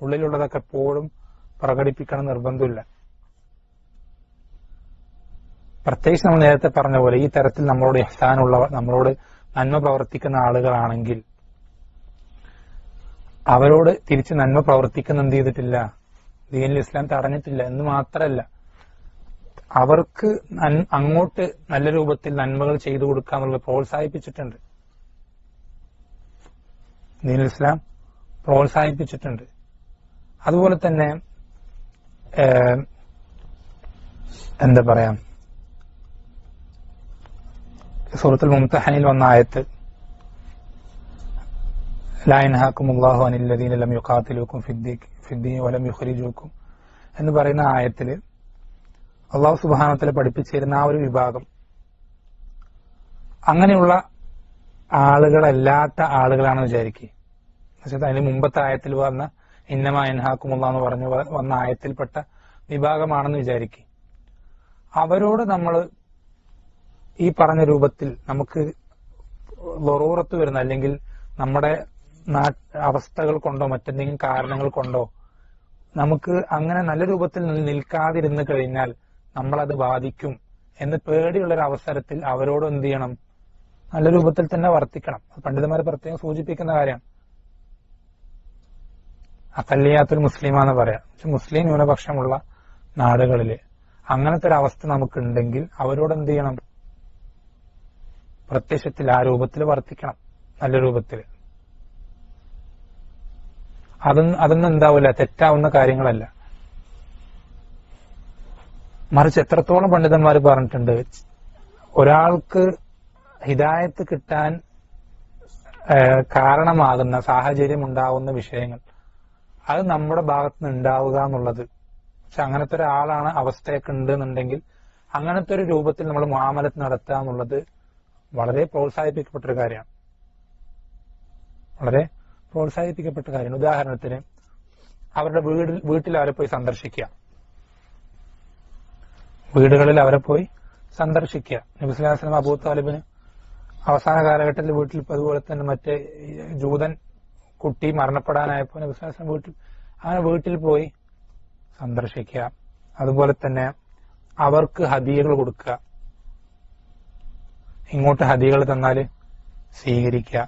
ഉള്ളിലുള്ളതൊക്കെ എപ്പോഴും പ്രകടിപ്പിക്കണം നിർബന്ധമില്ല. പ്രത്യേകിച്ച് നമ്മൾ നേരത്തെ പറഞ്ഞ പോലെ ഈ തരത്തിൽ നമ്മളോട് ഇഹ്സാനുള്ളവർ, നമ്മളോട് നന്മ പ്രവർത്തിക്കുന്ന ആളുകളാണെങ്കിൽ അവരോട് തിരിച്ച് നന്മ പ്രവർത്തിക്കുന്ന എന്ത് ചെയ്തിട്ടില്ല, ദീനുൽ ഇസ്ലാം തടഞ്ഞിട്ടില്ല. എന്ന് മാത്രമല്ല, അവർക്ക് അങ്ങോട്ട് നല്ല രൂപത്തിൽ നന്മകൾ ചെയ്തു കൊടുക്കുക എന്നുള്ളത് പ്രോത്സാഹിപ്പിച്ചിട്ടുണ്ട്. ദീനുൽ ഇസ്ലാം പ്രോത്സാഹിപ്പിച്ചിട്ടുണ്ട്. അതുപോലെ തന്നെ എന്താ പറയാ, സൂറത്തുൽ മുംതഹനിൽ വന്ന ആയത്ത് ലാ യൻഹാകുമുല്ലാഹു അനിൽ ലദീന ലം യുഖാതിലൂകും ഫിദ്ദീൻ വലം യുഖ്രിജൂകും എന്ന് പറയുന്ന ആയത്തിൽ അല്ലാഹു സുബ്ഹാനഹു വ തആല പഠിപ്പിച്ചിരുന്ന ആ ഒരു വിഭാഗം അങ്ങനെയുള്ള ആളുകളല്ലാത്ത ആളുകളാണെന്ന് വിചാരിക്കുക. അതിന് മുമ്പത്തെ ആയത്തിൽ വന്ന ഇന്നമാ യൻഹാകുമുല്ലാഹ് എന്ന് പറഞ്ഞു വന്ന ആയത്തിൽപ്പെട്ട വിഭാഗമാണെന്ന് വിചാരിക്കുക. അവരോട് നമ്മൾ ഈ പറഞ്ഞ രൂപത്തിൽ നമുക്ക് ലറൂറത്ത് വരുന്ന, അല്ലെങ്കിൽ നമ്മുടെ അവസ്ഥകൾ കൊണ്ടോ മറ്റെന്തെങ്കിലും കാരണങ്ങൾ കൊണ്ടോ നമുക്ക് അങ്ങനെ നല്ല രൂപത്തിൽ നിൽക്കാതിരുന്നു കഴിഞ്ഞാൽ നമ്മളത് ബാധിക്കും എന്ന് പേടിയുള്ള ഒരു അവസരത്തിൽ അവരോട് എന്ത് ചെയ്യണം, നല്ല രൂപത്തിൽ തന്നെ വർത്തിക്കണം. പണ്ഡിതന്മാർ പ്രത്യേകം സൂചിപ്പിക്കുന്ന കാര്യമാണ്. അഖല്ലിയാത്തുൽ മുസ്ലിമ എന്ന് പറയാം. പക്ഷെ മുസ്ലിം ന്യൂനപക്ഷമുള്ള നാടുകളില് അങ്ങനത്തെ ഒരു അവസ്ഥ നമുക്കുണ്ടെങ്കിൽ അവരോട് എന്ത് ചെയ്യണം, പ്രത്യക്ഷത്തിൽ ആ രൂപത്തിൽ വർത്തിക്കണം, നല്ല രൂപത്തിൽ. അതൊന്നും എന്താവില്ല, തെറ്റാവുന്ന കാര്യങ്ങളല്ല. മറിച്ച് എത്രത്തോളം പണ്ഡിതന്മാർ പറഞ്ഞിട്ടുണ്ട്, ഒരാൾക്ക് ഹിദായത്ത് കിട്ടാൻ കാരണമാകുന്ന സാഹചര്യം ഉണ്ടാവുന്ന വിഷയങ്ങൾ അത് നമ്മുടെ ഭാഗത്ത് നിന്ന് ഉണ്ടാവുക എന്നുള്ളത്, പക്ഷെ അങ്ങനത്തെ ഒരാളാണ് അവസ്ഥയൊക്കെ ഉണ്ടെന്നുണ്ടെങ്കിൽ അങ്ങനത്തെ ഒരു രൂപത്തിൽ നമ്മൾ മുആമലത്ത് നടത്തുക എന്നുള്ളത് വളരെ പ്രോത്സാഹിപ്പിക്കപ്പെട്ടൊരു കാര്യമാണ്. വളരെ പ്രോത്സാഹിപ്പിക്കപ്പെട്ട കാര്യമാണ്. ഉദാഹരണത്തിന് അവരുടെ വീട്ടിൽ അവരെ പോയി സന്ദർശിക്കുക, വീടുകളിൽ അവരെ പോയി സന്ദർശിക്കുക. നബി സല്ലല്ലാഹു അലൈഹി വസല്ലം അബൂ താലിബിന് അവസാന കാലഘട്ടത്തിൽ വീട്ടിൽ, അതുപോലെ തന്നെ മറ്റേ ജൂതൻ കുട്ടി മരണപ്പെടാനായപ്പോൾ നബി സല്ലല്ലാഹു അലൈഹി വസല്ലം വീട്ടിൽ പോയി സന്ദർശിക്കുക. അതുപോലെ തന്നെ അവർക്ക് ഹദിയകൾ കൊടുക്കുക, ഇങ്ങോട്ട് ഹദിയകൾ തന്നാല് സ്വീകരിക്കുക.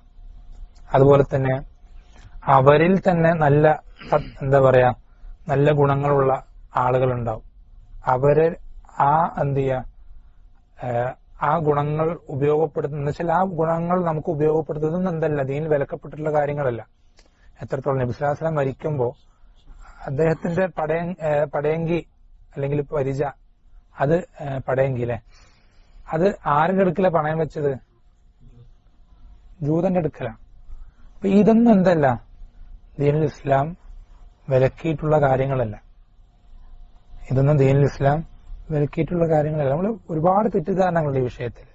അതുപോലെ തന്നെ അവരിൽ തന്നെ നല്ല എന്താ പറയാ നല്ല ഗുണങ്ങളുള്ള ആളുകൾ ഉണ്ടാവും. അവര് എന്ത് ചെയ്യാ, ആ ഗുണങ്ങൾ ഉപയോഗപ്പെടുത്തുന്ന വെച്ചാൽ ആ ഗുണങ്ങൾ നമുക്ക് ഉപയോഗപ്പെടുത്തുന്നത് എന്തല്ല, ദീനിൽ വിലക്കപ്പെട്ടിട്ടുള്ള കാര്യങ്ങളല്ല. എത്രത്തോളം നബി സല്ലല്ലാഹു അലൈഹി വസല്ലം മരിക്കുമ്പോ അദ്ദേഹത്തിന്റെ പടയങ്കി അല്ലെങ്കിൽ പരിച, അത് പടയങ്കിലെ അത് ആരുടെ അടുക്കല പണയം വെച്ചത്, ജൂതന്റെ അടുക്കലാണ്. അപ്പൊ ഇതൊന്നും എന്തല്ല, ദീനുൽ ഇസ്ലാം വിലക്കിയിട്ടുള്ള കാര്യങ്ങളല്ല. ഇതൊന്നും ദീനുൽ ഇസ്ലാം വിലക്കിയിട്ടുള്ള കാര്യങ്ങളല്ല. നമ്മൾ ഒരുപാട് തെറ്റിദ്ധാരണകളുണ്ട് ഈ വിഷയത്തിൽ,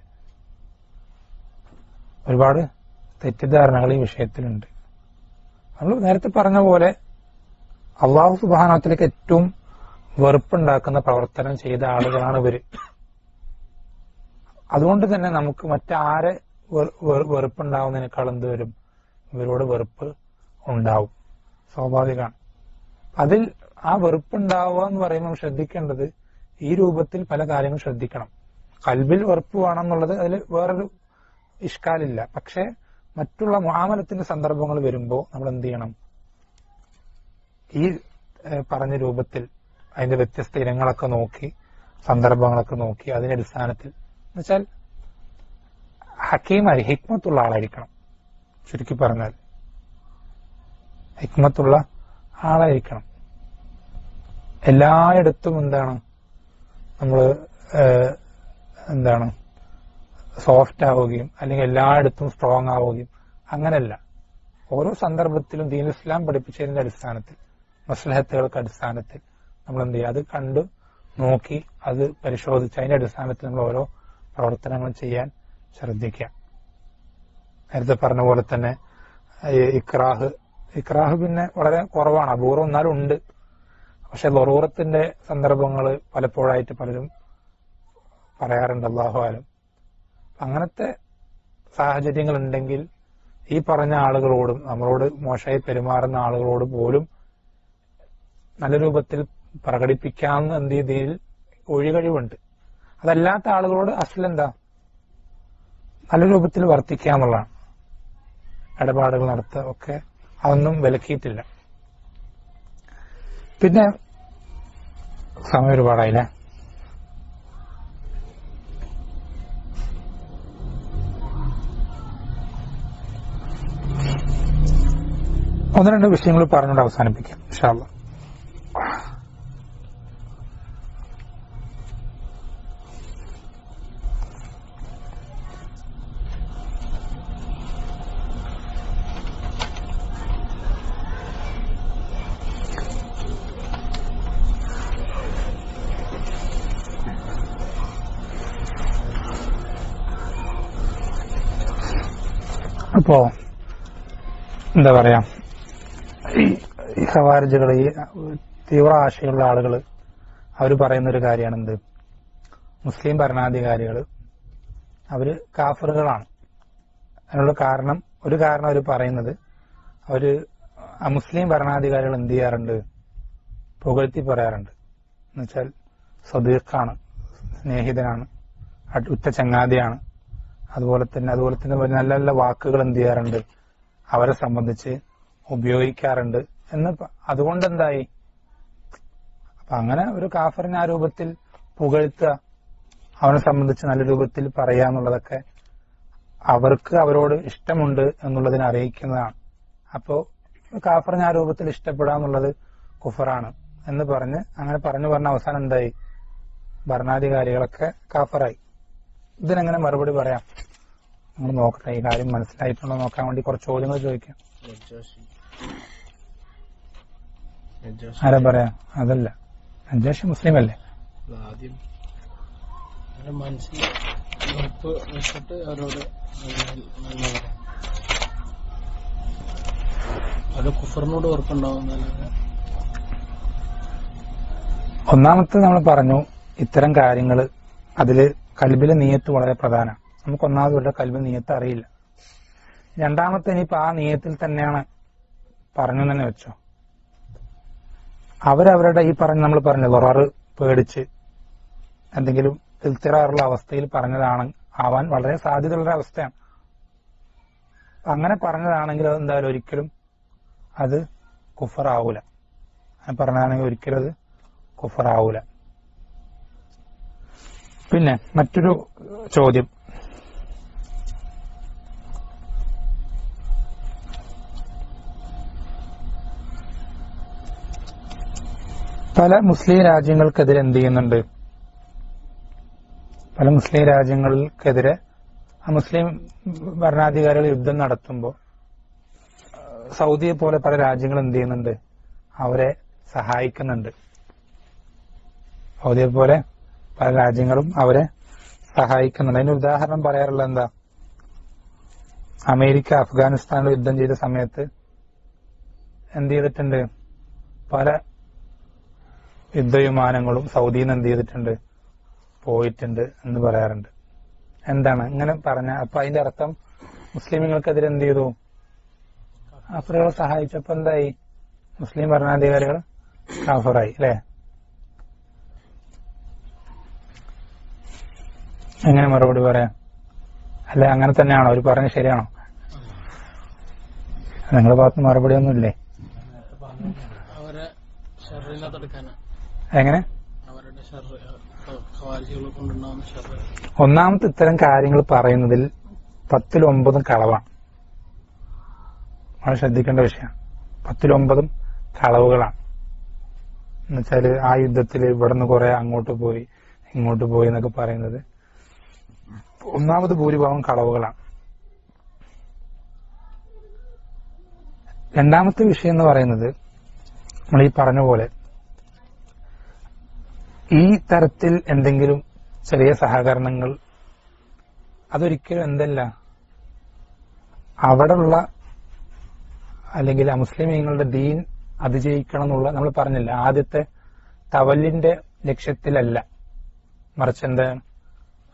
ഒരുപാട് തെറ്റിദ്ധാരണകൾ ഈ വിഷയത്തിലുണ്ട്. നമ്മൾ നേരത്തെ പറഞ്ഞ പോലെ അള്ളാഹു സുബ്ഹാനഹു വ തആലയ്ക്ക് ഏറ്റവും വെറുപ്പുണ്ടാക്കുന്ന പ്രവർത്തനം ചെയ്ത ആളുകളാണ് ഇവര്. അതുകൊണ്ട് തന്നെ നമുക്ക് മറ്റാരെ വെറുപ്പുണ്ടാവുന്നതിനേക്കാൾ എന്ത് വരും, ഇവരോട് വെറുപ്പ് ഉണ്ടാവും, സ്വാഭാവികമാണ്. അതിൽ ആ വെറുപ്പുണ്ടാവുക എന്ന് പറയുമ്പോൾ ശ്രദ്ധിക്കേണ്ടത് ഈ രൂപത്തിൽ പല കാര്യങ്ങളും ശ്രദ്ധിക്കണം. കൽബിൽ വെറുപ്പ് വേണം എന്നുള്ളത് അതിൽ വേറൊരു ഇഷ്കാലില്ല. പക്ഷെ മറ്റുള്ള മുആമലത്തിന്റെ സന്ദർഭങ്ങൾ വരുമ്പോൾ നമ്മൾ എന്ത് ചെയ്യണം, ഈ പറഞ്ഞ രൂപത്തിൽ അതിന്റെ വ്യത്യസ്ത ഇനങ്ങളൊക്കെ നോക്കി, സന്ദർഭങ്ങളൊക്കെ നോക്കി, അതിന്റെ അടിസ്ഥാനത്തിൽ എന്നുവെച്ചാൽ ഹക്കീമായി ഹിക്മത്തുള്ള ആളായിരിക്കണം. ചുരുക്കി പറഞ്ഞാൽ ഹിക്മത്തുള്ള ആളായിരിക്കണം. എല്ലായിടത്തും നമ്മൾ സോഫ്റ്റ് ആവുകയും അല്ലെങ്കിൽ എല്ലായിടത്തും സ്ട്രോങ് ആവുകയും അങ്ങനെയല്ല. ഓരോ സന്ദർഭത്തിലും ദീനുൽ ഇസ്ലാം പഠിപ്പിച്ചതിന്റെ അടിസ്ഥാനത്തിൽ, മസ്ലഹത്തുകൾക്ക് അടിസ്ഥാനത്തിൽ നമ്മൾ എന്ത് ചെയ്യുക, അത് കണ്ടു നോക്കി അത് പരിശോധിച്ച് അതിന്റെ അടിസ്ഥാനത്തിൽ നമ്മൾ ഓരോ പ്രവർത്തനങ്ങളും ചെയ്യാൻ ശ്രദ്ധിക്കുക. നേരത്തെ പറഞ്ഞ പോലെ തന്നെ ഇക്രാഹ് പിന്നെ വളരെ കുറവാണ്, അപൂർവം എന്നാലും ഉണ്ട്. പക്ഷെ ലറൂറത്തിന്റെ സന്ദർഭങ്ങൾ പലപ്പോഴായിട്ട് പലരും പറയാറുണ്ട്, അല്ലാഹു ആലം. അങ്ങനത്തെ സാഹചര്യങ്ങൾ ഉണ്ടെങ്കിൽ ഈ പറഞ്ഞ ആളുകളോടും നമ്മളോട് മോശമായി പെരുമാറുന്ന ആളുകളോട് പോലും നല്ല രൂപത്തിൽ പ്രകടിപ്പിക്കാവുന്ന എന്ത് രീതിയിൽ ഒഴികഴിവുണ്ട്. അതല്ലാത്ത ആളുകളോട് അസലെന്താ നല്ല രൂപത്തിൽ വർത്തിക്കാന്നുള്ളതാണ്. ഇടപാടുകൾ നടത്തുക ഒക്കെ അതൊന്നും വിലക്കിയിട്ടില്ല. പിന്നെ സമയം ഒരുപാടായില്ലേ? ഒന്ന് രണ്ട് വിഷയങ്ങൾ പറഞ്ഞുകൊണ്ട് അവസാനിപ്പിക്കാം ഇൻഷാ അല്ലാഹ്. അപ്പോ എന്താ പറയാ, ഈ ഖവാരിജുകൾ, ഈ തീവ്ര ആശയുള്ള ആളുകൾ അവർ പറയുന്ന ഒരു കാര്യമാണ് എന്ത്, മുസ്ലിം ഭരണാധികാരികൾ അവര് കാഫറുകളാണ്. അതിനുള്ള ഒരു കാരണം അവർ പറയുന്നത്, അവര് മുസ്ലിം ഭരണാധികാരികൾ എന്ത് ചെയ്യാറുണ്ട്, പുകഴ്ത്തി പറയാറുണ്ട്. എന്നുവെച്ചാൽ സദീഖാണ്, സ്നേഹിതനാണ്, ഉറ്റ ചങ്ങാതിയാണ്, അതുപോലെ തന്നെ നല്ല നല്ല വാക്കുകൾ എന്ത് ചെയ്യാറുണ്ട്, അവരെ സംബന്ധിച്ച് ഉപയോഗിക്കാറുണ്ട് എന്ന്. അതുകൊണ്ട് എന്തായി, അപ്പൊ അങ്ങനെ ഒരു കാഫറിനെ ആ രൂപത്തിൽ പുകഴ്ത്തുക, അവനെ സംബന്ധിച്ച് നല്ല രൂപത്തിൽ പറയുക എന്നുള്ളതൊക്കെ അവർക്ക് അവരോട് ഇഷ്ടമുണ്ട് എന്നുള്ളതിനെ അറിയിക്കുന്നതാണ്. അപ്പോ കാഫറിനെ ആ രൂപത്തിൽ ഇഷ്ടപ്പെടുക എന്നുള്ളത് കുഫറാണ് എന്ന് അങ്ങനെ പറഞ്ഞു അവസാനം എന്തായി, ഭരണാധികാരികളൊക്കെ കാഫറായി. ഇതിനെങ്ങനെ മറുപടി പറയാം? നമ്മൾ നോക്കട്ടെ, ഈ കാര്യം മനസ്സിലായിട്ടുണ്ടോ നോക്കാൻ വേണ്ടി കുറച്ച് ചോദ്യങ്ങൾ ചോദിക്കാം. ആരാ പറയാ? അതല്ല, നജാഷി മുസ്ലിം അല്ലേ? ആദ്യം മനസ്സിൽ വെച്ചിട്ട് അവരോട് അത് കുഫറിനോട് ഉറപ്പുണ്ടാവുന്നതല്ല. ഒന്നാമത്തെ നമ്മൾ പറഞ്ഞു, ഇത്തരം കാര്യങ്ങൾ അതില് കൽബിലെ നിയത്ത് വളരെ പ്രധാനമാണ്. നമുക്ക് ഒന്നാമതുള്ള കൽബിൽ നിയത്ത് അറിയില്ല. രണ്ടാമത്തെ ഇനിയിപ്പോ ആ നിയത്തിൽ തന്നെയാണ് പറഞ്ഞു തന്നെ വെച്ചോ, അവരവരുടെ ഈ നമ്മൾ പറഞ്ഞു വറാറ് പേടിച്ച് എന്തെങ്കിലും തിൽത്തിറാറുള്ള അവസ്ഥയിൽ ആവാൻ വളരെ സാധ്യതയുള്ള അവസ്ഥയാണ്. അങ്ങനെ പറഞ്ഞതാണെങ്കിൽ അത് എന്തായാലും ഒരിക്കലും അത് കുഫറാവൂല. പറഞ്ഞതാണെങ്കിൽ ഒരിക്കലും അത് കുഫറാവൂല. പിന്നെ മറ്റൊരു ചോദ്യം, പല മുസ്ലിം രാജ്യങ്ങൾക്കെതിരെ എന്ത് ചെയ്യുന്നുണ്ട്, പല മുസ്ലിം രാജ്യങ്ങൾക്കെതിരെ മുസ്ലിം ഭരണാധികാരികൾ യുദ്ധം നടത്തുമ്പോൾ സൗദിയെ പോലെ പല രാജ്യങ്ങൾ എന്ത് ചെയ്യുന്നുണ്ട്, അവരെ സഹായിക്കുന്നുണ്ട്. സൗദിയെ പോലെ പല രാജ്യങ്ങളും അവരെ സഹായിക്കുന്നുണ്ട്. അതിന് ഉദാഹരണം പറയാറുള്ള എന്താ, അമേരിക്ക അഫ്ഗാനിസ്ഥാനിൽ യുദ്ധം ചെയ്ത സമയത്ത് എന്ത് ചെയ്തിട്ടുണ്ട്, പല യുദ്ധവിമാനങ്ങളും സൗദിയിൽ നിന്ന് എന്ത് ചെയ്തിട്ടുണ്ട്, പോയിട്ടുണ്ട് എന്ന് പറയാറുണ്ട്. എന്താണ് ഇങ്ങനെ പറഞ്ഞ? അപ്പൊ അതിന്റെ അർത്ഥം മുസ്ലിമുകൾക്കെതിരെ എന്ത് ചെയ്തു, കാഫറുകളെ സഹായിച്ചപ്പോ എന്തായി, മുസ്ലിം ഭരണാധികാരികൾ കാഫറായി അല്ലെ? എങ്ങനെ മറുപടി പറയാം? അല്ലെ അങ്ങനെ തന്നെയാണോ അവർ പറഞ്ഞത്? ശരിയാണോ? നിങ്ങളുടെ ഭാഗത്ത് മറുപടി ഒന്നുമില്ലേ? അവരെ ഷർറിനെ തടുക്കാനാ. എങ്ങനെ? അവരുടെ ഖവാരിജികളെ കൊണ്ടുണ്ടാവുന്ന ഷർറ്. ഒന്നാമത്തെ ഇത്തരം കാര്യങ്ങൾ പറയുന്നതിൽ 10-9 കളവാണ്. വളരെ ശ്രദ്ധിക്കേണ്ട വിഷയമാണ്. 10-9 കളവുകളാണ്. എന്നുവെച്ചാല് ആ യുദ്ധത്തിൽ ഇവിടെ നിന്ന് കുറെ അങ്ങോട്ട് പോയി ഇങ്ങോട്ട് പോയി എന്നൊക്കെ പറയുന്നത് ഒന്നാമത് ഭൂരിഭാഗം കളവുകളാണ്. രണ്ടാമത്തെ വിഷയം എന്ന് പറയുന്നത്, നമ്മൾ ഈ പറഞ്ഞ പോലെ ഈ തരത്തിൽ എന്തെങ്കിലും ചെറിയ സഹകരണങ്ങൾ അതൊരിക്കലും എന്തല്ല, അവിടെയുള്ള അല്ലെങ്കിൽ അമുസ്ലിമീങ്ങളുടെ ദീൻ അതിജയിക്കണം എന്നുള്ള നമ്മൾ പറഞ്ഞില്ല, ആദ്യത്തെ തവല്ലിന്റെ ലക്ഷ്യത്തിലല്ല, മറിച്ച് എന്താണ്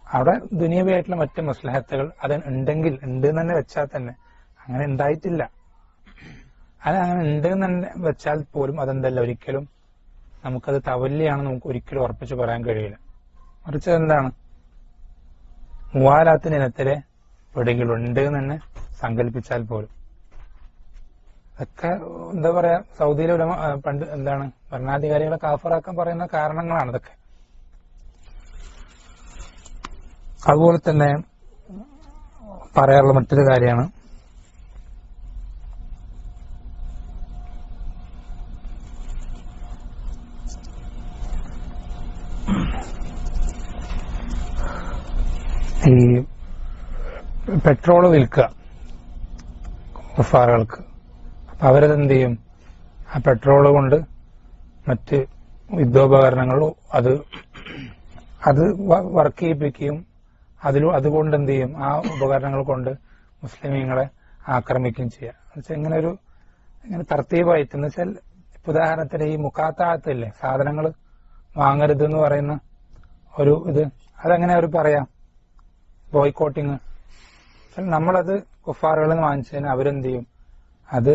അവിടെ ദുനിയവായിട്ടുള്ള മറ്റ് മസ്ലഹത്തുകൾ അത് ഉണ്ടെങ്കിൽ ഉണ്ട് എന്ന് തന്നെ വെച്ചാൽ തന്നെ അങ്ങനെ ഉണ്ടായിട്ടില്ല. അത് അങ്ങനെ ഉണ്ട് എന്ന് തന്നെ വെച്ചാൽ പോലും അതെന്തല്ല ഒരിക്കലും നമുക്കത് തവല്ലിയാണെന്ന് നമുക്ക് ഒരിക്കലും ഉറപ്പിച്ച് പറയാൻ കഴിയില്ല. മറിച്ച് എന്താണ് മുവാലാത്തിന് ഇനത്തിലെ എവിടെയെങ്കിലും ഉണ്ട് എന്ന് തന്നെ സങ്കല്പിച്ചാൽ പോലും അതൊക്കെ എന്താ പറയാ സൗദിയിലെ ഉലമ പണ്ട് എന്താണ് ഭരണാധികാരികളെ കാഫറാക്കാൻ പറയുന്ന കാരണങ്ങളാണ് ഇതൊക്കെ. അതുപോലെ തന്നെ പറയാറുള്ള മറ്റൊരു കാര്യമാണ് ഈ പെട്രോള് വിൽക്കുക കുഫാറുകൾക്ക്. അപ്പൊ അവരതെന്ത് ചെയ്യും? ആ പെട്രോള് കൊണ്ട് മറ്റ് യുദ്ധോപകരണങ്ങളും അത് വർക്ക് ചെയ്യിപ്പിക്കുകയും അതുകൊണ്ട് എന്ത് ചെയ്യും? ആ ഉപകരണങ്ങൾ കൊണ്ട് മുസ്ലിമീങ്ങളെ ആക്രമിക്കുകയും ചെയ്യാം. എന്നുവെച്ചാൽ ഇങ്ങനെ തർത്തീബായിട്ട് എന്ന് വെച്ചാൽ ഉദാഹരണത്തിന് ഈ മുക്കാത്താഴത്തില്ലേ സാധനങ്ങൾ വാങ്ങരുത് എന്ന് പറയുന്ന ഒരു ഇത് അതെങ്ങനെ അവർ പറയാം? ബോയ്ക്കോട്ടിങ്. നമ്മളത് കുഫാറുകളിൽ നിന്ന് വാങ്ങിച്ചതിന് അവരെന്ത് ചെയ്യും? അത്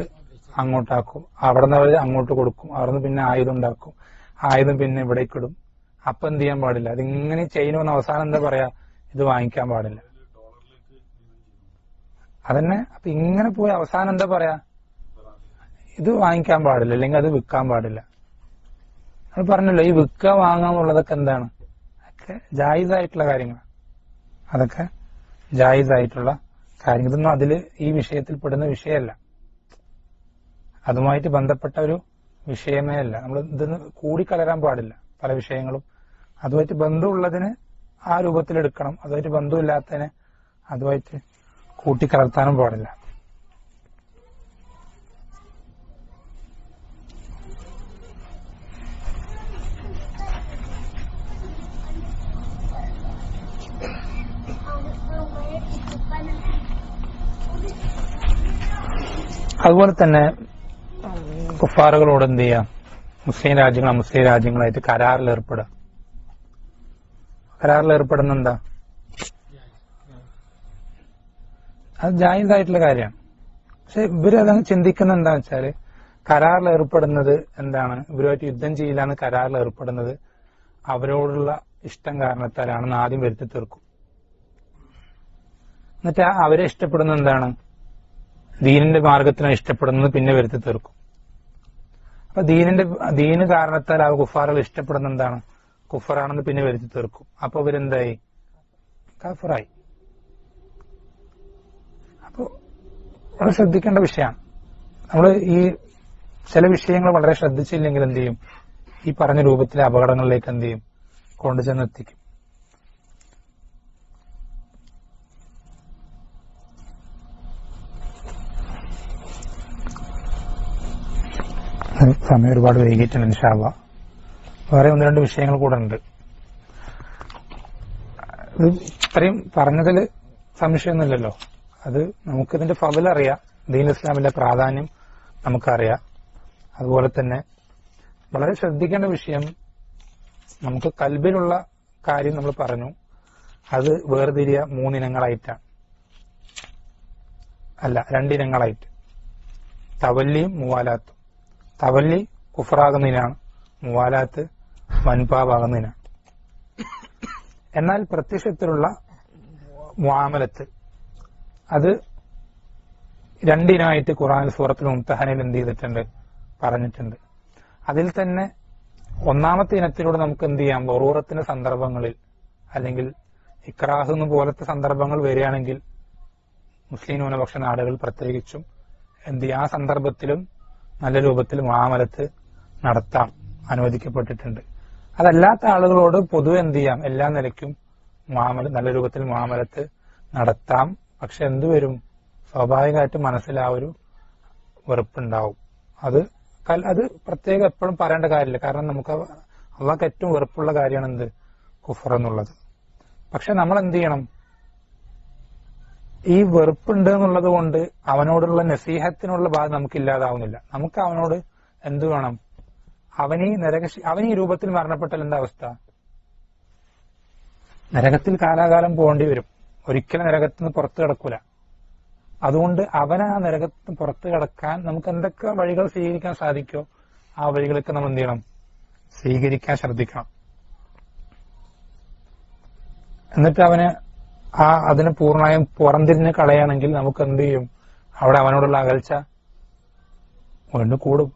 അങ്ങോട്ടാക്കും. അവിടെ നിന്ന് അവർ അങ്ങോട്ട് കൊടുക്കും. അവിടെ നിന്ന് പിന്നെ ആയുധം ഉണ്ടാക്കും. ആയുധം പിന്നെ ഇവിടേക്ക് ഇടും. അപ്പൊ എന്ത് ചെയ്യാൻ പാടില്ല? അതിങ്ങനെ ചെയ്യുന്ന അവസാനം എന്താ പറയാ? ഇത് വാങ്ങിക്കാൻ പാടില്ല. അതന്നെ. അപ്പൊ ഇങ്ങനെ പോയി അവസാനം എന്താ പറയാ? ഇത് വാങ്ങിക്കാൻ പാടില്ല, അല്ലെങ്കിൽ അത് വിൽക്കാൻ പാടില്ല. അത് പറഞ്ഞല്ലോ, ഈ വിൽക്കുക വാങ്ങാന്നുള്ളതൊക്കെ എന്താണ്? അതൊക്കെ ജായിസായിട്ടുള്ള കാര്യങ്ങളാണ്. അതൊക്കെ ജായിസായിട്ടുള്ള കാര്യം. ഇതൊന്നും അതില് ഈ വിഷയത്തിൽ പെടുന്ന വിഷയമല്ല, അതുമായിട്ട് ബന്ധപ്പെട്ട ഒരു വിഷയമേ അല്ല. നമ്മൾ ഇതിന് കൂടിക്കലരാൻ പാടില്ല. പല വിഷയങ്ങളും അതുമായിട്ട് ബന്ധമുള്ളതിന് ആ രൂപത്തിലെടുക്കണം, അതുമായിട്ട് ബന്ധമില്ലാത്തതിനെ അതുമായിട്ട് കൂട്ടിക്കലർത്താനും പാടില്ല. അതുപോലെ തന്നെ കുഫാറുകളോട് എന്ത് ചെയ്യാം? മുസ്ലിം രാജ്യങ്ങൾ അമുസ്ലിം രാജ്യങ്ങളായിട്ട് കരാറിൽ ഏർപ്പെടുക. കരാറിൽ ഏർപ്പെടുന്ന എന്താ? അത് ജായിസായിട്ടുള്ള കാര്യമാണ്. പക്ഷെ ഇവരതങ്ങ് ചിന്തിക്കുന്ന എന്താ വെച്ചാല് കരാറിൽ ഏർപ്പെടുന്നത് എന്താണ്? ഇവരുമായിട്ട് യുദ്ധം ചെയ്യില്ലാന്ന് കരാറിൽ ഏർപ്പെടുന്നത് അവരോടുള്ള ഇഷ്ടം കാരണത്താലാണെന്ന് ആദ്യം വരുത്തി തീർക്കും. എന്നിട്ട് അവരെ ഇഷ്ടപ്പെടുന്ന എന്താണ്? ദീനിന്റെ മാർഗത്തിനാണ് ഇഷ്ടപ്പെടുന്നത്, പിന്നെ വരുത്തി തീർക്കും. അപ്പൊ ദീന് കാരണത്താൽ ആ കുഫാറുകൾ ഇഷ്ടപ്പെടുന്ന എന്താണ്? കുഫറാണെന്ന് പിന്നെ വരുത്തി തീർക്കും. അപ്പൊ ഇവരെന്തായി? കാഫറായി. അപ്പൊ വളരെ ശ്രദ്ധിക്കേണ്ട വിഷയമാണ്. നമ്മൾ ഈ ചില വിഷയങ്ങൾ വളരെ ശ്രദ്ധിച്ചില്ലെങ്കിൽ എന്ത് ചെയ്യും? ഈ പറഞ്ഞ രൂപത്തിലെ അപകടങ്ങളിലേക്ക് എന്ത് ചെയ്യും? കൊണ്ടുചെന്നെത്തിക്കും. സമയം ഒരുപാട് വൈകിട്ടുണ്ട്. ഇൻഷാ അല്ലാഹ് വേറെ ഒന്ന് രണ്ട് വിഷയങ്ങൾ കൂടെ ഉണ്ട്. ഇത് ഇത്രയും പറഞ്ഞതിൽ സംശയമൊന്നുമില്ലല്ലോ. അത് നമുക്കിതിന്റെ ഫضل അറിയാം, ദീൻ ഇസ്ലാമിന്റെ പ്രാധാന്യം നമുക്കറിയാം. അതുപോലെ തന്നെ വളരെ ശ്രദ്ധിക്കേണ്ട വിഷയം, നമുക്ക് കൽബിലുള്ള കാര്യം നമ്മൾ പറഞ്ഞു, അത് വേർതിരിയ 3 ഇനങ്ങളായിട്ടാണ്, അല്ല 2 ഇനങ്ങളായിട്ട്. തവല്ലിയും മുവാലാത്തും. തവല്ലി കുഫറാകുന്നതിനാണ്, മുവാലാത്ത് വൻപാവാകുന്നതിനാണ്. എന്നാൽ പ്രത്യക്ഷത്തിലുള്ള മുആമലത്ത് അത് 2 ഇനമായിട്ട് ഖുർആൻ സൂറത്തുൽ മുംതഹനയിൽ എന്ത് ചെയ്തിട്ടുണ്ട്? പറഞ്ഞിട്ടുണ്ട്. അതിൽ തന്നെ 1ാമത്തെ ഇനത്തിലൂടെ നമുക്ക് എന്ത് ചെയ്യാം? ബറൂറത്തിന്റെ സന്ദർഭങ്ങളിൽ അല്ലെങ്കിൽ ഇക്രാഹ് പോലത്തെ സന്ദർഭങ്ങൾ വരികയാണെങ്കിൽ മുസ്ലിം ന്യൂനപക്ഷ നാടുകൾ പ്രത്യേകിച്ചും എന്ത് ചെയ്യും? ആ സന്ദർഭത്തിലും നല്ല രൂപത്തിൽ മുആമലത്ത് നടത്താം, അനുവദിക്കപ്പെട്ടിട്ടുണ്ട്. അതല്ലാത്ത ആളുകളോട് പൊതുവെ എന്ത് ചെയ്യാം? എല്ലാ നിലയ്ക്കും നല്ല രൂപത്തിൽ മുആമലത്ത് നടത്താം. പക്ഷെ എന്തുവരും? സ്വാഭാവികമായിട്ട് മനസ്സിൽ ആ ഒരു വെറുപ്പുണ്ടാവും. അത് പ്രത്യേകം എപ്പോഴും പറയേണ്ട കാര്യമില്ല. കാരണം നമുക്ക് അള്ളാഹ്ക്ക് ഏറ്റവും വെറുപ്പുള്ള കാര്യമാണ് എന്ത്? കുഫർ എന്നുള്ളത്. പക്ഷെ നമ്മൾ എന്ത് ചെയ്യണം? ഈ വെറുപ്പുണ്ട് എന്നുള്ളത് കൊണ്ട് അവനോടുള്ള നസീഹത്തിനുള്ള ഭാഗം നമുക്ക് ഇല്ലാതാവുന്നില്ല. നമുക്ക് അവനോട് എന്ത് വേണം? അവൻ ഈ രൂപത്തിൽ മരണപ്പെട്ടാൽ എന്താ അവസ്ഥ? നരകത്തിൽ കാലാകാലം പോകേണ്ടി വരും. ഒരിക്കലും നരകത്തിൽ നിന്ന് പുറത്തു കിടക്കൂല. അതുകൊണ്ട് അവനെ ആ നരകത്തിന് പുറത്തു കിടക്കാൻ നമുക്ക് എന്തൊക്കെ വഴികൾ സ്വീകരിക്കാൻ സാധിക്കോ ആ വഴികളൊക്കെ നമ്മൾ എന്ത് ചെയ്യണം? സ്വീകരിക്കാൻ ശ്രദ്ധിക്കണം. എന്നിട്ട് അവന് അതിന് പൂർണ്ണമായും പുറംതിരിഞ്ഞ് കളയാണെങ്കിൽ നമുക്ക് എന്ത് ചെയ്യും? അവിടെ അവനോടുള്ള അകൽച്ച വീണ്ടും കൂടും.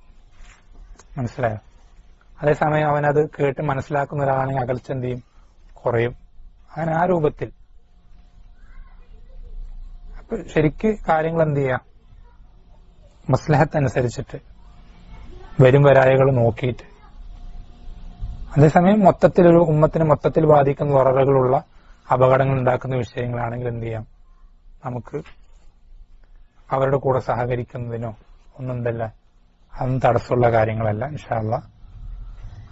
മനസ്സിലായോ? അതേസമയം അവനത് കേട്ട് മനസ്സിലാക്കുന്ന ഒരാളാണെങ്കിൽ അകൽച്ച എന്ത് ചെയ്യും? കുറയും. അങ്ങനെ ആ രൂപത്തിൽ അപ്പൊ ശരിക്ക് കാര്യങ്ങൾ എന്ത് ചെയ്യാം? മസ്ലഹത്തനുസരിച്ചിട്ട് വരും വരായകൾ നോക്കിയിട്ട്. അതേസമയം മൊത്തത്തിലൊരു ഉമ്മത്തിന് മൊത്തത്തിൽ ബാധിക്കുന്ന വറകളുള്ള അപകടങ്ങൾ ഉണ്ടാക്കുന്ന വിഷയങ്ങളാണെങ്കിൽ എന്ത് ചെയ്യാം? നമുക്ക് അവരുടെ കൂടെ സഹകരിക്കുന്നതിനോ ഒന്നും എന്തല്ല, അതൊന്നും തടസ്സമുള്ള കാര്യങ്ങളല്ല ഇൻഷാ അല്ലാഹ്.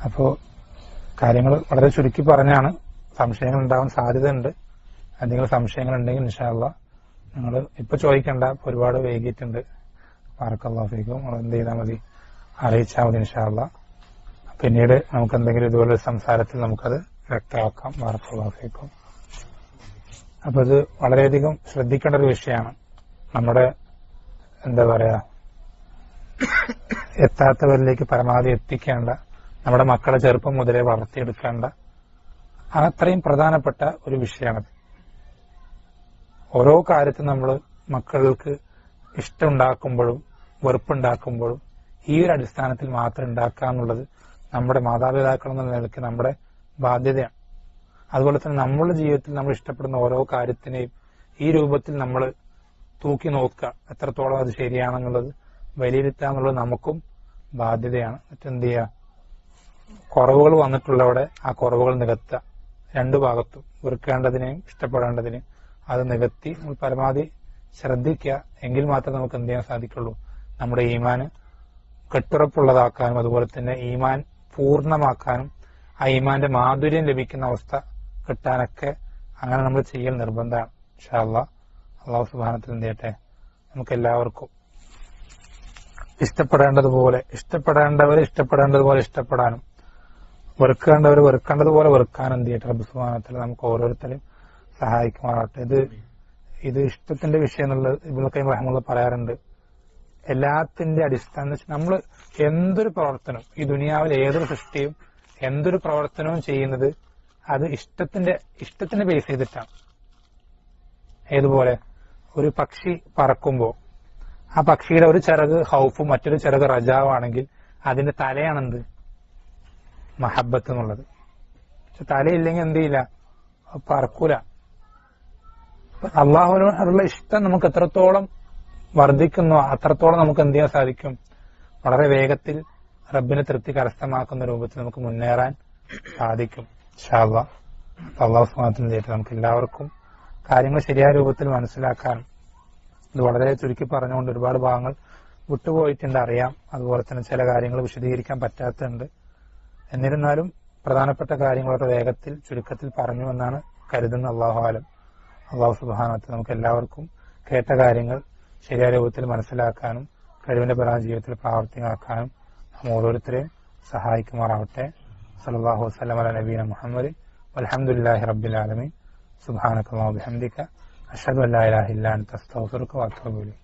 അപ്പോ കാര്യങ്ങൾ വളരെ ചുരുക്കി പറഞ്ഞാണ്. സംശയങ്ങൾ ഉണ്ടാവാൻ സാധ്യതയുണ്ട്. എന്തെങ്കിലും സംശയങ്ങൾ ഉണ്ടെങ്കിൽ ഇൻഷാ അല്ലാഹ് നിങ്ങൾ ഇപ്പൊ ചോദിക്കണ്ട, ഒരുപാട് വൈകിട്ടുണ്ട്. ബാറക്കല്ലാഹു ഫീക്കും. നിങ്ങൾ എന്ത് ചെയ്താൽ മതി? അറിയിച്ചാൽ മതി ഇൻഷാ അല്ലാഹ്. പിന്നീട് നമുക്ക് എന്തെങ്കിലും ഇതുപോലെ സംസാരത്തിൽ നമുക്കത് വ്യക്തമാക്കാം. ബാറക്കല്ലാഹു ഫീക്കും. അപ്പൊ ഇത് വളരെയധികം ശ്രദ്ധിക്കേണ്ട ഒരു വിഷയമാണ്. നമ്മുടെ എന്താ പറയാ, എത്താത്തവരിലേക്ക് പരമാവധി എത്തിക്കേണ്ട, നമ്മുടെ മക്കളെ ചെറുപ്പം മുതലേ വളർത്തിയെടുക്കേണ്ട അത്രയും പ്രധാനപ്പെട്ട ഒരു വിഷയമാണത്. ഓരോ കാര്യത്തിൽ നമ്മൾ മക്കൾക്ക് ഇഷ്ടമുണ്ടാക്കുമ്പോഴും വെറുപ്പുണ്ടാക്കുമ്പോഴും ഈ ഒരു അടിസ്ഥാനത്തിൽ മാത്രം ഉണ്ടാക്കുക എന്നുള്ളത് നമ്മുടെ മാതാപിതാക്കൾ എന്ന നിലയ്ക്ക് നമ്മുടെ ബാധ്യതയാണ്. അതുപോലെ തന്നെ നമ്മുടെ ജീവിതത്തിൽ നമ്മൾ ഇഷ്ടപ്പെടുന്ന ഓരോ കാര്യത്തിനെയും ഈ രൂപത്തിൽ നമ്മൾ തൂക്കി നോക്കുക, എത്രത്തോളം അത് ശരിയാണെന്നുള്ളത് വിലയിരുത്തുക എന്നുള്ളത് നമുക്കും ബാധ്യതയാണ്. മറ്റെന്ത് ചെയ്യുക? കുറവുകൾ വന്നിട്ടുള്ളവിടെ ആ കുറവുകൾ നികത്തുക. രണ്ടു ഭാഗത്തും വെറുക്കേണ്ടതിനെയും ഇഷ്ടപ്പെടേണ്ടതിനെയും അത് നികത്തി നമ്മൾ പരമാവധി ശ്രദ്ധിക്കുക. എങ്കിൽ മാത്രമേ നമുക്ക് എന്ത് ചെയ്യാൻ സാധിക്കുള്ളൂ? നമ്മുടെ ഈമാന് കെട്ടുറപ്പുള്ളതാക്കാനും അതുപോലെ തന്നെ ഈമാൻ പൂർണ്ണമാക്കാനും ആ ഈമാന്റെ മാധുര്യം ലഭിക്കുന്ന അവസ്ഥ കിട്ടാനൊക്കെ അങ്ങനെ നമ്മൾ ചെയ്യൽ നിർബന്ധമാണ്. ഇൻഷാ അല്ലാഹ്. അല്ലാഹു സുബ്ഹാനഹു എന്ത് ചെയ്യട്ടെ, നമുക്ക് എല്ലാവർക്കും ഇഷ്ടപ്പെടേണ്ടതുപോലെ ഇഷ്ടപ്പെടാനും വെറുക്കേണ്ടവർ വെറുക്കേണ്ടതുപോലെ വെറുക്കാനും എന്ത് ചെയ്യട്ടെ റബ്ബ് സുബ്ഹാനഹു നമുക്ക് ഓരോരുത്തരും സഹായിക്കുമാറാട്ടെ. ഇത് ഇഷ്ടത്തിന്റെ വിഷയം എന്നുള്ളത് ഇബ്നുൽ ഖയ്യിം റഹിമഹുല്ലാഹ് പറയാറുണ്ട്. എല്ലാത്തിന്റെ അടിസ്ഥാനം നമ്മൾ എന്തൊരു പ്രവർത്തനം, ഈ ദുനിയാവിൽ ഏതൊരു സൃഷ്ടിയും എന്തൊരു പ്രവർത്തനവും ചെയ്യുന്നത് അത് ഇഷ്ടത്തിന്റെ ബേസ് ചെയ്തിട്ടാണ്. ഏതുപോലെ ഒരു പക്ഷി പറക്കുമ്പോൾ ആ പക്ഷിയുടെ ഒരു ചിറക് ഹൗഫും മറ്റൊരു ചിറക് റജാവാണെങ്കിൽ അതിന്റെ തലയാണെന്ത്? മഹബത്ത് എന്നുള്ളത്. പക്ഷെ തലയില്ലെങ്കിൽ എന്ത് ചെയ്യില്ല? പറക്കൂല. അള്ളാഹുവിനോടുള്ള ഇഷ്ടം നമുക്ക് എത്രത്തോളം വർദ്ധിക്കുന്നോ അത്രത്തോളം നമുക്ക് എന്ത് ചെയ്യാൻ സാധിക്കും? വളരെ വേഗത്തിൽ റബ്ബിനെ തൃപ്തി കരസ്ഥമാക്കുന്ന രൂപത്തിൽ നമുക്ക് മുന്നേറാൻ സാധിക്കും ഇൻഷാ അല്ലാഹ്. അല്ലാഹു സുബ്ഹാനഹു വ തആല നമുക്ക് എല്ലാവർക്കും കാര്യങ്ങൾ ശരിയായ രൂപത്തിൽ മനസ്സിലാക്കാനും, ഇത് വളരെ ചുരുക്കി പറഞ്ഞുകൊണ്ട് ഒരുപാട് ഭാഗങ്ങൾ വിട്ടുപോയിട്ടുണ്ട് അറിയാം. അതുപോലെ തന്നെ ചില കാര്യങ്ങൾ വിശദീകരിക്കാൻ പറ്റാത്തുണ്ട്. എന്നിരുന്നാലും പ്രധാനപ്പെട്ട കാര്യങ്ങളൊക്കെ വേഗത്തിൽ ചുരുക്കത്തിൽ പറഞ്ഞു എന്നാണ് കരുതുന്ന. അല്ലാഹു ആലം. അല്ലാഹു സുബ്ഹാനഹു വ തആല നമുക്ക് എല്ലാവർക്കും കേട്ട കാര്യങ്ങൾ ശരിയായ രൂപത്തിൽ മനസ്സിലാക്കാനും കഴിവിന്റെ പരമാവധി ജീവിതത്തിൽ പ്രാവർത്തികമാക്കാനും നാം ഓരോരുത്തരെയും സഹായിക്കുമാറാവട്ടെ. സല്ലല്ലാഹു വസല്ലം അലാ നബീന മുഹമ്മദ് വൽഹംദുലില്ലാഹി റബ്ബിൽ ആലമീൻ. സുബ്ഹാനക അല്ലാഹുമ്മ വബിഹംദിക അഷ്ഹദു അൻ ലാ ഇലാഹ ഇല്ലാ അൻത അസ്തഗ്ഫിറുക വ അത്തൂബു ഇലൈക്.